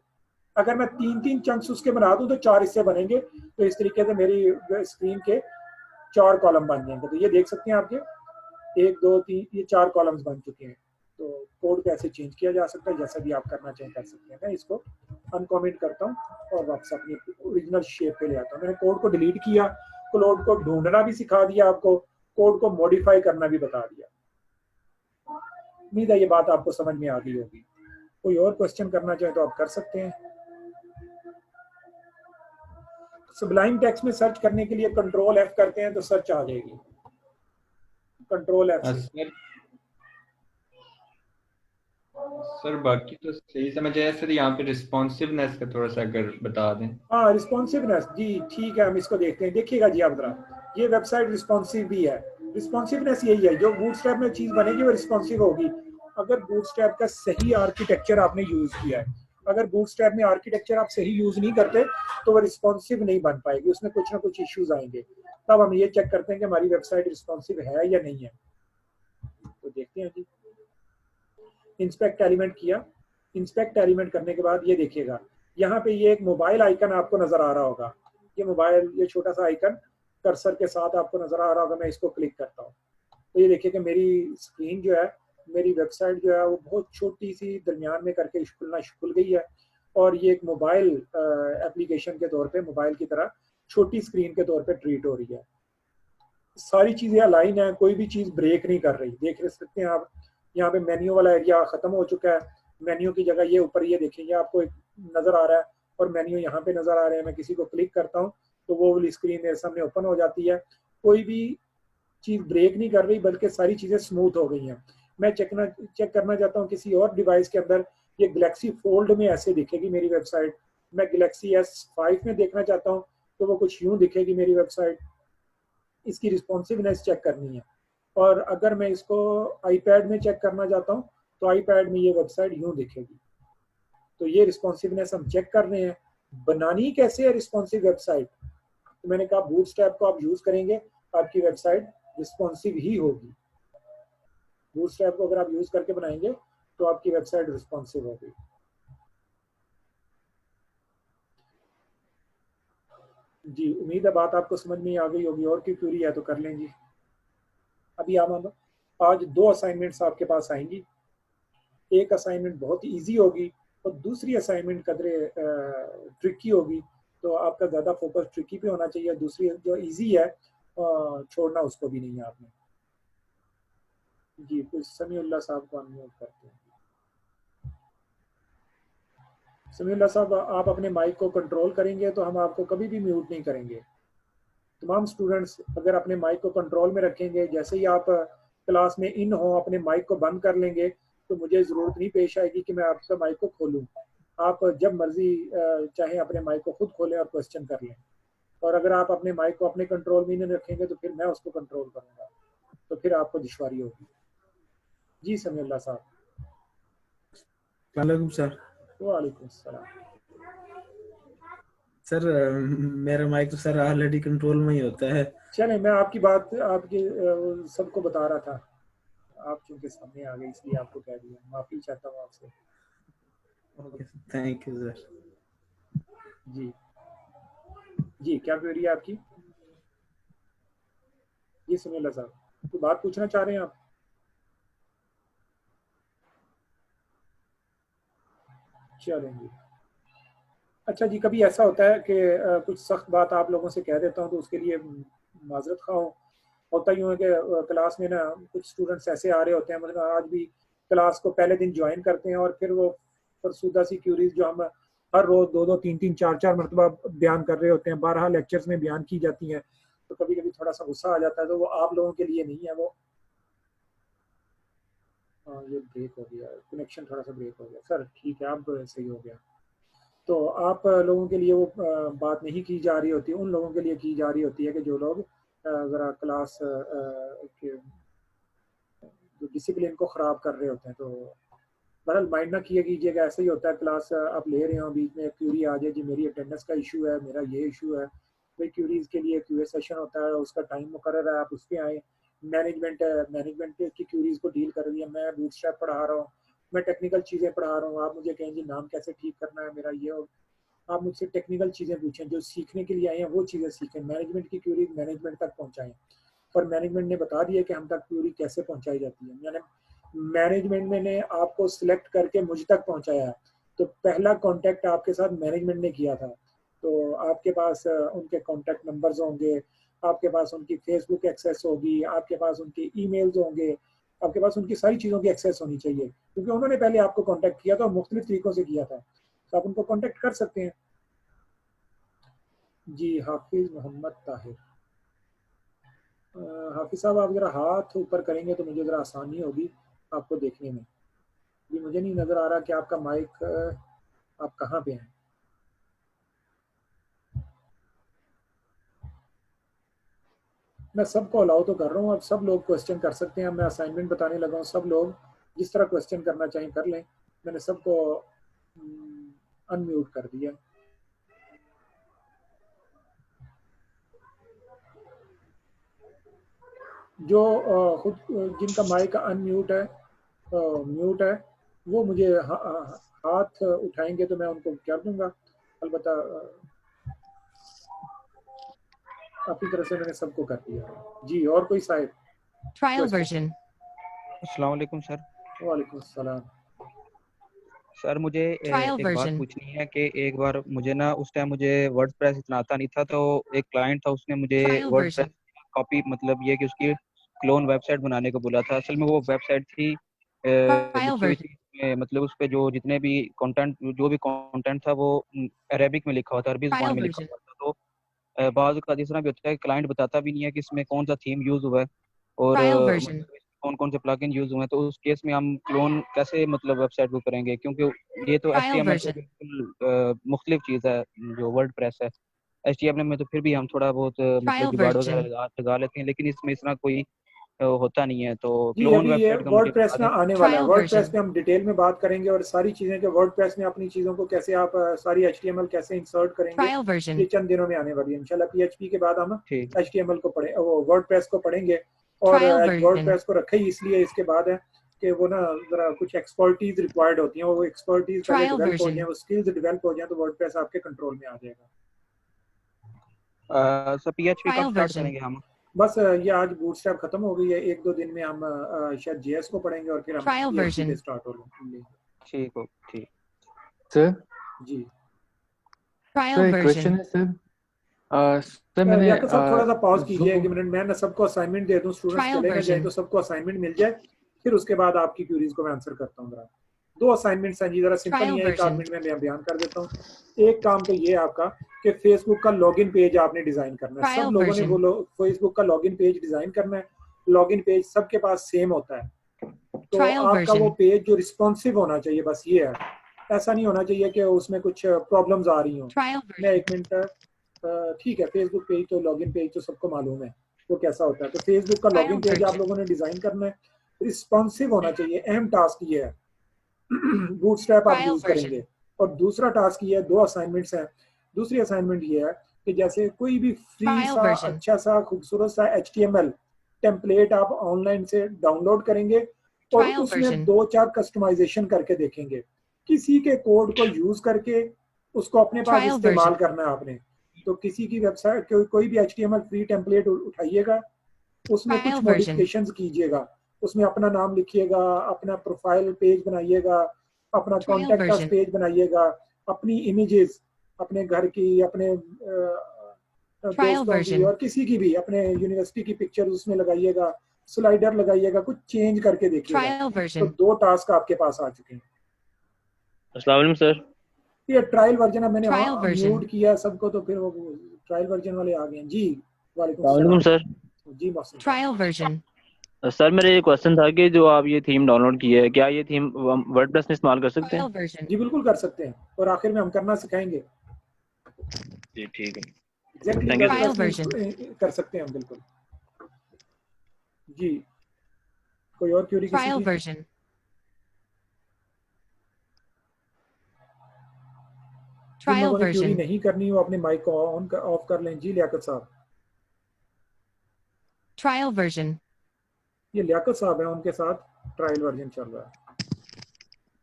अगर मैं 3 चंक्स उसके बना दूं तो 4 हिस्से बनेंगे। तो इस तरीके से मेरी स्क्रीन के 4 कॉलम बन जाएंगे। तो ये देख सकते हैं आपके 1 2 3 ये 4 कॉलम्स बन चुके हैं। तो कोड को ऐसे चेंज किया जा सकता है, जैसा भी आप करना चाहें कर सकते हैं। मैं इसको अनकमेंट करता हूँ और वापस अपनी ओरिजिनल शेप पे ले आता हूँ। मैंने कोड को डिलीट किया, कोड को ढूंढना भी सिखा दिया आपको, कोड को मॉडिफाई करना भी बता दिया। उम्मीद है ये बात आपको समझ में आ गई होगी। कोई और क्वेश्चन करना चाहे तो आप कर सकते हैं। सबलाइम टेक्स्ट में सर्च करने के लिए कंट्रोल F करते हैं तो सर्च आ जाएगी, कंट्रोल F से। सर बाकी तो सही समझ आया सर। यहाँ पे रिस्पॉन्सिवनेस का थोड़ा सा अगर बता दें। हाँ रिस्पॉन्सिवनेस जी ठीक है, हम इसको देखते हैं। देखिएगा जी आप जरा, ये वेबसाइट रिस्पॉन्सिव भी है। रिस्पॉन्सिवनेस यही है, जो बूटस्ट्रैप में चीज बनेगी वो रिस्पॉन्सिव होगी अगर बूटस्ट्रैप का सही आर्किटेक्चर आपने यूज किया है। अगर बूटस्ट्रैप में आर्किटेक्चर आप सही यूज नहीं करते तो वो रिस्पॉन्सिव नहीं बन पाएगी, उसमें कुछ ना कुछ इश्यूज आएंगे। तब हम ये चेक करते हैं कि हमारी वेबसाइट रिस्पॉन्सिव है या नहीं है। तो देखते हैं जी, इंस्पेक्ट एलिमेंट किया। इंस्पेक्ट एलिमेंट करने के बाद ये देखिएगा, यहाँ पे ये एक मोबाइल आइकन आपको नजर आ रहा होगा। ये मोबाइल, ये छोटा सा आइकन कर्सर के साथ आपको नजर आ रहा होगा। मैं इसको क्लिक करता हूँ तो ये देखिए कि मेरी स्क्रीन जो है, मेरी वेबसाइट जो है वो बहुत छोटी सी दरमियान में करके खुल गई है। और ये एक मोबाइल एप्लीकेशन के तौर पे, मोबाइल की तरह छोटी स्क्रीन के तौर पे ट्रीट हो रही है। सारी चीजें अलाइन है, कोई भी चीज ब्रेक नहीं कर रही। देख सकते हैं आप, यहाँ पे मेन्यू वाला एरिया खत्म हो चुका है। मेन्यू की जगह ये ऊपर ये देखेंगे आपको एक नजर आ रहा है और मेन्यू यहाँ पे नजर आ रहे हैं। मैं किसी को क्लिक करता हूँ तो वो वाली स्क्रीन मेरे सामने ओपन हो जाती है। कोई भी चीज ब्रेक नहीं कर रही, बल्कि सारी चीजें स्मूथ हो गई हैं। मैं चेक करना चाहता हूँ किसी और डिवाइस के अंदर, ये गैलेक्सी फोल्ड में ऐसे दिखेगी मेरी वेबसाइट। मैं गैलेक्सी S5 में देखना चाहता हूँ तो वो कुछ यूं दिखेगी मेरी वेबसाइट। इसकी रिस्पॉन्सिवनेस चेक करनी है। और अगर मैं इसको आईपैड में चेक करना चाहता हूँ तो आईपैड में ये वेबसाइट यूं दिखेगी। तो ये रिस्पॉन्सिवनेस हम चेक कर रहे हैं। बनानी कैसे है रिस्पॉन्सिव वेबसाइट? तो मैंने कहा बूटस्ट्रैप को आप यूज करेंगे, आपकी वेबसाइट रिस्पॉन्सिव ही होगी। बूटस्ट्रैप को अगर आप यूज करके बनाएंगे तो आपकी वेबसाइट रिस्पॉन्सिव होगी। जी, उम्मीद है बात आपको समझ में आ गई होगी। और की क्यूरी है तो कर लें जी। अभी हम आज 2 असाइनमेंट्स आपके पास आएंगी। एक असाइनमेंट बहुत ही ईजी होगी और दूसरी असाइनमेंट कदरे ट्रिकी होगी। तो आपका ज़्यादा फोकस ट्रिकी पे होना चाहिए। दूसरी जो ईजी है छोड़ना उसको भी नहीं है आपने। जी, कुछ समीउल्लाह साहब को अनम्यूट करते हैं। समीउल्लाह साहब, आप अपने माइक को कंट्रोल करेंगे तो हम आपको कभी भी म्यूट नहीं करेंगे। तमाम स्टूडेंट्स अगर अपने माइक को कंट्रोल में रखेंगे, जैसे ही आप क्लास में इन हो अपने माइक को बंद कर लेंगे तो मुझे ज़रूरत नहीं पेश आएगी कि मैं आपका माइक को खोलूं। आप जब मर्जी चाहे अपने माइक को खुद खोलें और क्वेश्चन कर लें। और अगर आप अपने माइक को अपने कंट्रोल में नहीं रखेंगे तो फिर मैं उसको कंट्रोल करूँगा, तो फिर आपको दुश्वारी होगी। जी समीउल्लाह साहब। वालेकुम सर। वालेकुम सलाम। सर मेरा माइक तो सर ऑलरेडी कंट्रोल में ही होता है। चले, मैं आपकी बात आपके सबको बता रहा था, आप चूंकि सामने आ गए इसलिए आपको कह दिया। माफी चाहता हूँ आपसे। Okay, thank you sir. जी जी, क्या क्वेरी है आपकी? जी समीउल्लाह साहब, तो बात पूछना चाह रहे हैं आप? चलेंगे। अच्छा जी, कभी ऐसा होता है कि कुछ सख्त बात आप लोगों से कह देता हूँ तो उसके लिए माजरत खा हूँ। होता यूँ है कि क्लास में ना कुछ स्टूडेंट्स ऐसे आ रहे होते हैं, मतलब आज भी क्लास को पहले दिन ज्वाइन करते हैं और फिर वो फरसूदा सी क्यूरीज जो हम हर रोज 2-2, 3-3, 4-4 मरतबा बयान कर रहे होते हैं, 12 लेक्चर्स में बयान की जाती हैं, तो कभी कभी थोड़ा सा गुस्सा आ जाता है। तो वो आप लोगों के लिए नहीं है वो। ये ब्रेक हो गया, कनेक्शन थोड़ा सा ब्रेक हो गया। सर ठीक है, अब सही हो गया। तो आप लोगों के लिए वो बात नहीं की जा रही होती, उन लोगों के लिए की जा रही होती है कि जो लोग ज़रा क्लास के जो डिसिप्लिन को ख़राब कर रहे होते हैं। तो बहरहाल माइंड ना किया कीजिएगा, ऐसा ही होता है। क्लास आप ले रहे हो, बीच में क्यूरी आ जाए, जी मेरी अटेंडेंस का इशू है, मेरा ये इशू है। भाई क्यूरीज के लिए क्यूए सेशन होता है, उसका टाइम मुकर्रर है, आप उस पर आए। मैनेजमेंट है, मैनेजमेंट की क्यूरीज को डील कर रही है। मैं बूटस्ट्रैप पढ़ा रहा हूँ, मैं टेक्निकल चीज़ें पढ़ा रहा हूँ। आप मुझे कहें जी नाम कैसे ठीक करना है मेरा, ये हो। आप मुझसे टेक्निकल चीज़ें पूछें, जो सीखने के लिए आए हैं वो चीज़ें सीखें। मैनेजमेंट की क्यूरी मैनेजमेंट तक पहुँचाएं, और मैनेजमेंट ने बता दिया कि हम तक क्यूरी कैसे पहुँचाई जाती है। यानी मैनेजमेंट ने आपको सिलेक्ट करके मुझ तक पहुँचाया है, तो पहला कांटेक्ट आपके साथ मैनेजमेंट ने किया था। तो आपके पास उनके कांटेक्ट नंबर्स होंगे, आपके पास उनकी फेसबुक एक्सेस होगी, आपके पास उनके ईमेल्स होंगे, आपके पास उनकी सारी चीज़ों की एक्सेस होनी चाहिए, क्योंकि उन्होंने पहले आपको कांटेक्ट किया था और मुख्तलिफ तरीकों से किया था। तो आप उनको कांटेक्ट कर सकते हैं। जी, हाफिज मोहम्मद ताहिर। हाफिज साहब, आप ज़रा हाथ ऊपर करेंगे तो मुझे ज़रा आसानी होगी आपको देखने में। जी, मुझे नहीं नज़र आ रहा कि आपका माइक, आप कहाँ पे हैं? मैं सबको अलाउ तो कर रहा हूँ, अब सब लोग क्वेश्चन कर सकते हैं। मैं असाइनमेंट बताने लगा हूँ, सब लोग जिस तरह क्वेश्चन करना चाहें कर लें। मैंने सबको अनम्यूट कर दिया। जो खुद जिनका माइक अनम्यूट है, म्यूट है, वो मुझे हाथ उठाएंगे तो मैं उनको कर दूंगा। अलबत्ता अपनी तरह से मैंने सबको कर दिया। जी, और कोई साहिब? Trial version. अस्सलाम वालेकुम सर। वालेकुम सलाम। सर मुझे ट्रायल एक बात वर्जन। पूछनी है कि एक बार मुझे ना उस टाइम मुझे वर्डप्रेस इतना आता नहीं था, तो एक क्लाइंट था उसने मुझे ट्रायल वर्डप्रेस वर्जन। कॉपी मतलब ये कि उसकी क्लोन वेबसाइट बनाने को बोला था। असल में वो वेबसाइट थी ट्रायल लिखी हुई वर्जन। थी मतलब उस पे जो जितने भी कंटेंट जो भी कंटेंट था वो अरेबिक में लिखा हुआ था, अरबी ट्रायल ज़ुबान में लिखा वर्जन। हुआ था। तो बाज़ का जिस तरह भी होता है क्लाइंट बताता भी नहीं है कि इसमें कौन सा थीम यूज़ हुआ है और ट्रायल वर्जन। मतलब कौन कौन से प्लगइन यूज़ हुए हैं। तो उस केस में हम क्लोन कैसे मतलब वेबसाइट को करेंगे, क्योंकि ये तो ट्रायल HTML से वर्जन। बिल्कुल मुख्तलिफ चीज़ है जो वर्डप्रेस है। HTML में तो फिर भी हम थोड़ा बहुत मतलब ट्रायल जुगाड़ वगैरह वर्जन। लगा लेते हैं, लेकिन इसमें इस तरह कोई होता नहीं है। तो जी, क्लोन अभी ये वेबसाइट का मुझे वर्डप्रेस बता में दें। आने वाला है। Trial WordPress version. में हम डिटेल में बात करेंगे और सारी चीजें कि वर्डप्रेस में अपनी चीजों को कैसे आप सारी HTML कैसे इंसर्ट करेंगे, ट्रायल ये वर्जन। चंद दिनों में आने वाली है इंशाल्लाह। PHP के बाद हम ठीक। HTML को पढ़े, वो वर्डप्रेस को पढ़ेंगे। और ट्रायल वर्जन। वर्डप्रेस को रखे ही इसलिए इसके बाद है कि वो ना जरा कुछ एक्सपर्टीज रिक्वायर्ड होती हैं, वो एक्सपर्टीज पहले ट्रायल डेवलप हो वर्जन। जाए, वो स्किल्स डेवलप हो जाए तो वर्डप्रेस आपके कंट्रोल में आ जाएगा। सर PHP कब ट्रायल स्टार्ट वर्जन। करेंगे हम? बस ये आज बूटस्ट्रैप खत्म हो गई है, 1-2 दिन में हम शायद JS को पढ़ेंगे और फिर हम ट्रायल PHP पे वर्जन। स्टार्ट हो लेंगे। ठीक हो ठीक। सर जी ट्रायल सर एक वर्जन। क्वेश्चन है सर। सर मैंने लियाकत साहब थोड़ा सा पॉज कीजिए जूम 1 मिनट, मैं ना सबको असाइनमेंट दे दूं, स्टूडेंट्स ट्रायल चले ना जाए वर्जन। तो सबको असाइनमेंट मिल जाए, फिर उसके बाद आपकी क्यूरीज को मैं आंसर करता हूँ। जरा 2 असाइनमेंट्स हैं जी, जरा सिंपल ही ट्रायल है, 1 आध वर्जन। मिनट में मैं बयान कर देता हूँ। एक काम तो ये है आपका कि फेसबुक का लॉगिन पेज आपने डिजाइन करना है। सब ट्रायल लोगों ने वर्जन। वो फेसबुक का लॉगिन पेज डिजाइन करना है। लॉगिन पेज सबके पास सेम होता है, तो ट्रायल आपका वो वर्जन। पेज जो रिस्पॉन्सिव होना चाहिए, बस ये है। ऐसा नहीं होना चाहिए कि उसमें कुछ प्रॉब्लम्स आ रही हों। ट्रायल मैं वर्जन। 1 मिनट, ठीक है, फेसबुक पेज तो लॉगिन पेज तो सबको मालूम है वो कैसा होता है। तो फेसबुक का ट्रायल लॉगिन पेज आप वर्जन। लोगों ने डिजाइन करना है, रिस्पॉन्सिव होना चाहिए। अहम टास्क ये है। बूटस्ट्रैप आप ट्रायल यूज वर्जन। करेंगे। और दूसरा टास्क ये है, 2 असाइनमेंट्स हैं। दूसरी असाइनमेंट ये है कि जैसे कोई भी फ्री ट्रायल सा वर्जन। अच्छा सा खूबसूरत सा HTML टेम्पलेट आप ऑनलाइन से डाउनलोड करेंगे और ट्रायल उसमें वर्जन। 2-4 कस्टमाइजेशन करके देखेंगे। किसी के कोड को यूज करके उसको अपने पास ट्रायल इस्तेमाल वर्जन। करना है आपने। तो किसी की वेबसाइट कोई भी HTML फ्री टेम्पलेट उठाइएगा, उसमें ट्रायल कुछ वर्जन। मॉडिफिकेशंस कीजिएगा, उसमें अपना नाम लिखिएगा, अपना प्रोफाइल पेज बनाइएगा, अपना trial contact us version. Page बनाइएगा, अपनी इमेजेस, अपने घर की, अपने ट्रायल दोस्तों की वर्जन। और किसी की भी, अपने यूनिवर्सिटी की पिक्चर उसमें लगाइएगा, स्लाइडर लगाइएगा, कुछ चेंज करके देखिएगा। ट्रायल तो वर्जन। 2 टास्क आपके पास आ चुके हैं। अस्सलाम वालेकुम सर। ये ट्रायल वर्जन है, मैंने ट्रायल वर्जन। म्यूट किया सबको तो फिर वो ट्रायल वर्जन वाले आ गए हैं। जी वालेकुम अस्सलाम वालेकुम सलाम। सर। जी मोहसिन साहब। Trial version. सर मेरा ये क्वेश्चन था कि जो आप ये थीम डाउनलोड की है, क्या ये थीम वर्डप्रेस में इस्तेमाल कर सकते ट्रायल हैं? वर्जन। जी बिल्कुल कर सकते हैं, और आखिर में हम करना सिखाएंगे। जी ठीक है, exactly thank you sir. Trial WordPress version. में कर सकते हैं हम, बिल्कुल। जी, कोई और क्यूरी किसी ट्रायल की? वर्जन। जिन ट्रायल लोगों ने क्यूरी वर्जन। नहीं करनी वो अपने माइक को ऑफ कर लें। जी लियाकत साहब। Trial version. ये लियाकत साहब है, उनके साथ ट्रायल वर्जन चल रहा है।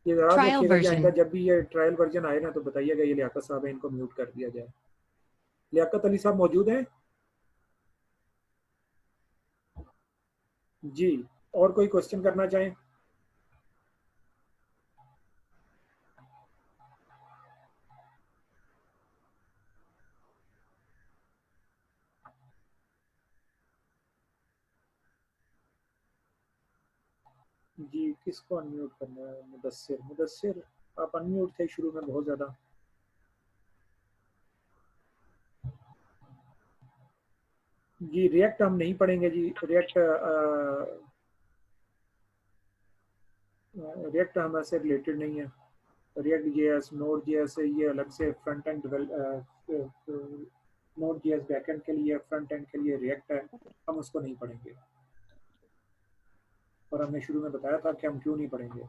ये याद ट्रायल रखिएगा कि आइंदा वर्जन। जब भी ये ट्रायल वर्जन आए ना तो बताइएगा ये लियाकत साहब है, इनको म्यूट कर दिया जाए। लियाकत अली साहब मौजूद हैं? जी, और कोई क्वेश्चन करना चाहें? जी, किसको अनम्यूट करना है? मुदस्सिर, मुदस्सिर आप अनम्यूट थे शुरू में बहुत ज्यादा। जी रिएक्ट हम नहीं पढ़ेंगे जी। रिएक्ट हमारे रिलेटेड नहीं है। रिएक्ट जेएस, नोड जेएस, ये अलग से front end node Node.js backend के लिए, फ्रंट एंड के लिए रिएक्ट है, हम उसको नहीं पढ़ेंगे। और हमने शुरू में बताया था कि हम क्यों नहीं पढ़ेंगे।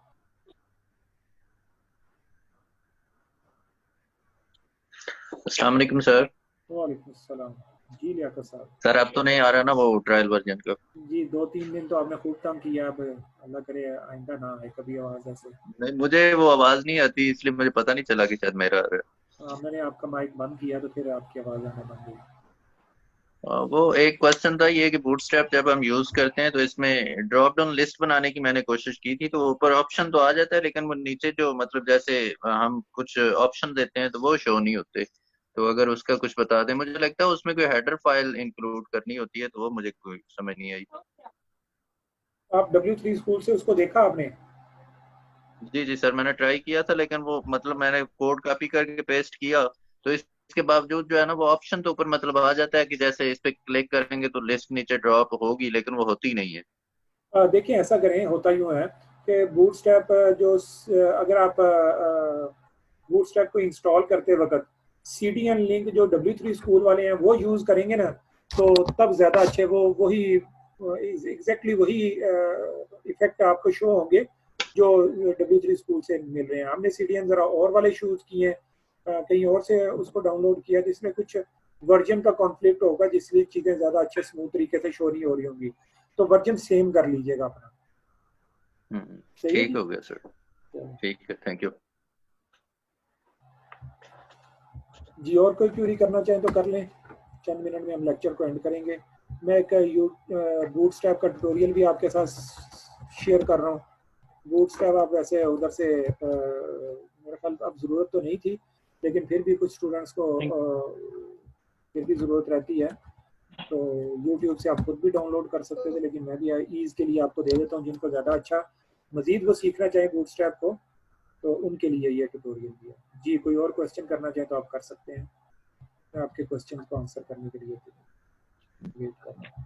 अस्सलाम वालेकुम सर। वालेकुम अस्सलाम। जी लियाकत साहब। सर अब तो नहीं आ रहा ना वो ट्रायल वर्जन का? जी 2-3 दिन तो आपने खूब तंग किया, अब अल्लाह करे आइंदा ना आए कभी आवाज ऐसे। नहीं, मुझे वो आवाज नहीं आती इसलिए मुझे पता नहीं चला कि शायद मेरा आ रहा है। मैंने आपका माइक बंद किया तो फिर आपकी आवाज आना बंद हुई। वो एक क्वेश्चन था ये कि बूटस्ट्रैप जब हम यूज करते हैं तो इसमें ड्रॉप डाउन लिस्ट बनाने की मैंने कोशिश की थी, तो ऊपर ऑप्शन तो आ जाता है लेकिन वो नीचे जो मतलब जैसे हम कुछ ऑप्शन देते हैं तो वो शो नहीं होते। तो अगर उसका कुछ बता दें, मुझे लगता है उसमें कोई हेडर फाइल इंक्लूड करनी होती है, तो वो मुझे कोई समझ नहीं आई। आप W3 स्कूल से उसको देखा आपने? जी जी सर, मैंने ट्राई किया था लेकिन वो मतलब मैंने कोड कॉपी करके पेस्ट किया तो इसके बावजूद जो है ना वो ऑप्शन तो ऊपर मतलब आ जाता है कि जैसे इस पे क्लिक करेंगे तो लिस्ट नीचे ड्रॉप होगी, लेकिन वो होती नहीं है। देखिए ऐसा करें, होता यूँ है कि बूटस्ट्रैप अगर आप बूटस्ट्रैप को इंस्टॉल करते वक्त CDN लिंक जो W3 स्कूल वाले हैं वो यूज करेंगे ना, तो तब ज्यादा अच्छे वो वही एग्जैक्टली वही इफेक्ट आपको शो होंगे जो W3 स्कूल से मिल रहे हैं। हमने CDN जरा और वाले शूज किए हैं, कहीं और से उसको डाउनलोड किया तो इसमें कुछ वर्जन का कॉन्फ्लिक्ट होगा जिसलिए चीजें ज्यादा अच्छे स्मूथ तरीके से शो नहीं हो रही होंगी, तो वर्जन सेम कर लीजिएगा अपना। ठीक हो गया सर, ठीक है, थैंक यू जी। और कोई क्यूरी करना चाहें तो कर लें, चंद मिनट में हम लेक्चर को एंड करेंगे। मैं एक बूटस्ट्रैप का ट्यूटोरियल भी आपके साथ शेयर कर रहा हूँ। बूटस्ट्रैप आप वैसे उधर से मेरे ख्याल अब ज़रूरत तो नहीं थी, लेकिन फिर भी कुछ स्टूडेंट्स को फिर भी ज़रूरत रहती है, तो YouTube से आप खुद भी डाउनलोड कर सकते थे, लेकिन मैं भी ईज़ के लिए आपको दे देता हूँ। जिनको ज़्यादा अच्छा मज़ीद वो सीखना चाहें बूटस्ट्रैप को, तो उनके लिए ये ट्यूटोरियल भी है। जी कोई और क्वेश्चन करना चाहें तो आप कर सकते हैं, मैं आपके क्वेश्चन को आंसर करने के लिए वेट कर रहा हूँ।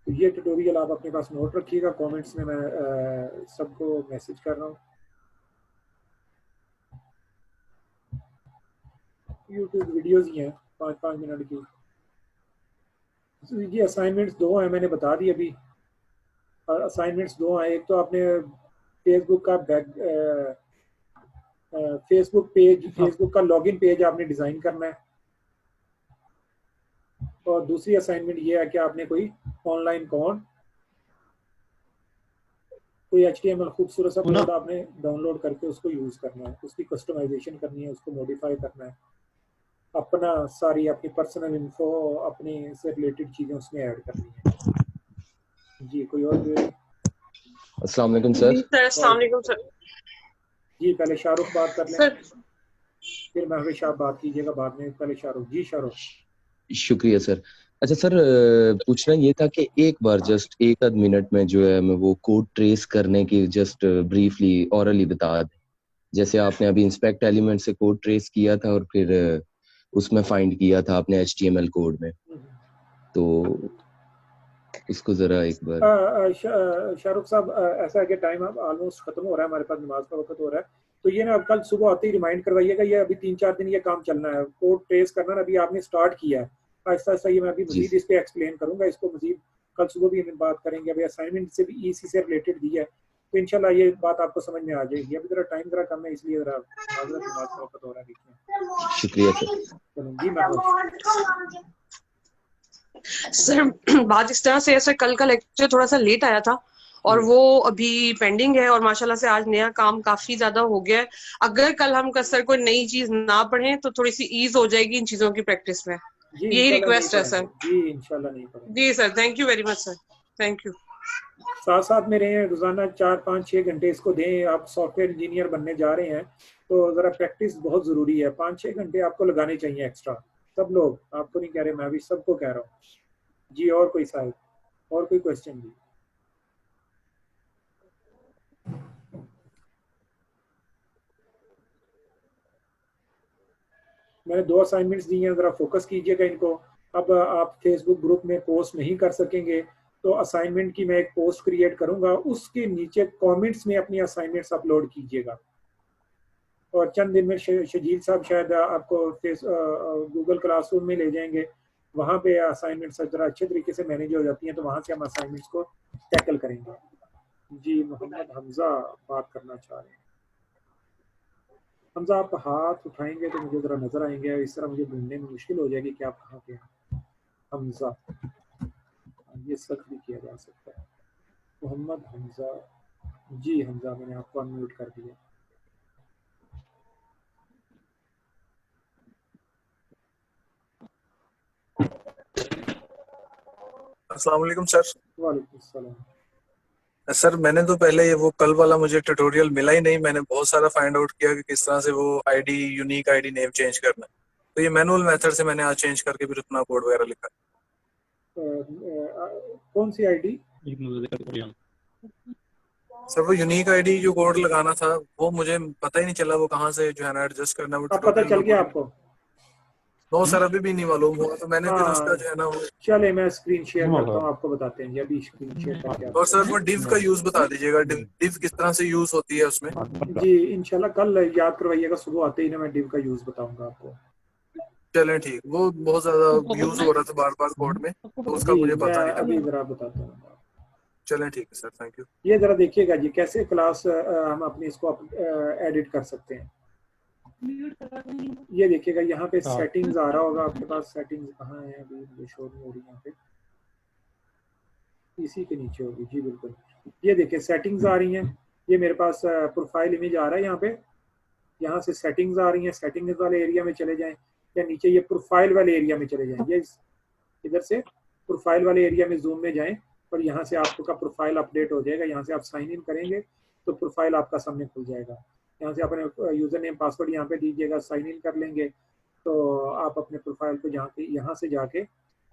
तो ये ट्यूटोरियल आप अपने पास नोट रखिएगा, कमेंट्स में मैं सबको मैसेज कर रहा हूँ। यूट्यूब वीडियोस ही हैं 5-5 मिनट की। ये असाइनमेंट्स 2 हैं, मैंने बता दी अभी। असाइनमेंट्स 2 हैं, एक तो आपने फेसबुक का फेसबुक का लॉगिन पेज आपने डिजाइन करना है, और दूसरी असाइनमेंट ये है कि आपने कोई ऑनलाइन अकाउंट, कोई HTML खूबसूरत सा कोड आपने डाउनलोड करके उसको यूज करना है, उसकी कस्टमाइजेशन करनी है, उसको मॉडिफाई करना है, अपना सारी अपनी पर्सनल इन्फो अपने से रिलेटेड चीजें उसमें ऐड करनी है। जी कोई और अस्सलाम वालेकुम सर। अस्सलाम वालेकुम सर। जी पहले शाहरुख बात कर लें सर, फिर महविश आप बात कीजिएगा बाद में। पहले शाहरुख। जी शाहरुख। शुक्रिया सर। अच्छा सर, पूछना ये था कि एक बार जस्ट एक आध मिनट में जो है मैं वो कोड ट्रेस करने की जस्ट ब्रीफली ऑरली बता दें। जैसे आपने अभी इंस्पेक्ट एलिमेंट से कोड ट्रेस किया था और फिर उसमें फाइंड किया था आपने HTML कोड में, तो इसको जरा एक बार। शाहरुख साहब ऐसा है कि टाइम अब ऑलमोस्ट खत्म हो रहा है, हमारे पास नमाज का वक्त हो रहा है, तो ये ना कल सुबह आते ही रिमाइंड करवाइएगा। ये अभी 3-4 दिन ये काम चलना है, कोड ट्रेस करना अभी आपने स्टार्ट किया है, आहिस्ता आहिस्ता ये मैं अभी मजीद इस पे एक्सप्लेन करूंगा, इसको मजीद कल सुबह भी हम बात करेंगे। अभी असाइनमेंट से भी इसी से रिलेटेड दी है, तो इंशाल्लाह ये बात आपको समझ में आ जाएगी। अभी जरा टाइम जरा कम है इसलिए जरा नमाज का वक्त हो रहा है बीच में। शुक्रिया सर। चलो जी मैं सर बात इस तरह से है सर, कल का लेक्चर थोड़ा सा लेट आया था और वो अभी पेंडिंग है, और माशाल्लाह से आज नया काम काफी ज्यादा हो गया है। अगर कल हम सर कोई नई चीज ना पढ़ें तो थोड़ी सी ईज हो जाएगी इन चीजों की प्रैक्टिस में। यही रिक्वेस्ट है सर। जी इंशाल्लाह नहीं पढ़ेंगे। जी sir, thank you very much sir, thank you. साथ साथ में रहें, रोजाना 4-5-6 घंटे इसको दें। आप सॉफ्टवेयर इंजीनियर बनने जा रहे हैं तो जरा प्रैक्टिस बहुत जरूरी है। 5-6 घंटे आपको लगाने चाहिए एक्स्ट्रा, सब लोग, आपको नहीं कह रहे, मैं भी सबको कह रहा हूँ। जी और कोई साहब, और कोई क्वेश्चन? जी मैंने 2 असाइनमेंट्स दी हैं, जरा फोकस कीजिएगा इनको। अब आप फेसबुक ग्रुप में पोस्ट नहीं कर सकेंगे तो असाइनमेंट की मैं एक पोस्ट क्रिएट करूंगा, उसके नीचे कमेंट्स में अपनी असाइनमेंट्स अपलोड कीजिएगा। और चंद दिन में शजील साहब शायद आपको गूगल क्लासरूम में ले जाएंगे, वहाँ पे असाइनमेंट्स जरा अच्छे तरीके से मैनेज हो जाती हैं, तो वहाँ से हम असाइनमेंट्स को टैकल करेंगे। जी मोहम्मद हमजा बात करना चाह रहे हैं। हमजा आप हाथ उठाएंगे तो मुझे ज़रा नज़र आएंगे, इस तरह मुझे ढूंढने में मुश्किल हो जाएगी कि आप कहाँ पे हैं। हमजा, ये सर्च भी किया जा सकता है, मोहम्मद हमजा। जी हमजा, मैंने आपको अनम्यूट कर दिया। अस्सलाम वालेकुम सर। वालेकुम सलाम। सर मैंने तो पहले ये वो कल वाला मुझे ट्यूटोरियल मिला ही नहीं, मैंने बहुत सारा फाइंड आउट किया कि किस तरह से वो ID unique ID name change करना है, तो ये मैनुअल मेथड से मैंने आज चेंज करके फिर अपना कोड वगैरह लिखा। कौन सी आईडी? सर वो यूनिक आईडी जो कोड लगाना था वो मुझे पता ही नहीं चला वो कहाँ से जो है ना एडजस्ट करना है। अब पता चल गया आपको? नो सर अभी भी नहीं मालूम हुआ, तो मैंने फिर उसका जो है ना वो चले मैं स्क्रीन शेयर करता हूँ, आपको बताते हैं। अभी स्क्रीन शेयर करके और सर वो डिव का यूज बता दीजिएगा, डिव किस तरह से यूज होती है उसमें। जी इंशाल्लाह कल याद करवाइएगा, सुबह आते ही ना मैं डिव का यूज बताऊंगा आपको। चलें ठीक, वो बहुत ज्यादा यूज हो रहा था बार बार कोड में, तो उसका मुझे पता नहीं था। अभी जरा बताता हूँ। चलें ठीक है सर, थैंक यू। ये जरा देखिएगा जी कैसे क्लास हम अपने इसको एडिट कर सकते हैं। ये देखिएगा यहाँ पे सेटिंग्स आ रहा होगा आपके पास। सेटिंग्स कहाँ है? अभी मुझे शो नहीं हो रही यहाँ पे, इसी के नीचे होगी। जी बिल्कुल, ये देखिए सेटिंग्स आ रही हैं। ये मेरे पास प्रोफाइल इमेज आ रहा है यहाँ पे, यहाँ से सेटिंग्स आ रही हैं। सेटिंग्स वाले एरिया में चले जाएं या नीचे ये प्रोफाइल वाले एरिया में चले जाएं। ये इधर से प्रोफाइल वाले एरिया में जूम में जाएं और यहाँ से आपका प्रोफाइल अपडेट हो जाएगा। यहाँ से आप साइन इन करेंगे तो प्रोफाइल आपका सामने खुल जाएगा। यहाँ से अपने यूजर नेम पासवर्ड यहाँ पे दीजिएगा, साइन इन कर लेंगे तो आप अपने प्रोफाइल को यहाँ से जाके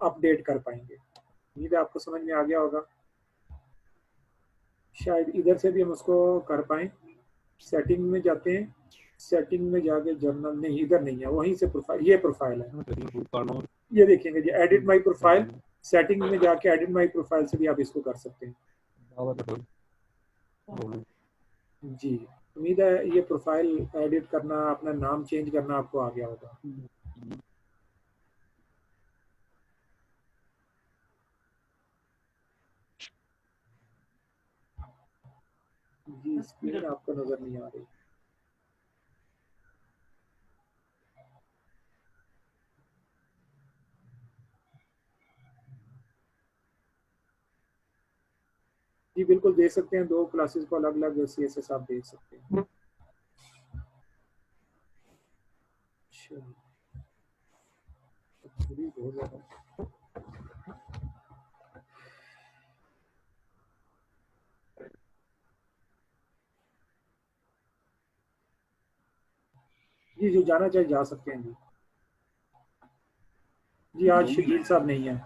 अपडेट कर पाएंगे। उम्मीद है आपको समझ में आ गया होगा। शायद इधर से भी हम उसको कर पाएँ। सेटिंग में जाते हैं, सेटिंग में जाके जर्नल, नहीं इधर नहीं है, वहीं से प्रोफाइल, ये प्रोफाइल है, ये देखेंगे जी एडिट माई प्रोफाइल। सेटिंग में जाके एडिट माई प्रोफाइल से भी आप इसको कर सकते हैं। जी उम्मीद है ये प्रोफाइल एडिट करना, अपना नाम चेंज करना आपको आ गया होगा। जी स्क्रीन आपको नजर नहीं आ रही। जी बिल्कुल देख सकते हैं, दो क्लासेस को अलग अलग CSS आप देख सकते हैं। बहुत ज्यादा जी, जो जाना चाहे जा सकते हैं। जी जी आज शकील साहब नहीं है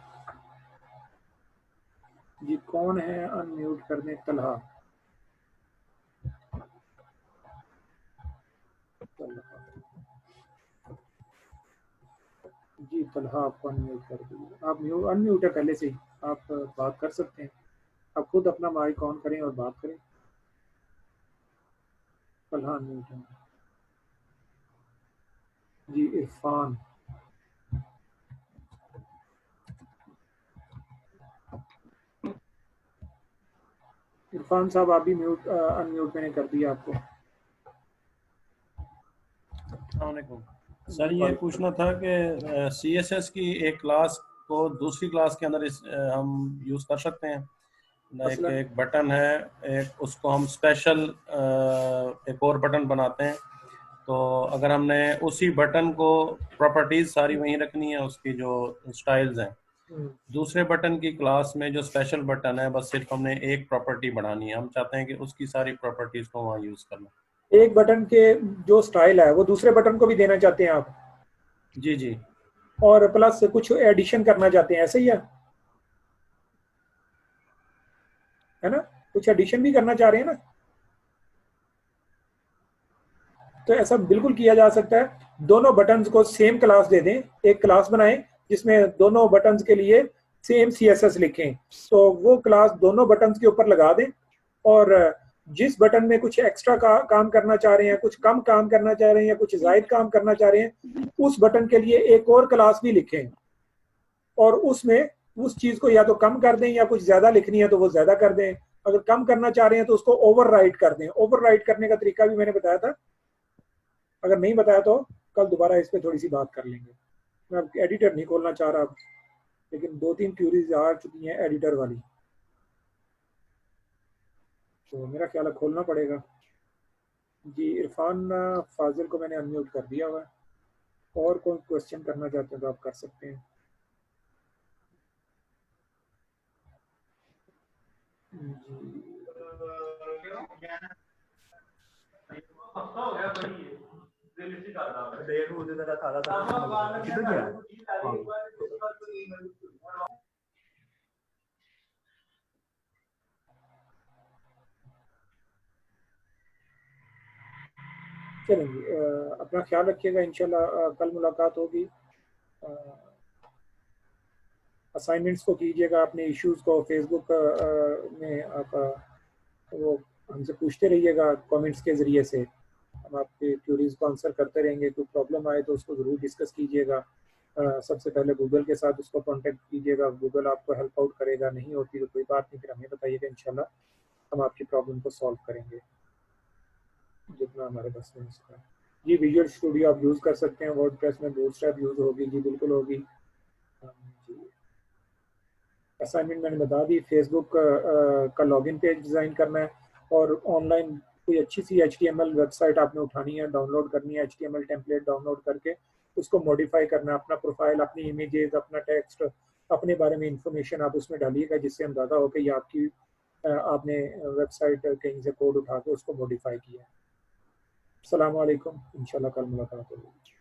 जी। कौन है? अनम्यूट करने। तलहा, जी तलहा आपको अनम्यूट कर दीजिए। आप अनम्यूट है पहले से ही, आप बात कर सकते हैं। आप खुद अपना माइक ऑन करें और बात करें। तलहा अनम्यूट है जी। इरफान, इरफान साहब आप भी म्यूट अनम्यूट मैंने कर दिया आपको। सर ये पूछना था कि CSS की एक क्लास को दूसरी क्लास के अंदर हम यूज कर सकते हैं। एक बटन है, एक उसको हम स्पेशल एक और बटन बनाते हैं, तो अगर हमने उसी बटन को प्रॉपर्टीज सारी वहीं रखनी है, उसकी जो स्टाइल्स हैं, दूसरे बटन की क्लास में जो स्पेशल बटन है बस सिर्फ हमने एक प्रॉपर्टी बढ़ानी है। हम चाहते हैं कि उसकी सारी प्रॉपर्टीज को वहाँ यूज करना। एक बटन के जो स्टाइल है वो दूसरे बटन को भी देना चाहते हैं आप? जी जी। और प्लस कुछ एडिशन करना चाहते हैं, ऐसे ही है ना? कुछ एडिशन भी करना चाह रहे हैं ना? तो ऐसा बिल्कुल किया जा सकता है। दोनों बटन्स को सेम क्लास दे दें, एक क्लास बनाएं जिसमें दोनों बटन्स के लिए सेम CSS लिखें, तो वो क्लास दोनों बटन्स के ऊपर लगा दें और जिस बटन में कुछ एक्स्ट्रा काम करना चाह रहे हैं, कुछ कम काम करना चाह रहे हैं या कुछ जायद काम करना चाह रहे हैं, उस बटन के लिए एक और क्लास भी लिखें और उसमें उस चीज को या तो कम कर दें या कुछ ज्यादा लिखनी है तो वो ज्यादा कर दें। अगर कम करना चाह रहे हैं तो उसको ओवरराइट कर दें। ओवरराइट करने का तरीका भी मैंने बताया था, अगर नहीं बताया तो कल दोबारा इस पे थोड़ी सी बात कर लेंगे। मैं अब एडिटर नहीं खोलना चाह रहा, लेकिन 2-3 क्यूरीज आ चुकी हैं एडिटर वाली, तो मेरा ख्याल है खोलना पड़ेगा। जी इरफान फाजिल को मैंने अनम्यूट कर दिया हुआ है, और कोई क्वेश्चन करना चाहते हैं तो आप कर सकते हैं। चलेंगे, अपना ख्याल रखिएगा, इंशाल्लाह कल मुलाकात होगी। असाइनमेंट्स को कीजिएगा, अपने इश्यूज को फेसबुक में आप वो हमसे पूछते रहिएगा कमेंट्स के ज़रिए से, हम आपके क्यूरीज को आंसर करते रहेंगे। कोई प्रॉब्लम आए तो उसको ज़रूर डिस्कस कीजिएगा। सबसे पहले गूगल के साथ उसको कांटेक्ट कीजिएगा, गूगल आपको हेल्प आउट करेगा। नहीं होती तो कोई बात नहीं, फिर हमें बताइएगा, इंशाल्लाह हम आपकी प्रॉब्लम को सॉल्व करेंगे जितना हमारे बस में उसका। जी विजुअल स्टूडियो आप यूज़ कर सकते हैं, वर्डप्रेस में बूटस्ट्रैप यूज़ होगी जी, बिल्कुल होगी जी। असाइनमेंट मैंने बता दी, फेसबुक का लॉगिन पेज डिज़ाइन करना है और ऑनलाइन कोई अच्छी सी HTML वेबसाइट आपने उठानी है, डाउनलोड करनी है, HTML टेम्पलेट डाउनलोड करके उसको मॉडिफाई करना है, अपना प्रोफाइल, अपनी इमेजेस, अपना टेक्स्ट, अपने बारे में इंफॉर्मेशन आप उसमें डालिएगा, जिससे अंदाज़ा हो कि ये आपकी आपने वेबसाइट कहीं से कोड उठा के उसको मॉडिफाई किया है। अस्सलाम वालेकुम, इंशाल्लाह कल मुलाकात होगी।